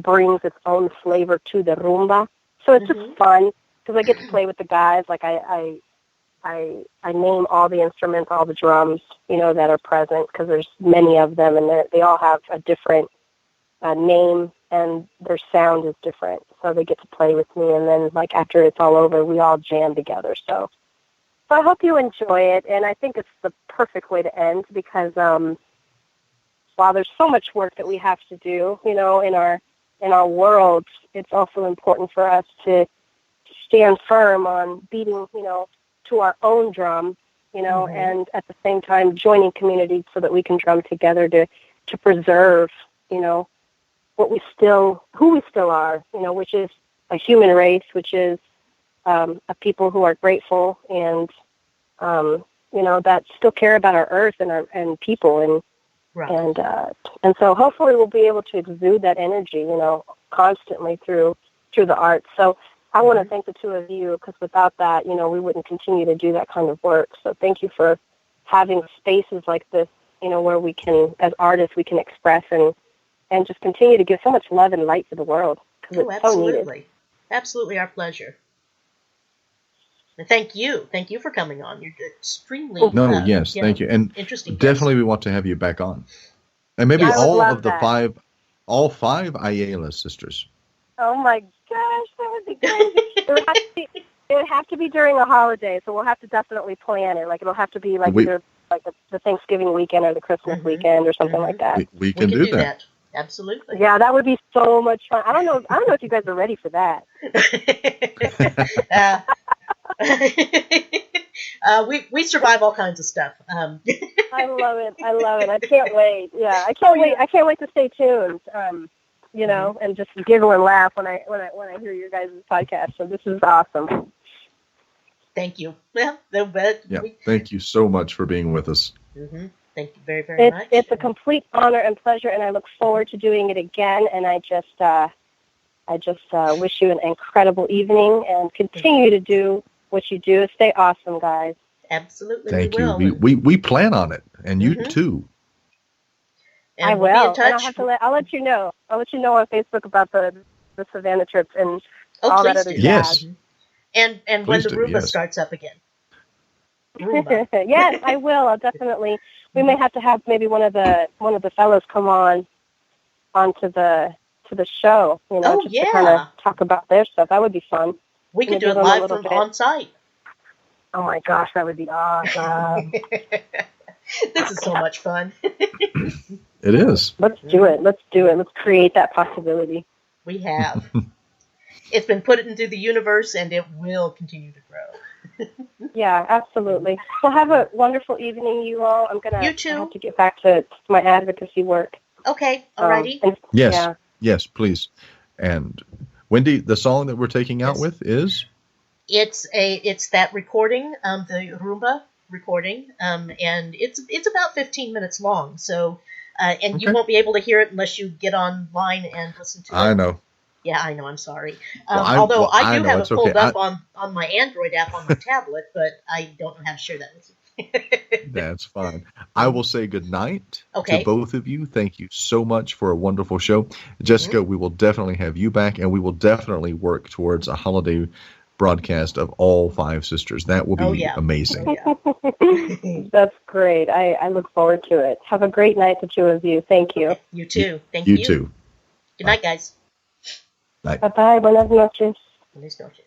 Speaker 4: brings its own flavor to the rumba. So it's just fun because I get to play with the guys. Like I name all the instruments, all the drums, that are present, because there's many of them, and they all have a different name, and their sound is different. So they get to play with me, and then, like, after it's all over, we all jam together. So I hope you enjoy it, and I think it's the perfect way to end, because while there's so much work that we have to do, in our world, it's also important for us to stand firm on beating, to our own drum, and at the same time joining communities so that we can drum together to preserve, who we still are, which is a human race, which is a people who are grateful and, that still care about our earth and people. And so hopefully we'll be able to exude that energy, constantly through the arts. So I want to thank the two of you, because without that, we wouldn't continue to do that kind of work. So thank you for having spaces like this, where we can, as artists, we can express and just continue to give so much love and light to the world, because it's so needed.
Speaker 3: Absolutely, our pleasure. And thank you for coming on. You're extremely
Speaker 5: thank you, and
Speaker 3: interesting.
Speaker 5: Definitely, we want to have you back on, and maybe all five Ayala sisters.
Speaker 4: Oh my gosh, that would be crazy. It would have to be during a holiday, so we'll have to definitely plan it. Like, it'll have to be either like the Thanksgiving weekend or the Christmas weekend or something like that.
Speaker 5: We can do that.
Speaker 3: Absolutely.
Speaker 4: Yeah, that would be so much fun. I don't know if you guys are ready for that.
Speaker 3: We survive all kinds of stuff.
Speaker 4: I love it. I can't wait. Yeah, I can't wait. I can't wait to stay tuned. And just giggle and laugh when I hear your guys' podcast. So this is awesome.
Speaker 3: Thank you. Well, they'll bet.
Speaker 5: Yeah, thank you so much for being with us.
Speaker 3: Thank you very, very much.
Speaker 4: It's a complete honor and pleasure, and I look forward to doing it again. And I just wish you an incredible evening, and continue to do what you do. Stay awesome, guys.
Speaker 3: Absolutely.
Speaker 5: Thank you. We plan on it, and you too.
Speaker 3: And
Speaker 4: I will.
Speaker 3: We'll be in touch.
Speaker 4: And I'll let you know. I'll let you know on Facebook about the Savannah trips and all that other
Speaker 5: jazz.
Speaker 4: Yes.
Speaker 3: And when the Rumba starts up again.
Speaker 4: Yes, I will. I'll definitely. We may have to have maybe one of the fellows come onto the show. To kind of talk about their stuff. That would be fun.
Speaker 3: We could do it live from on site.
Speaker 4: Oh my gosh, that would be awesome.
Speaker 3: This is so much fun.
Speaker 5: It is.
Speaker 4: Let's do it. Let's create that possibility.
Speaker 3: We have. It's been put into the universe, and it will continue to grow.
Speaker 4: Yeah, absolutely. Well, have a wonderful evening, you all. I'm gonna.
Speaker 3: You too.
Speaker 4: I have to get back to my advocacy work.
Speaker 3: Okay. Alrighty.
Speaker 5: Yes, please. And Wendy, the song that we're taking out with is.
Speaker 3: It's that recording, the Rumba recording, and it's about 15 minutes long. So, and you won't be able to hear it unless you get online and listen to it.
Speaker 5: I know.
Speaker 3: Yeah, I know. I'm sorry. Although I do have it pulled up on my Android app on my tablet, but I don't know how to share that with you.
Speaker 5: That's fine. I will say good night to both of you. Thank you so much for a wonderful show. Jessica, we will definitely have you back, and we will definitely work towards a holiday broadcast of all five sisters. That will be amazing.
Speaker 4: That's great. I look forward to it. Have a great night, the two of you. Thank you.
Speaker 3: You too. Thank you.
Speaker 5: You too.
Speaker 3: Good night, guys.
Speaker 5: Night.
Speaker 4: Bye-bye. Buenas noches.
Speaker 3: Buenas noches.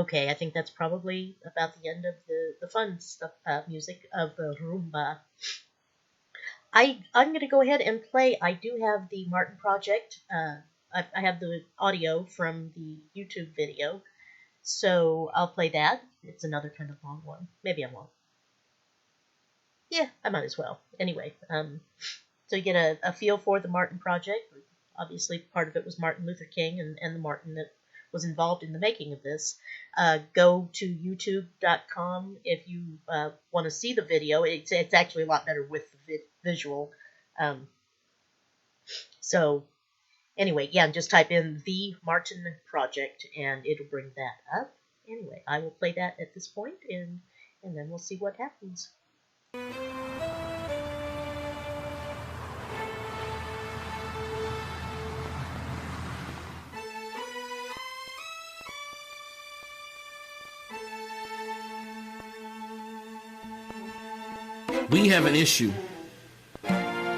Speaker 3: Okay, I think that's probably about the end of the fun stuff, music of the rumba. I'm going to go ahead and play. I do have the Martin Project. I have the audio from the YouTube video, so I'll play that. It's another kind of long one. Maybe I won't. Yeah, I might as well. Anyway, so you get a feel for the Martin Project. Obviously, part of it was Martin Luther King and the Martin that was involved in the making of this. Go to youtube.com if you want to see the video. It's actually a lot better with the visual. So anyway, yeah, just type in the Martin Project and it'll bring that up. Anyway, I will play that at this point and then we'll see what happens.
Speaker 6: We have an issue.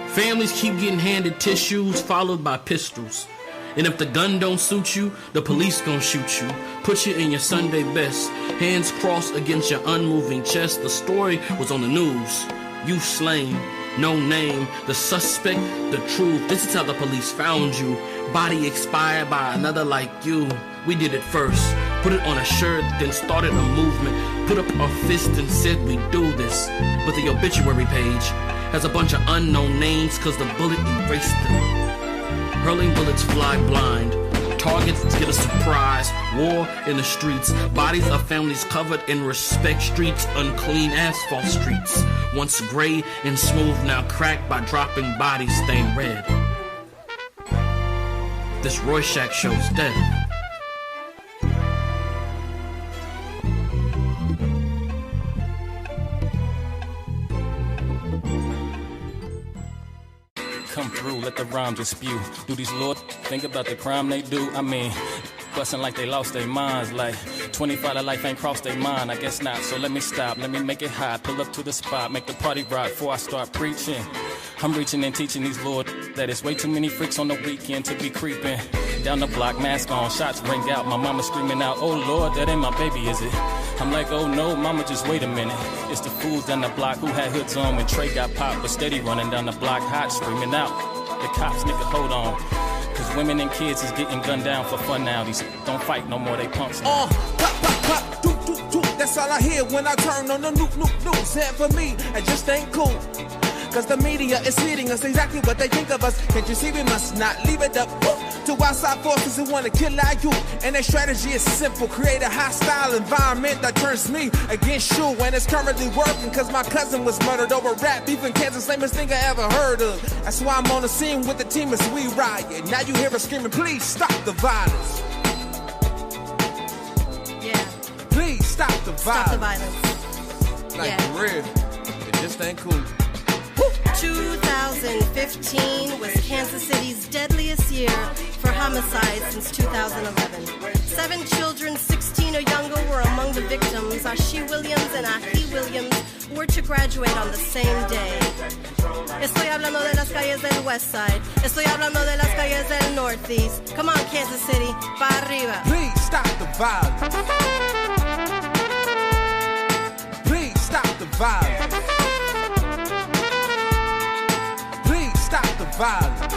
Speaker 6: Families keep getting handed tissues followed by pistols. And if the gun don't suit you, the police gon' shoot you. Put you in your Sunday best, hands crossed against your unmoving chest. The story was on the news. You slain, no name, the suspect, the truth. This is how the police found you. Body expired by another like you. We did it first. Put it on a shirt, then started a movement. Put up our fist and said we do this. But the obituary page has a bunch of unknown names cause the bullet erased them. Hurling bullets fly blind. Targets get a surprise. War in the streets. Bodies of families covered in respect. Streets unclean asphalt streets. Once gray and smooth, now cracked by dropping bodies stained red. This Rorschach shows death.
Speaker 7: Come through, let the rhyme just spew. Do these Lord think about the crime they do? I mean, bustin' like they lost their minds. Like 25 to life ain't crossed their mind. I guess not, so let me stop, let me make it hot. Pull up to the spot, make the party rock before I start preaching. I'm reaching and teaching these Lord that it's way too many freaks on the weekend to be creeping. Down the block, mask on, shots ring out. My mama screaming out, oh Lord, that ain't my baby, is it? I'm like, oh no, mama, just wait a minute. It's the fools down the block who had hoods on when Trey got popped, but steady running down the block, hot, screaming out. The cops, nigga, hold on. Cause women and kids is getting gunned down for fun now. These don't fight no more, they punks now.
Speaker 8: Pop, pop, pop, doop, doop, doop. That's all I hear when I turn on the news. And for me, it just ain't cool. Cause the media is feeding us exactly what they think of us. Can't you see we must not leave it up to outside forces who want to kill our youth. And their strategy is simple. Create a hostile environment that turns me against you. And it's currently working cause my cousin was murdered over rap beef in Kansas. Lamest thing I ever heard of. That's why I'm on the scene with the team as we riot. Now you hear us screaming, please stop the violence.
Speaker 9: Yeah.
Speaker 8: Please stop the violence. Like
Speaker 9: Yeah.
Speaker 8: for real. It just ain't cool.
Speaker 9: 2015 was Kansas City's deadliest year for homicides since 2011. 7 children, 16 or younger, were among the victims. Ashi Williams and Ahi Williams were to graduate on the same day. Estoy hablando de las calles del West Side. Estoy hablando de las calles del Northeast. Come on, Kansas City, pa' arriba.
Speaker 8: Please stop the violence. Please stop the violence. Stop the violence.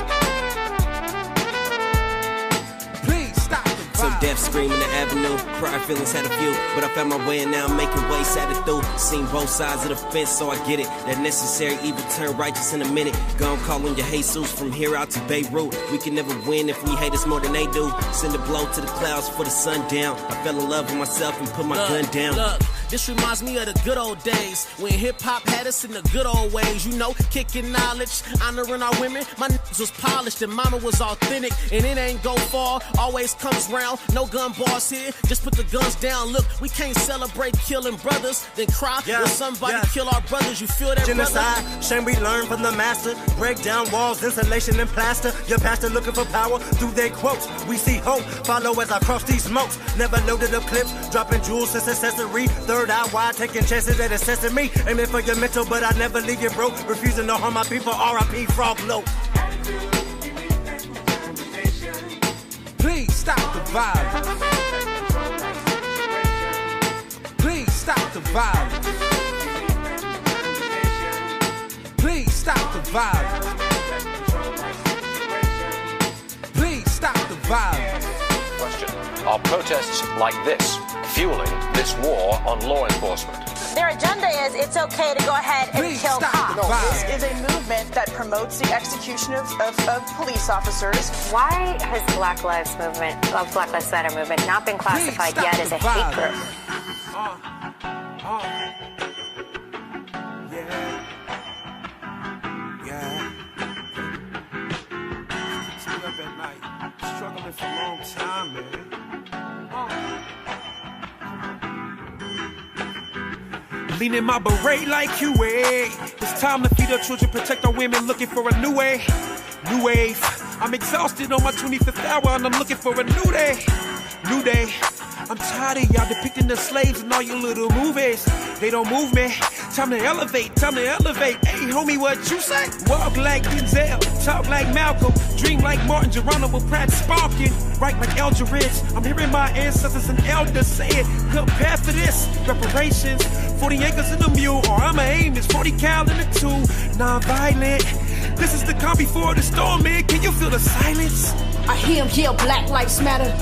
Speaker 8: Please stop the violence.
Speaker 10: So death screaming the avenue. Prior feelings had a few, but I found my way and now I'm making ways sad it through. Seen both sides of the fence, so I get it. That necessary evil turn righteous in a minute. Gone calling your Jesus from here out to Beirut. We can never win if we hate us more than they do. Send a blow to the clouds for the sun down. I fell in love with myself and put my gun down.
Speaker 6: Look. This reminds me of the good old days when hip-hop had us in the good old ways. You know, kicking knowledge, honoring our women. My niggas was polished and mama was authentic. And it ain't go far, always comes round. No gun bars here, just put the guns down. Look, we can't celebrate killing brothers, then cry when somebody kill our brothers. You feel that,
Speaker 10: genocide,
Speaker 6: brother?
Speaker 10: shame we learn from the master. Break down walls, insulation and plaster. Your pastor looking for power through their quotes. We see hope, follow as I cross these smokes. Never loaded up clips, dropping jewels as accessory. Third eye wide, taking chances at assessing me. Aiming for your mental, but I never leave you broke. Refusing to harm my people, R.I.P. Frog Low.
Speaker 8: Please stop the violence. stop the violence. Please stop the violence. Please stop the violence.
Speaker 11: Question. Are protests like this fueling this war on law enforcement?
Speaker 12: Their agenda is it's okay to go ahead and kill cops.
Speaker 13: No, this is a movement that promotes the execution of police officers.
Speaker 14: Why has the Black Lives Matter movement not been classified yet as a hate group?
Speaker 8: Yeah. Stay up at night, struggling for a long time, man. Leaning my beret like QA. It's time to feed our children, protect our women, looking for a new way. New wave. I'm exhausted on my 25th hour and I'm looking for a new day. New day. I'm tired of y'all depicting the slaves in all your little movies. They don't move me. Time to elevate, time to elevate. Hey, homie, what you say? Walk like Denzel, talk like Malcolm, dream like Martin, Geronimo Pratt sparking. Right like Eldridge. I'm hearing my ancestors and elders say it. Prepare for this. Reparations. 40 acres in a mule, or I'ma aim this 40 cal in a 2. Non-violent. This is the calm before the storm, man. Can you feel the silence?
Speaker 15: I hear him yell Black Lives Matter.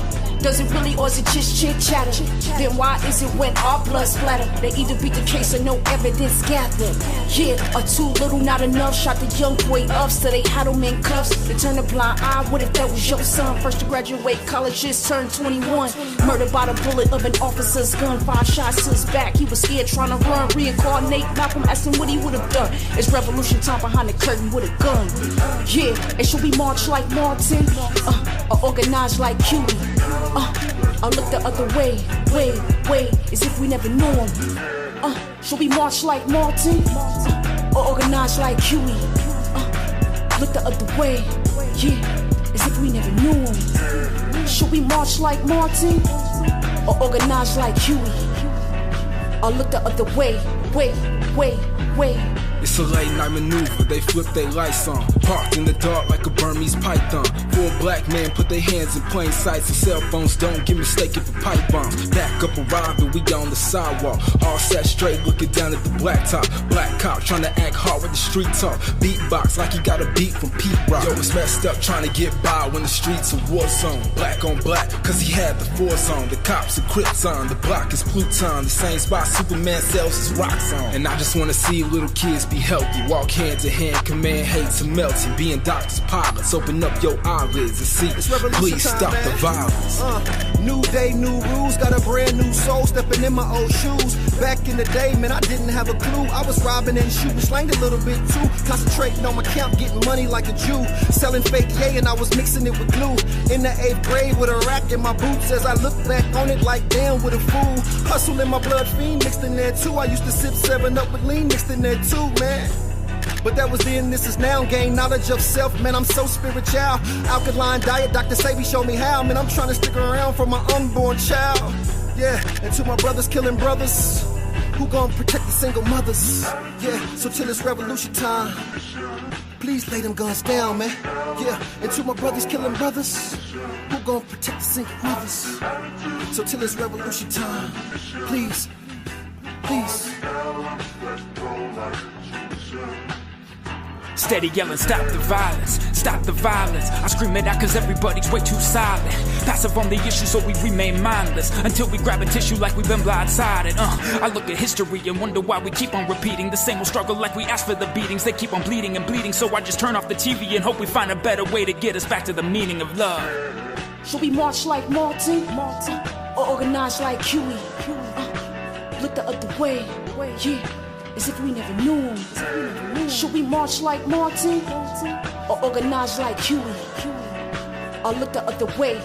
Speaker 15: Does it really, or is it just chit chatter? Then why is it when our blood splatter? They either beat the case or no evidence gathered. Yeah, or too little, not enough. Shot the young boy up, so they had him in cuffs. They turn a blind eye. What if that was your son? First to graduate college, just turned 21. Murdered by the bullet of an officer's gun. 5 shots to his back. He was scared, trying to run. Reincarnate Malcolm, asking what he would have done. It's revolution time behind the curtain with a gun. Yeah, and should we march like Martin? Or organize like Huey? I look the other way, as if we never knew him. Should we march like Martin? Or organize like Huey? Look the other way, yeah, as if we never knew him. Should we march like Martin? Or organize like Huey? Or look the other way,
Speaker 16: It's a late night maneuver, they flip their lights on. Parked in the dark like a Burmese python. 4 black men put their hands in plain sight so cell phones don't get mistaken for pipe bombs. Back up arriving, we on the sidewalk. All set straight, looking down at the blacktop. Black cop trying to act hard with the street talk. Beatbox like he got a beat from Pete Rock. Yo, it's messed up trying to get by when the streets a war zone. Black on black, cause he had the force on. The cops are Krypton, the block is Pluton. The same spot Superman sells his rocks on. And I just wanna see little kids be healthy, walk hand to hand, command hate to melting, being doctors, pilots, open up your eyelids and see, please stop the violence.
Speaker 17: New day, new rules, got a brand new soul, stepping in my old shoes. Back in the day, man, I didn't have a clue. I was robbing and shooting, slanged a little bit too. Concentrating on my count, getting money like a Jew. Selling fake yay and I was mixing it with glue. In the 8th grade with a rack in my boots, as I look back on it like damn, with a fool. Hustle in my blood, fiend mixed in there too. I used to sip 7-Up with lean mixed in there too, man. But that was then, this is now. Gain knowledge of self, man, I'm so spiritual. Alkaline diet, Dr. Sabi showed me how. Man, I'm trying to stick around for my unborn child. Yeah, and to my brothers killing brothers, who gon' protect the single mothers? Yeah, so till it's revolution time, please lay them guns down, man. Yeah, and to my brothers killing brothers, who gon' protect the single mothers? So till it's revolution time, please.
Speaker 18: Steady yelling, stop the violence, stop the violence. I scream it out cause everybody's way too silent. Passive on the issue so we remain mindless until we grab a tissue like we've been blindsided. I look at history and wonder why we keep on repeating the same old struggle like we asked for the beatings. They keep on bleeding and bleeding, so I just turn off the TV and hope we find a better way to get us back to the meaning of love.
Speaker 15: Should we march like Martin? Or organize like Huey? Look the other way, yeah, as if we never knew him. Should we march like Martin? Or organize like Huey? Or look the other way,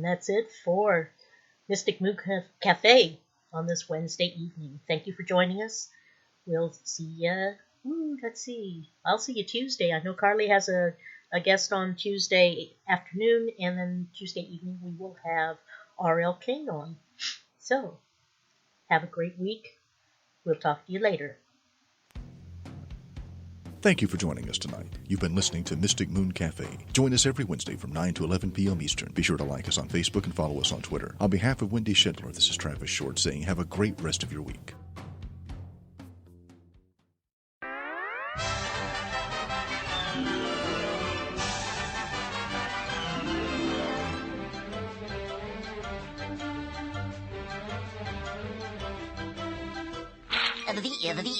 Speaker 3: And that's it for Mystic Moon Cafe on this Wednesday evening. Thank you for joining us. We'll see you. Let's see. I'll see you Tuesday. I know Carly has a guest on Tuesday afternoon, and then Tuesday evening we will have R.L. King on. So, have a great week. We'll talk to you later.
Speaker 1: Thank you for joining us tonight. You've been listening to Mystic Moon Cafe. Join us every Wednesday from 9 to 11 p.m. Eastern. Be sure to like us on Facebook and follow us on Twitter. On behalf of Wendy Schindler, this is Travis Short saying have a great rest of your week.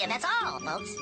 Speaker 12: And that's all, folks.